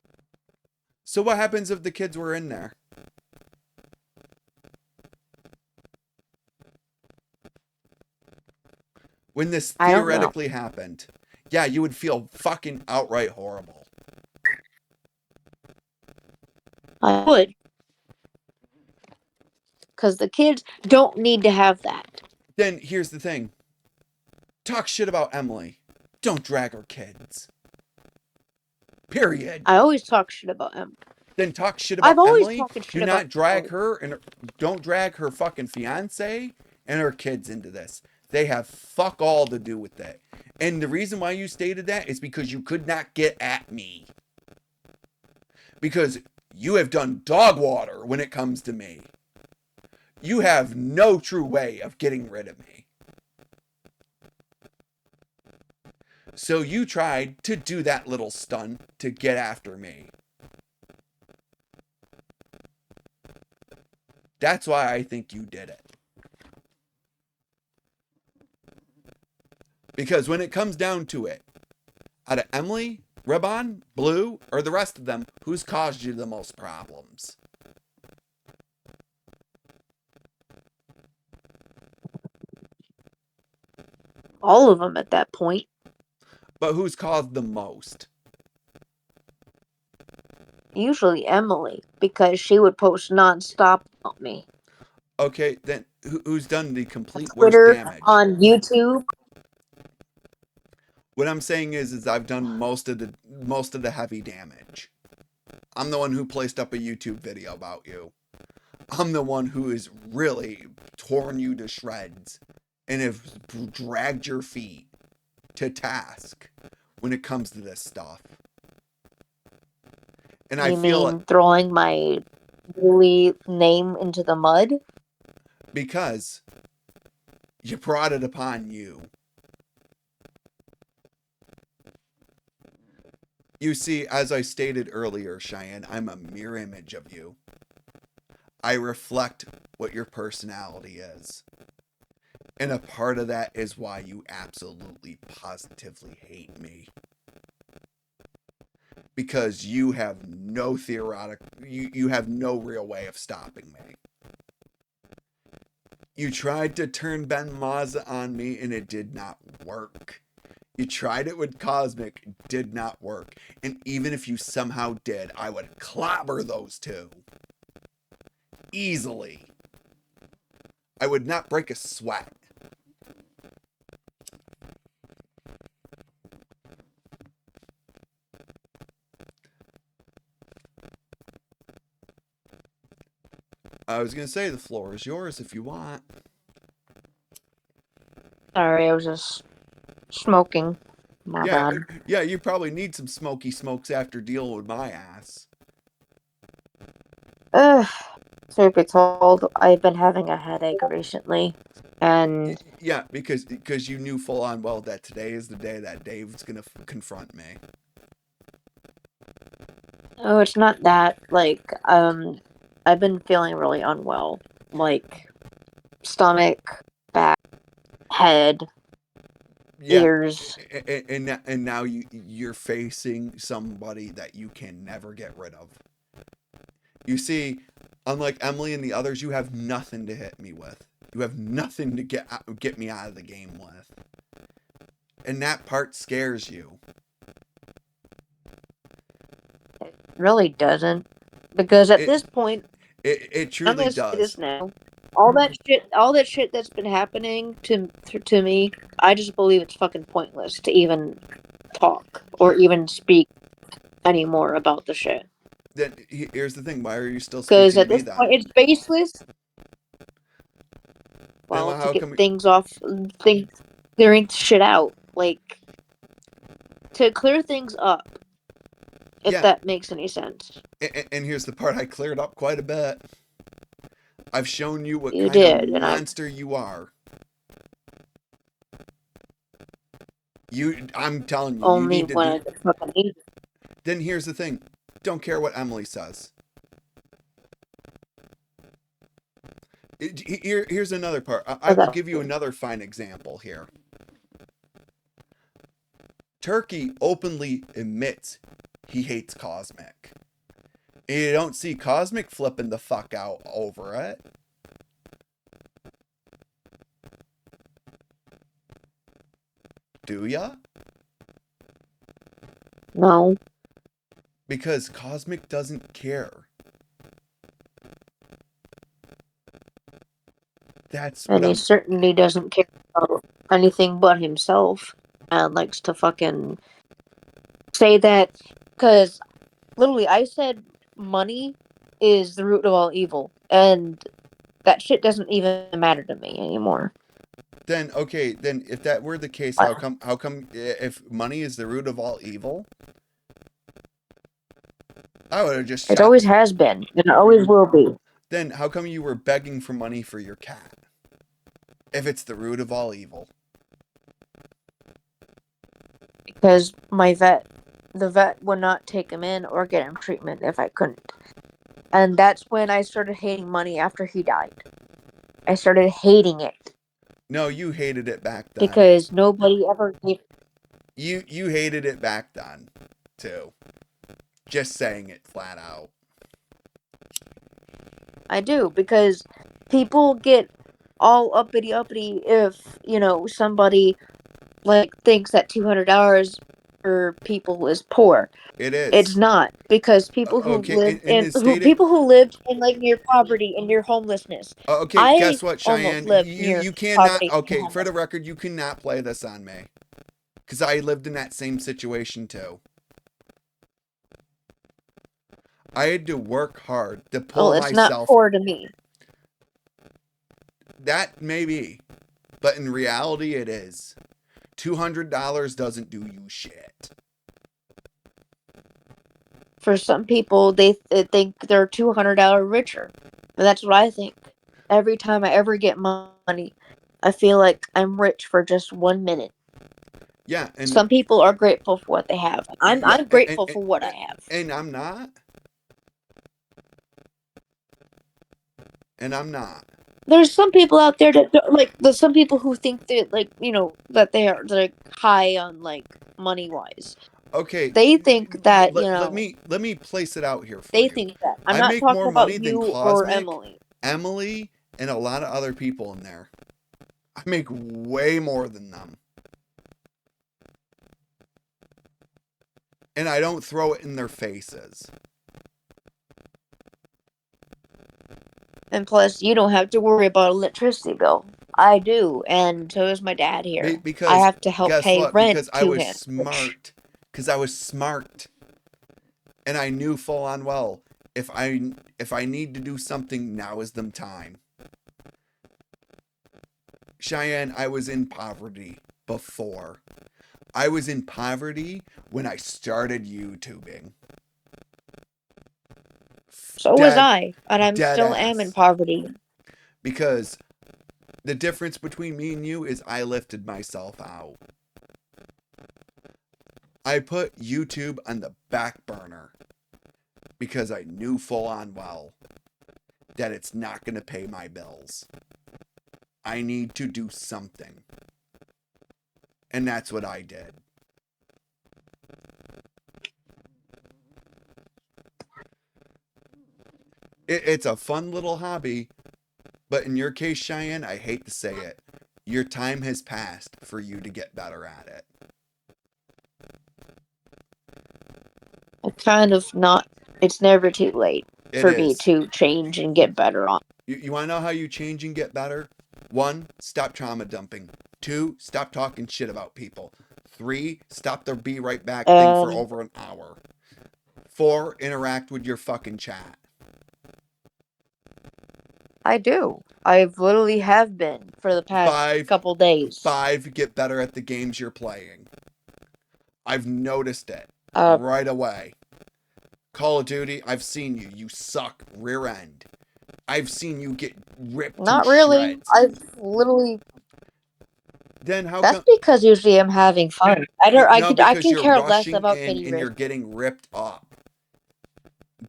So what happens if the kids were in there? When this I don't know. theoretically happened. Yeah, you would feel fucking outright horrible. I would. Because the kids don't need to have that. Then here's the thing. Talk shit about Emily. Don't drag her kids. Period. I always talk shit about Emily. Then talk shit I've about always Emily. talking shit Do about not drag Emily. her, and don't drag her fucking fiance and her kids into this. They have fuck all to do with that. And the reason why you stated that is because you could not get at me. Because you have done dog water when it comes to me. You have no true way of getting rid of me. So you tried to do that little stunt to get after me. That's why I think you did it. Because when it comes down to it, out of Emily, Rebon, Blue, or the rest of them, who's caused you the most problems? All of them at that point. But who's caused the most? Usually Emily, because she would post nonstop about me. Okay, then who's done the complete On worst Twitter, damage? on YouTube. What I'm saying is I've done most of the heavy damage. I'm the one who placed up a YouTube video about you. I'm the one who has really torn you to shreds and have dragged your feet to task when it comes to this stuff. And I feel mean throwing my really name into the mud? Because you brought it upon you. You see, as I stated earlier, Cheyenne, I'm a mirror image of you. I reflect what your personality is. And a part of that is why you absolutely positively hate me. Because you have no you have no real way of stopping me. You tried to turn Ben Maza on me and it did not work. You tried it with Cosmic, it did not work. And even if you somehow did, I would clobber those two. Easily. I would not break a sweat. I was gonna say the floor is yours if you want. Sorry, I was just smoking. My Yeah, bad. yeah, you probably need some smoky smokes after dealing with my ass. Ugh. Truth be told, I've been having a headache recently, and Yeah, because you knew full on well that today is the day that Dave's gonna confront me. oh, it's not that. I've been feeling really unwell, like stomach, back, head, Yeah, ears. and now you're facing somebody that you can never get rid of. You see, unlike Emily and the others, you have nothing to hit me with. You have nothing to get me out of the game with, and that part scares you. It really doesn't, because at It this point, it I'm truly gonna say this does. now. All that shit that's been happening to me, I just believe it's fucking pointless to even talk or even speak anymore about the shit. Then here's the thing: why are you still Because speaking to at me this then? point, it's baseless. Then Well, to how get come? things off, things clearing shit out, like to clear things up, if Yeah, that makes any sense. and here's the part: I cleared up quite a bit. I've shown you what You kind of did, and I monster you are. I'm telling you, you only need to do. wanted to fucking eat. Then here's the thing: don't care what Emily says. Here's another part. I will Okay. give you another fine example here. Turkey openly admits he hates Cosmic. And you don't see Cosmic flipping the fuck out over it. Do ya? No, Because Cosmic doesn't care. That's what and he I'm. certainly doesn't care about anything but himself, and likes to fucking say that because literally, I said money is the root of all evil, and that shit doesn't even matter to me anymore. Then okay. Then if that were the case, Like, how come? How come if money is the root of all evil, I would have just it shot. always has been, and it always will be. Then how come you were begging for money for your cat? If it's the root of all evil. Because the vet would not take him in or get him treatment if I couldn't. And that's when I started hating money after he died. I started hating it No, you hated it back then. because nobody ever gave. You hated it back then, too. Just saying it flat out. I do because people get all uppity if somebody like thinks that $200 for people is poor. It It's is. not because people who Okay, live and in it who stated. people who lived in like near poverty and near homelessness. Okay, I guess what, almost Cheyenne? lived near You cannot. poverty and Okay, for the homeless. record, you cannot play this on me, because I lived in that same situation too. I had to work hard to Well, pull it's not myself. poor to me. That may be, but in reality, it is. $200 doesn't do you shit. For some people, they think they're $200 richer. And that's what I think. Every time I ever get money, I feel like I'm rich for just 1 minute. Yeah, and Some people are grateful for what they have. yeah, I'm grateful for what I have. and I'm not, and I'm not. There's some people out there that like there's some people who think that that they are like high on like money wise. Okay, They think that let me place it out here for they you. think that. I'm I not make more talking about money than you or Cosmic, Emily. Emily, and a lot of other people in there. I make way more than them. And I don't throw it in their faces. And plus, you don't have to worry about electricity bill. I do, and so does my dad here. I Because have to help guess pay what? rent Because I to was him. Which smart. Because I was smart. And I knew full on well. If I need to do something, now is the time. Cheyenne, I was in poverty before. I was in poverty when I started YouTubing. So was I, and I'm Dead still am in ass. poverty. Because the difference between me and you is I lifted myself out. I put YouTube on the back burner because I knew full on well that it's not going to pay my bills. I need to do something. And that's what I did. It's a fun little hobby, but in your case, Cheyenne, I hate to say it, your time has passed for you to get better at it. Kind of not. It's never too late It for me is. to change and get better on. You want to know how you change and get better? 1, stop trauma dumping. 2, stop talking shit about people. 3, stop the be right back thing for over an hour. 4, interact with your fucking chat. I do. I've literally have been for the past couple days. 5, get better at the games you're playing. I've noticed it right away. Call of Duty, I've seen you. You suck rear end. I've seen you get ripped Not to really. shreds. I've literally. Then how That's come? because usually I'm having fun. I can you're care less rushing about in Kitty and Rich. you're getting ripped up.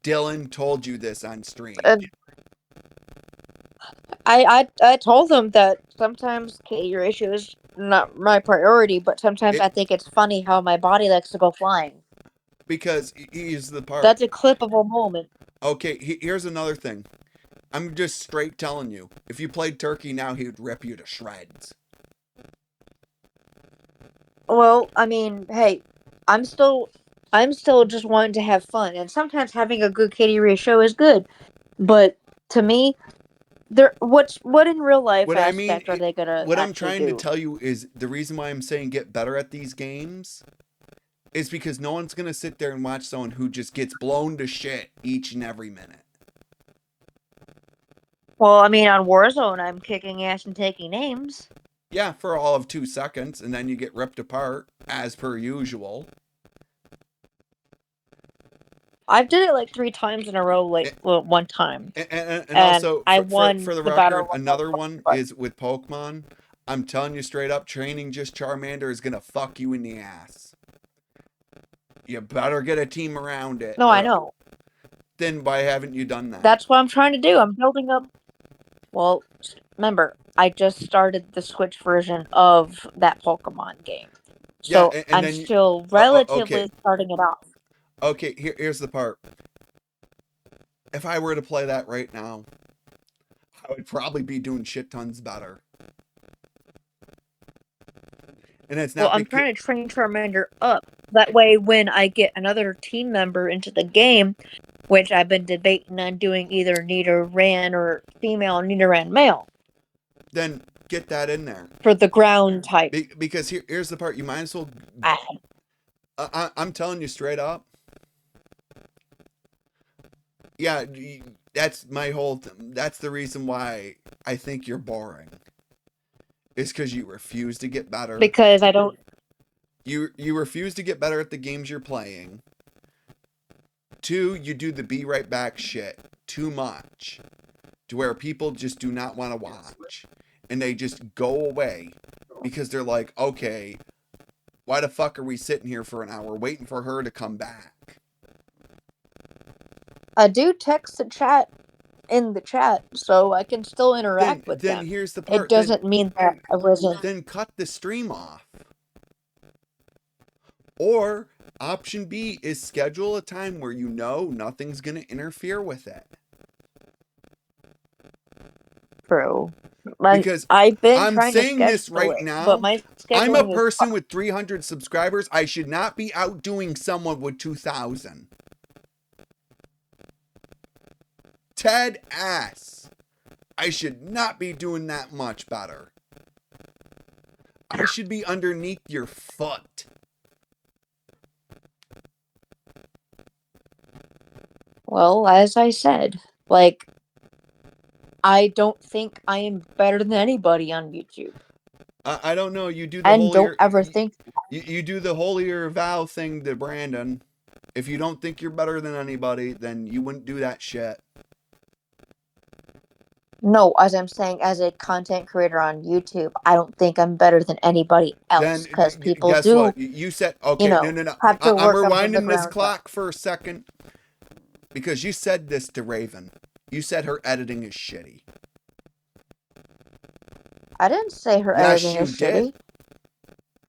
Dylan told you this on stream. I told them that sometimes Kitty Rich is not my priority, but sometimes I think it's funny how my body likes to go flying. Because here's the part. That's a clip of a moment. Okay, here's another thing. I'm just straight telling you. If you played Turkey now, he would rip you to shreds. Well, I mean, hey, I'm still just wanting to have fun, and sometimes having a good Kitty Rich show is good. But to me, what in real life What aspect are they gonna what I'm actually trying to do? tell you is the reason why I'm saying get better at these games is because no one's gonna sit there and watch someone who just gets blown to shit each and every minute. Well, I mean, on Warzone, I'm kicking ass and taking names. Yeah, for all of 2 seconds, and then you get ripped apart, as per usual. I've did it like 3 times in a row, one time. And also, I won for the the battle record, another one is with Pokemon. I'm telling you straight up, training just Charmander is gonna fuck you in the ass. You better get a team around it. No, I know. Then why haven't you done that? That's what I'm trying to do. I'm building up. Well, remember, I just started the Switch version of that Pokemon game. So yeah, I'm still relatively starting it off. Okay, here's the part. If I were to play that right now, I would probably be doing shit tons better. And it's not. Well, I'm trying to train Charmander up. That way, when I get another team member into the game, which I've been debating on doing either Nidoran or female Nidoran male. Then get that in there. For the ground type. Because here's the part. You might as well. I'm telling you straight up. Yeah, that's my whole. That's the reason why I think you're boring. It's because you refuse to get better. Because I don't. You refuse to get better at the games you're playing. 2, you do the be right back shit too much, to where people just do not want to watch, and they just go away because they're like, okay, why the fuck are we sitting here for an hour waiting for her to come back? I do text the chat in the chat, so I can still interact with them. Then here's the part. It doesn't mean that I wasn't. Then cut the stream off. Or option B is schedule a time where you know nothing's going to interfere with it. True. Because I've been I'm trying saying to this right now. But my I'm a person with 300 subscribers. I should not be outdoing someone with 2,000. Ted ass. I should not be doing that much better. I should be underneath your foot. Well, as I said, like, I don't think I am better than anybody on YouTube. I don't know. You do the And don't holier ever think you do the holier vow thing to Brandon. If you don't think you're better than anybody, then you wouldn't do that shit. no, as I'm saying, as a content creator on YouTube, I don't think I'm better than anybody else Then because people guess do, what? You said you okay. know, No. have to I'm work up from the rewinding this ground up. clock for a second because you said this to Raven. You said her editing is shitty. I didn't say her Yes, editing you is did. shitty.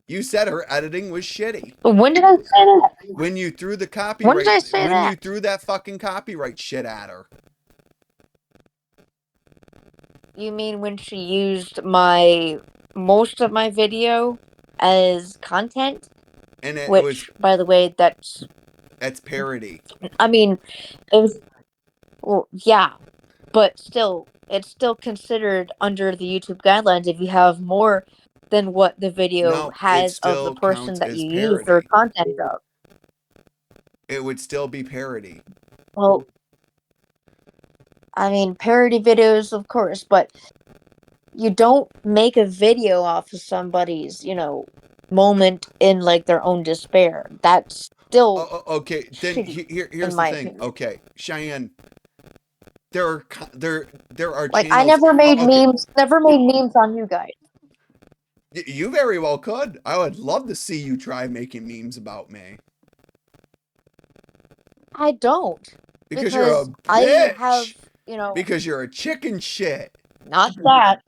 You said her editing was shitty. But when did I say that? When you threw the When did I copyright, say when you that? threw that fucking copyright shit at her. You mean when she used most of my video as content? And it was Which, by the way, that's parody. I mean, it was, well, yeah, but still, it's still considered under the YouTube guidelines if you have more than what the video No, it has of the still person counts that as you use or parody. content of. It would still be parody. Well, I mean, parody videos, of course, but you don't make a video off of somebody's, moment in like their own despair. That's still Okay, then shitty, in here's the my thing. opinion. Okay, Cheyenne, there are Like, I channels. never made Okay, memes on you guys. you very well could. I would love to see you try making memes about me I don't. because you're a Because I have, bitch. Because you're a chicken shit. not that.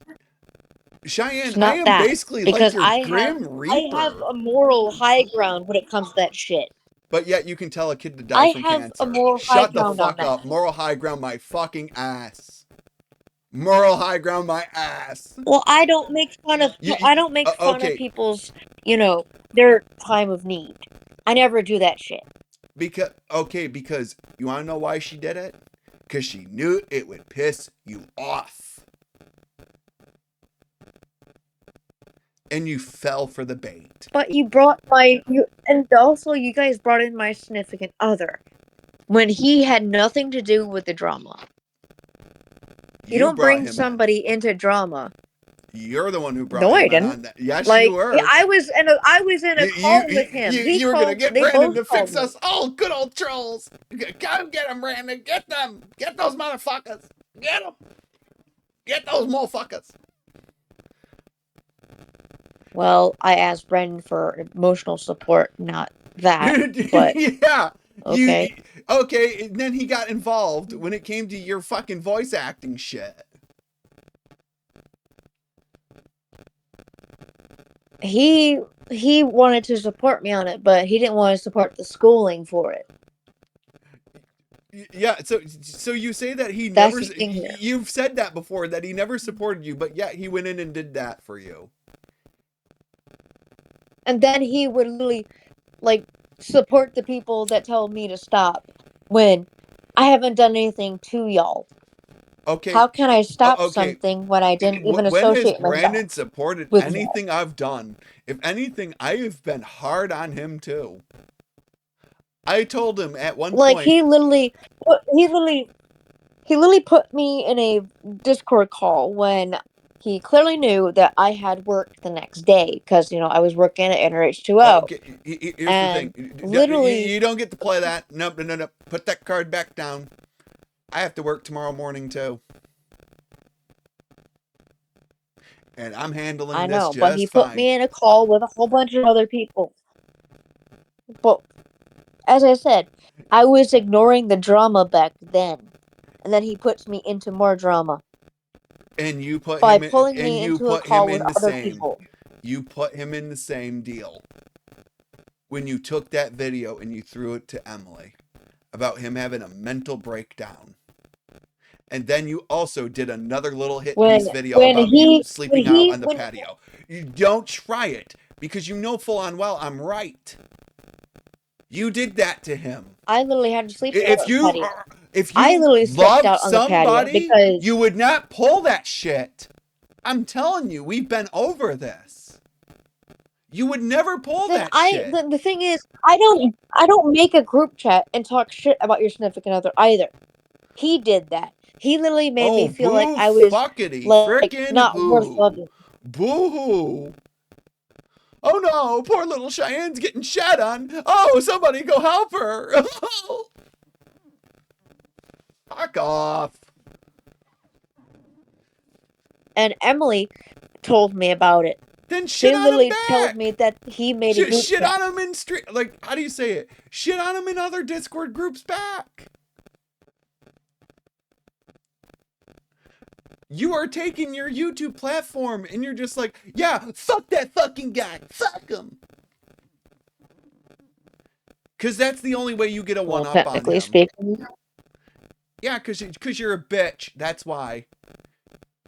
Cheyenne, It's I not am that. basically like Because your Grim I have Reaper. a moral high ground when it comes to that shit. But yet you can tell a kid to die I from have a cancer. moral high Shut the ground on fuck that. up. Moral high ground my fucking ass. Moral high ground my ass. Well, I don't make fun of Okay, people's, their time of need. I never do that shit. because you want to know why she did it? Because she knew it would piss you off. And you fell for the bait. But you guys brought in my significant other when he had nothing to do with the drama. You don't brought bring him in. somebody into drama. You're the one who brought No, I him in didn't. on that. Yes, you Like, were. I was in a call with him. You were gonna get They Brandon both to called fix me. us. Oh, good old trolls. Come get them, Brandon. Get them. Get those motherfuckers. Get them. Get those motherfuckers. Well, I asked Brendan for emotional support, not that. But Yeah. okay. Okay, and then he got involved when it came to your fucking voice acting shit. He wanted to support me on it, but he didn't want to support the schooling for it. Yeah, so you say that he That's never the thing here. you've said that before that he never supported you, but yeah, he went in and did that for you. And then he would literally support the people that tell me to stop when I haven't done anything to y'all. Okay. How can I stop Okay. something when I didn't even When has associate myself Brandon supported with y'all? anything I've done? If anything, I have been hard on him too. I told him at one Like, point. he literally put me in a Discord call when he clearly knew that I had work the next day because I was working at NRH2O. Okay, here's the And thing. literally, You don't get to play that. No. Put that card back down. I have to work tomorrow morning too. And I'm handling I this know, but he just put fine. me in a call with a whole bunch of other people. But as I said, I was ignoring the drama back then, and then he puts me into more drama And you put by him in, pulling and me you into a put him call with in the other same. people. You put him in the same deal. When you took that video and you threw it to Emily about him having a mental breakdown. And then you also did another little hit piece video about you sleeping out on the patio. You don't try it because you know full on well I'm right. You did that to him. I literally had to sleep out If on the you patio. if I you literally slept loved out on the patio somebody, because you would not pull that shit. I'm telling you, we've been over this. You would never pull Then that shit. the thing is, I don't make a group chat and talk shit about your significant other either. He did that. He literally made me feel like I was fuckity like frickin' not worth who. loving. Boo-hoo. Oh no, poor little Cheyenne's getting shat on. Oh, somebody go help her. Fuck off. And Emily told me about it. Then shit They on him literally back. told me that he made a group Shit chat. on him in street. Like, how do you say it? Shit on him in other Discord groups back. You are taking your YouTube platform and you're just like, yeah, fuck that fucking guy. Fuck him. Because that's the only way you get a one-up on Technically him. speaking. Yeah, because you're a bitch. That's why.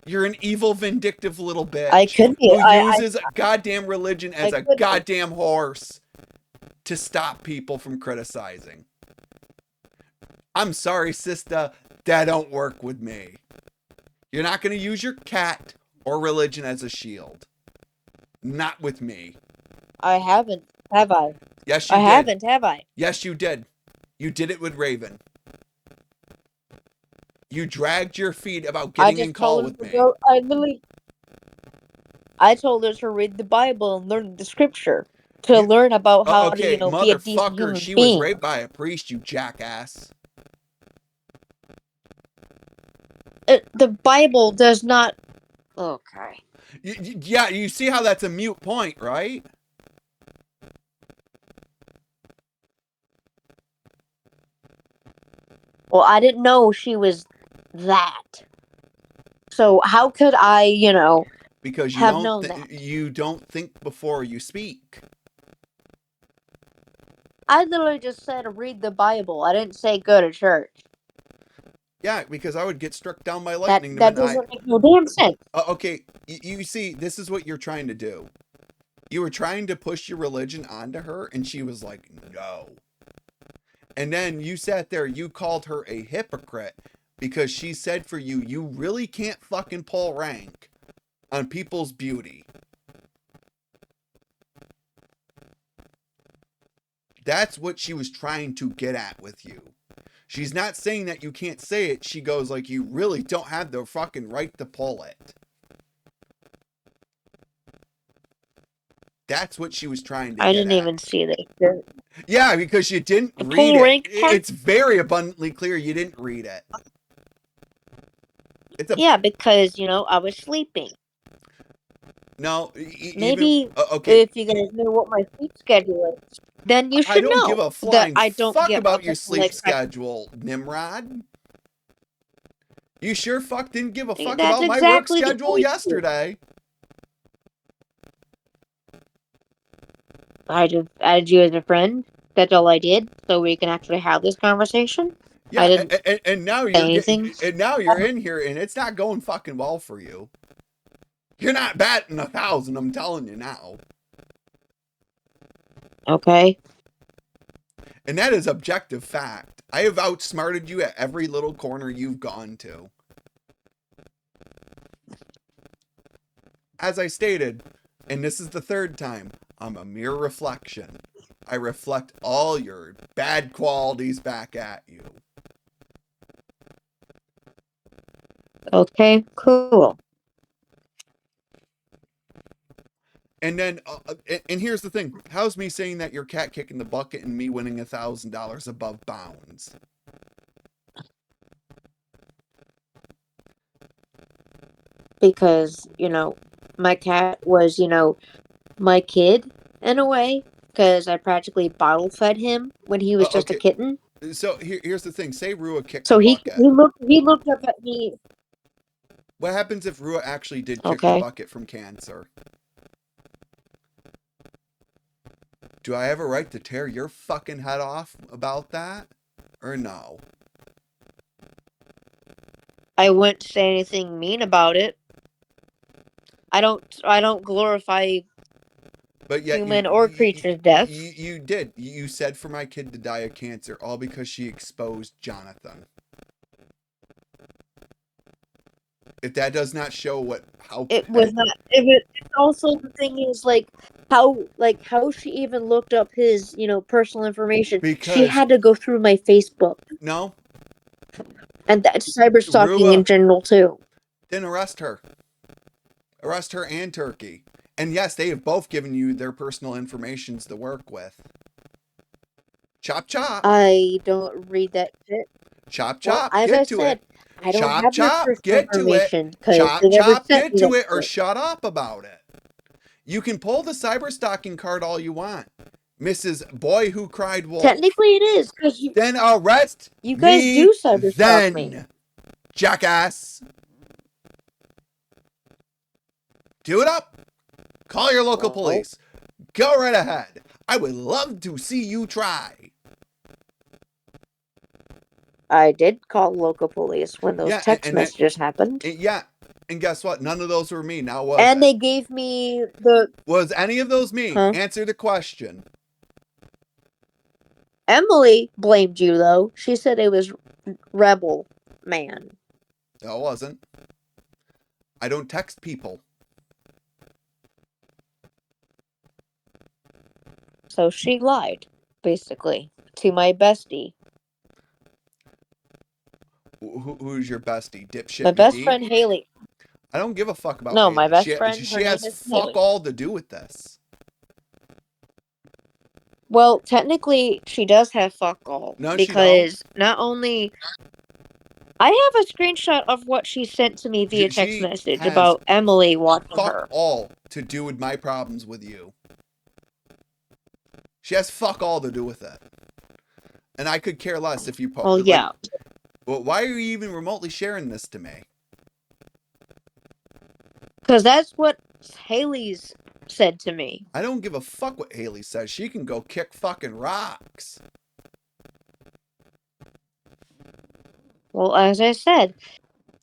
You're an evil, vindictive little bitch. I could be. Who uses goddamn religion as a goddamn horse to stop people from criticizing. I'm sorry, sister. That don't work with me. You're not going to use your cat or religion as a shield. Not with me. I haven't, have I? Yes, you did. I haven't, have I? Yes, you did. You did it with Raven. You dragged your feet about getting in call with me. I told her to read the Bible and learn the scripture to learn about how to, be a decent human she being. was raped by a priest, you jackass. The Bible does not. Okay. Yeah, you see how that's a mute point, right? Well, I didn't know she was that. So how could I, because have known that? You don't think before you speak. I literally just said read the Bible. I didn't say go to church. Yeah, because I would get struck down by lightning. That doesn't make no damn sense. Okay, you see, this is what you're trying to do. You were trying to push your religion onto her, and she was like, no. And then you sat there, you called her a hypocrite because she said for you, you really can't fucking pull rank on people's beauty. That's what she was trying to get at with you. She's not saying that you can't say it. She goes like, you really don't have the fucking right to pull it. That's what she was trying to get at. I didn't even see this. Yeah, because you didn't read it. It's very abundantly clear you didn't read it. Yeah, because, I was sleeping. No, maybe if you guys knew what my sleep schedule is, then you should know. I don't give a flying fuck get about your sleep schedule, Nimrod. You sure fuck didn't give a fuck about my work schedule yesterday. I just added you as a friend. That's all I did, so we can actually have this conversation. Yeah, and now you're in here, and it's not going fucking well for you. You're not batting 1,000. I'm telling you now. Okay. And that is objective fact. I have outsmarted you at every little corner you've gone to. As I stated, and this is the third time, I'm a mere reflection. I reflect all your bad qualities back at you. Okay, cool. And then, and here's the thing. How's me saying that you're cat kicking the bucket and me winning $1,000 above bounds? Because, my cat was, my kid in a way. Because I practically bottle fed him when he was just a kitten. So here's the thing. Say Rua kicked the bucket. He looked up at me. What happens if Rua actually did kick the bucket from cancer? Do I have a right to tear your fucking head off about that? Or no? I wouldn't say anything mean about it. I don't glorify human or creature's death. You did. You said for my kid to die of cancer, all because she exposed Jonathan. If that does not show how It was not. It's also the thing is how she even looked up his personal information. She because had to go through my Facebook, no, and that's cyberstalking in Rua general too. didn't arrest her. Arrest her and Turkey. And yes, they have both given you their personal informations to work with. Chop chop. I don't read that shit. Chop Well, chop. as I Get to said, it. I don't Chop have their chop. personal Get to it. information because Chop they never chop. sent Get me to that it or shit. shut up about it. You can pull the cyberstalking card all you want, Mrs. Boy Who Cried Wolf. Technically, it is because Then arrest you guys me do cyberstalk me. then, jackass. Do it up. Call your local police. Go right ahead. I would love to see you try. I did call local police when those Yeah, text messages happened. Yeah, and guess what? None of those were me. Now was And it? they gave me the... Was any of those me? Huh? Answer the question. Emily blamed you, though. She said it was RebelMan. No, it wasn't. I don't text people. So she lied, basically, to my bestie. Who's your bestie? Dipshit My best McGee? friend, Haley. I don't give a fuck about No, Haley. my best friend, her she name has is fuck Haley. all to do with this. Well, technically, she does have fuck all. No, because not only... I have a screenshot of what she sent to me via text message about Emily watching fuck her. all to do with my problems with you. She has fuck all to do with it. And I could care less if you post. Well, yeah. Well, why are you even remotely sharing this to me? Because that's what Haley's said to me. I don't give a fuck what Haley says. She can go kick fucking rocks. Well, as I said,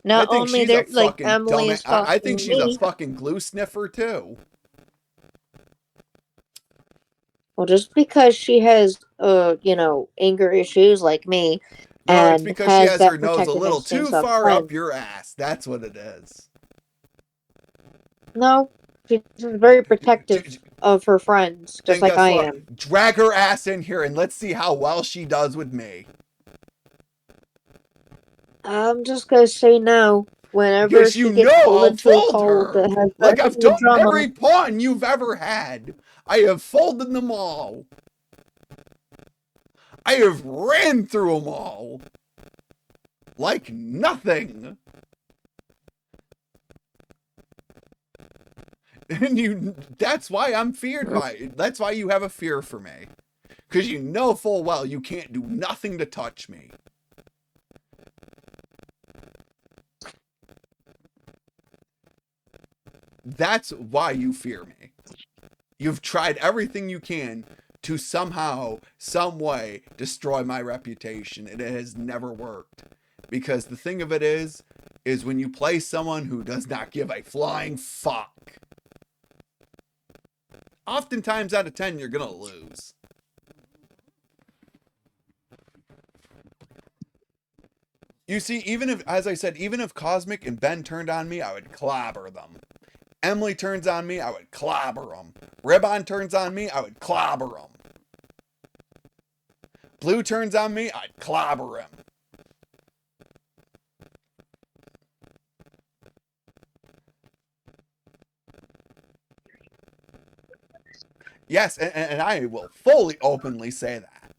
not only they're like Emily is stalking I think she's me, a fucking glue sniffer too. well, just because she has, anger issues like me, No, it's and because she has has that her nose a protective little too instincts of far friends. up your ass. That's what it is. No, she's very protective of her friends, just like I am. Drag her ass in here and let's see how well she does with me. I'm just gonna say no. Whenever Because she gets pulled I'll into a fold call her. that has Like I've told drama, every pawn you've ever had. I have folded them all. I have ran through them all. Like nothing. And that's why I'm feared by it. That's why you have a fear for me. Because you know full well you can't do nothing to touch me. That's why you fear me. You've tried everything you can to somehow, some way, destroy my reputation, and it has never worked. Because the thing of it is when you play someone who does not give a flying fuck, oftentimes out of 10, you're gonna lose. You see, even if, as I said, even if Cosmic and Ben turned on me, I would clobber them. Emily turns on me, I would clobber them. Ribbon turns on me, I would clobber them. Blue turns on me, I'd clobber him. Yes, and I will fully openly say that.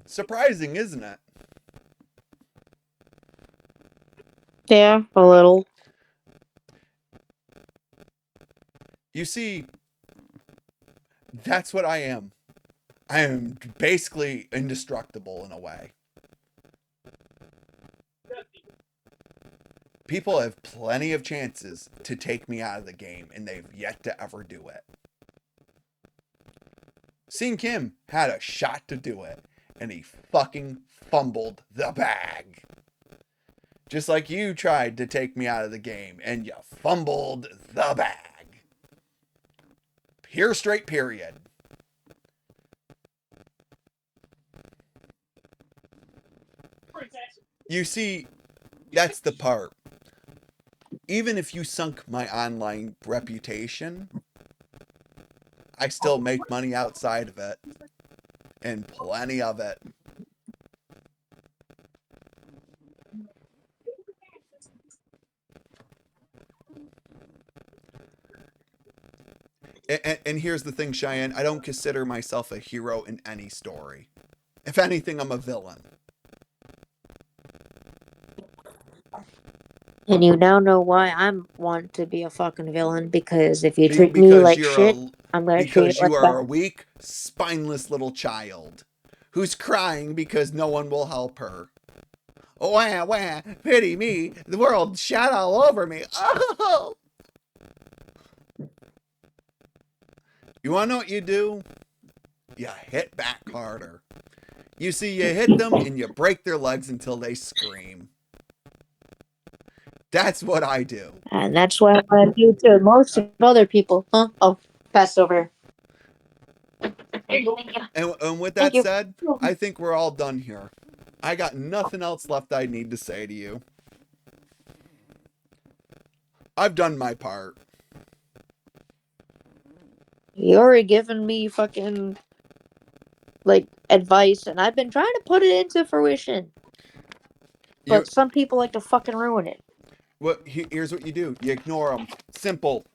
Surprising, isn't it? Yeah, a little. You see, that's what I am. I am basically indestructible in a way. People have plenty of chances to take me out of the game, and they've yet to ever do it. Seeing Kim had a shot to do it, and he fucking fumbled the bag. Just like you tried to take me out of the game, and you fumbled the bag. Here straight period. You see, that's the part. Even if you sunk my online reputation, I still make money outside of it. And plenty of it. And here's the thing, Cheyenne. I don't consider myself a hero in any story. If anything, I'm a villain. And you now know why I'm want to be a fucking villain, because if you treat me Because like you're shit, a I'm gonna treat because you like you are a that. weak, spineless little child who's crying because no one will help her. Oh, wah, wah, pity me. The world shot all over me. Oh. You want to know what you do? You hit back harder. You see, you hit them and you break their legs until they scream. That's what I do. And that's what I want to do to most of other people. Huh? Oh, pass over. And with Thank that you. said, I think we're all done here. I got nothing else left I need to say to you. I've done my part. You already given me fucking like advice, and I've been trying to put it into fruition. You, But some people like to fucking ruin it. here's what you do. You ignore them. Simple.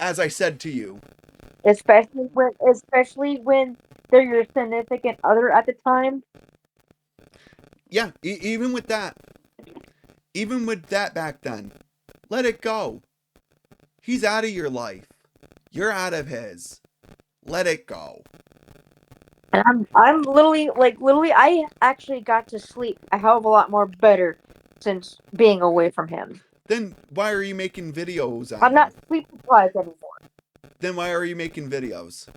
As I said to you. Especially when they're your significant other at the time. Yeah, even with that. Even with that back then. Let it go. He's out of your life. You're out of his. Let it go. And I'm literally I actually got to sleep a hell of a lot more better since being away from him. Then why are you making videos on I'm him? not sleep deprived anymore. Then why are you making videos?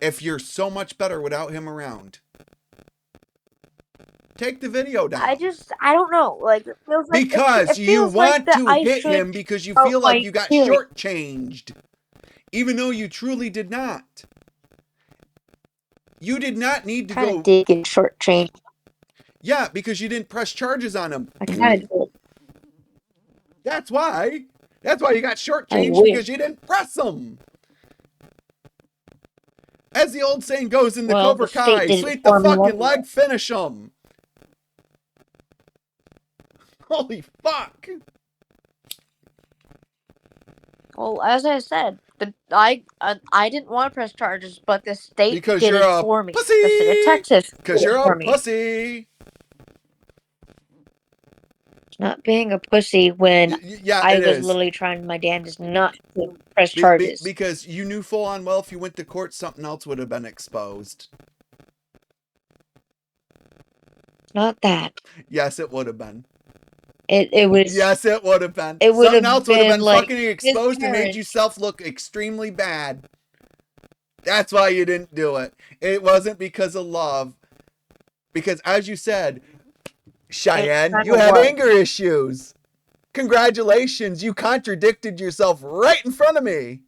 If you're so much better without him around. Take the video down. I don't know. Like it feels like Because it you feels like want that to I hit should him because you out feel like my you got feelings. shortchanged. Even though you truly did not. You did not need to Kind of go. did get shortchanged. Yeah, because you didn't press charges on him. I kind of did. That's why. That's why you got I shortchanged, wish. because you didn't press them. As the old saying goes in the Well, the Cobra state Kai, did it sweep the for me fucking anyway. leg, finish them. Holy fuck. Well, as I said, I didn't want to press charges, but the state Because did you're it a for me. The state of pussy. Texas Because did you're it a for me. pussy. Not being a pussy when Yeah, I it was is. literally trying my damnedest not to press charges. Because you knew full on well if you went to court, something else would have been exposed. Not that. Yes, it would have been. It was. Yes, it would have been. It would Something have else would have been been like fucking his exposed and made parents. yourself look extremely bad. That's why you didn't do it. It wasn't because of love. Because as you said, It Cheyenne, kind you of have was. anger issues. Congratulations, you contradicted yourself right in front of me.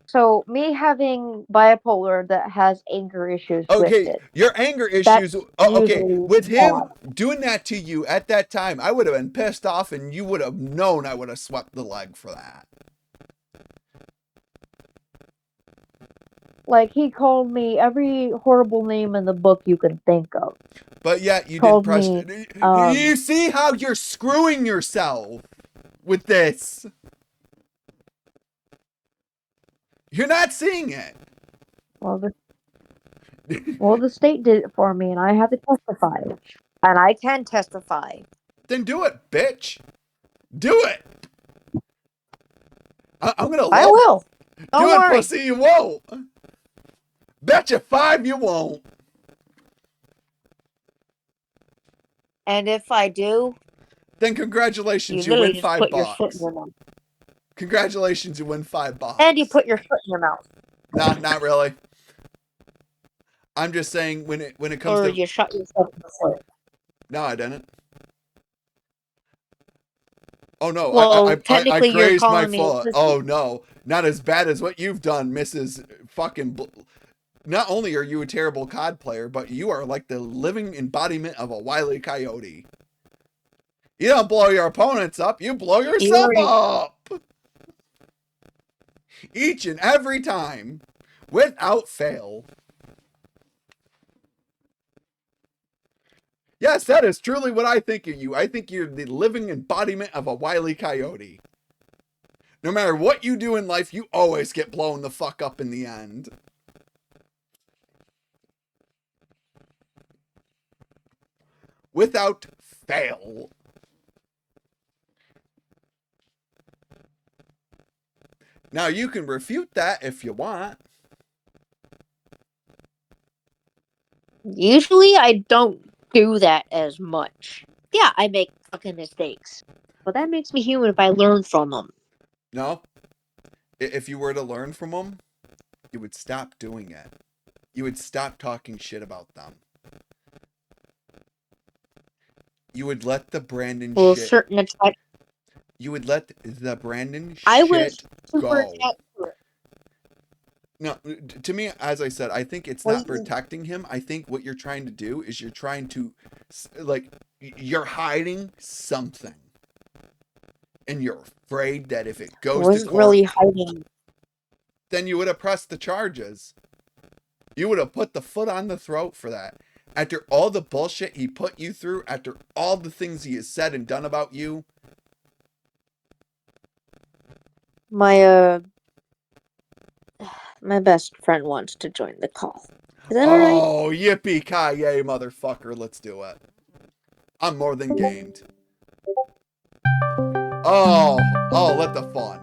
So me having bipolar that has anger issues with Okay, it. your anger issues. That's Okay, usually with him bad. doing that to you at that time, I would have been pissed off and you would have known I would have swept the leg for that. Like he called me every horrible name in the book you can think of. But yet you didn't Called press. me You see how you're screwing yourself with this? You're not seeing it. well the state did it for me and I have to testify. And I can testify. Then do it, bitch. Do it. I'm gonna I love. will. Don't Do it, worry. pussy. You won't. Bet you 5 you won't. And if I do, Then you congratulations, you literally win just five put your foot in bucks. your mouth. Congratulations, you win $5. And you put your foot in your mouth. Not really. I'm just saying when it comes Or to. you shot yourself in the foot. No, I didn't. Oh no, Well, I technically, you're grazed my calling me a foot. pussy. Oh no, not as bad as what you've done, Mrs. Fucking. Not only are you a terrible COD player, but you are like the living embodiment of a wily coyote. You don't blow your opponents up, you blow You yourself already. up! Each and every time. Without fail. Yes, that is truly what I think of you. I think you're the living embodiment of a wily coyote. No matter what you do in life, you always get blown the fuck up in the end. Without fail. Now, you can refute that if you want. Usually, I don't do that as much. Yeah, I make fucking mistakes, but that makes me human if I learn from them. No? If you were to learn from them, you would stop doing it. You would stop talking shit about them. You would let the Brandon Well, shit. certain attack. You would let the Brandon I was shit super go. attached to it. No, to me, as I said, I think it's Well, not protecting him. I think what you're trying to do is you're trying to, like, you're hiding something. And you're afraid that if it I goes to wasn't court, really hiding. then you would have pressed the charges. You would have put the foot on the throat for that. After all the bullshit he put you through, after all the things he has said and done about you. My my best friend wants to join the call. Is that alright? Oh, yippee-ki-yay, motherfucker. Let's do it. I'm more than gamed. Oh, let the fun.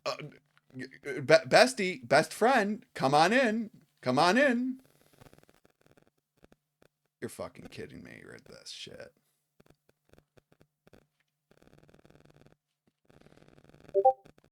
Uh, bestie, best friend, come on in. Come on in. You're fucking kidding me with this shit.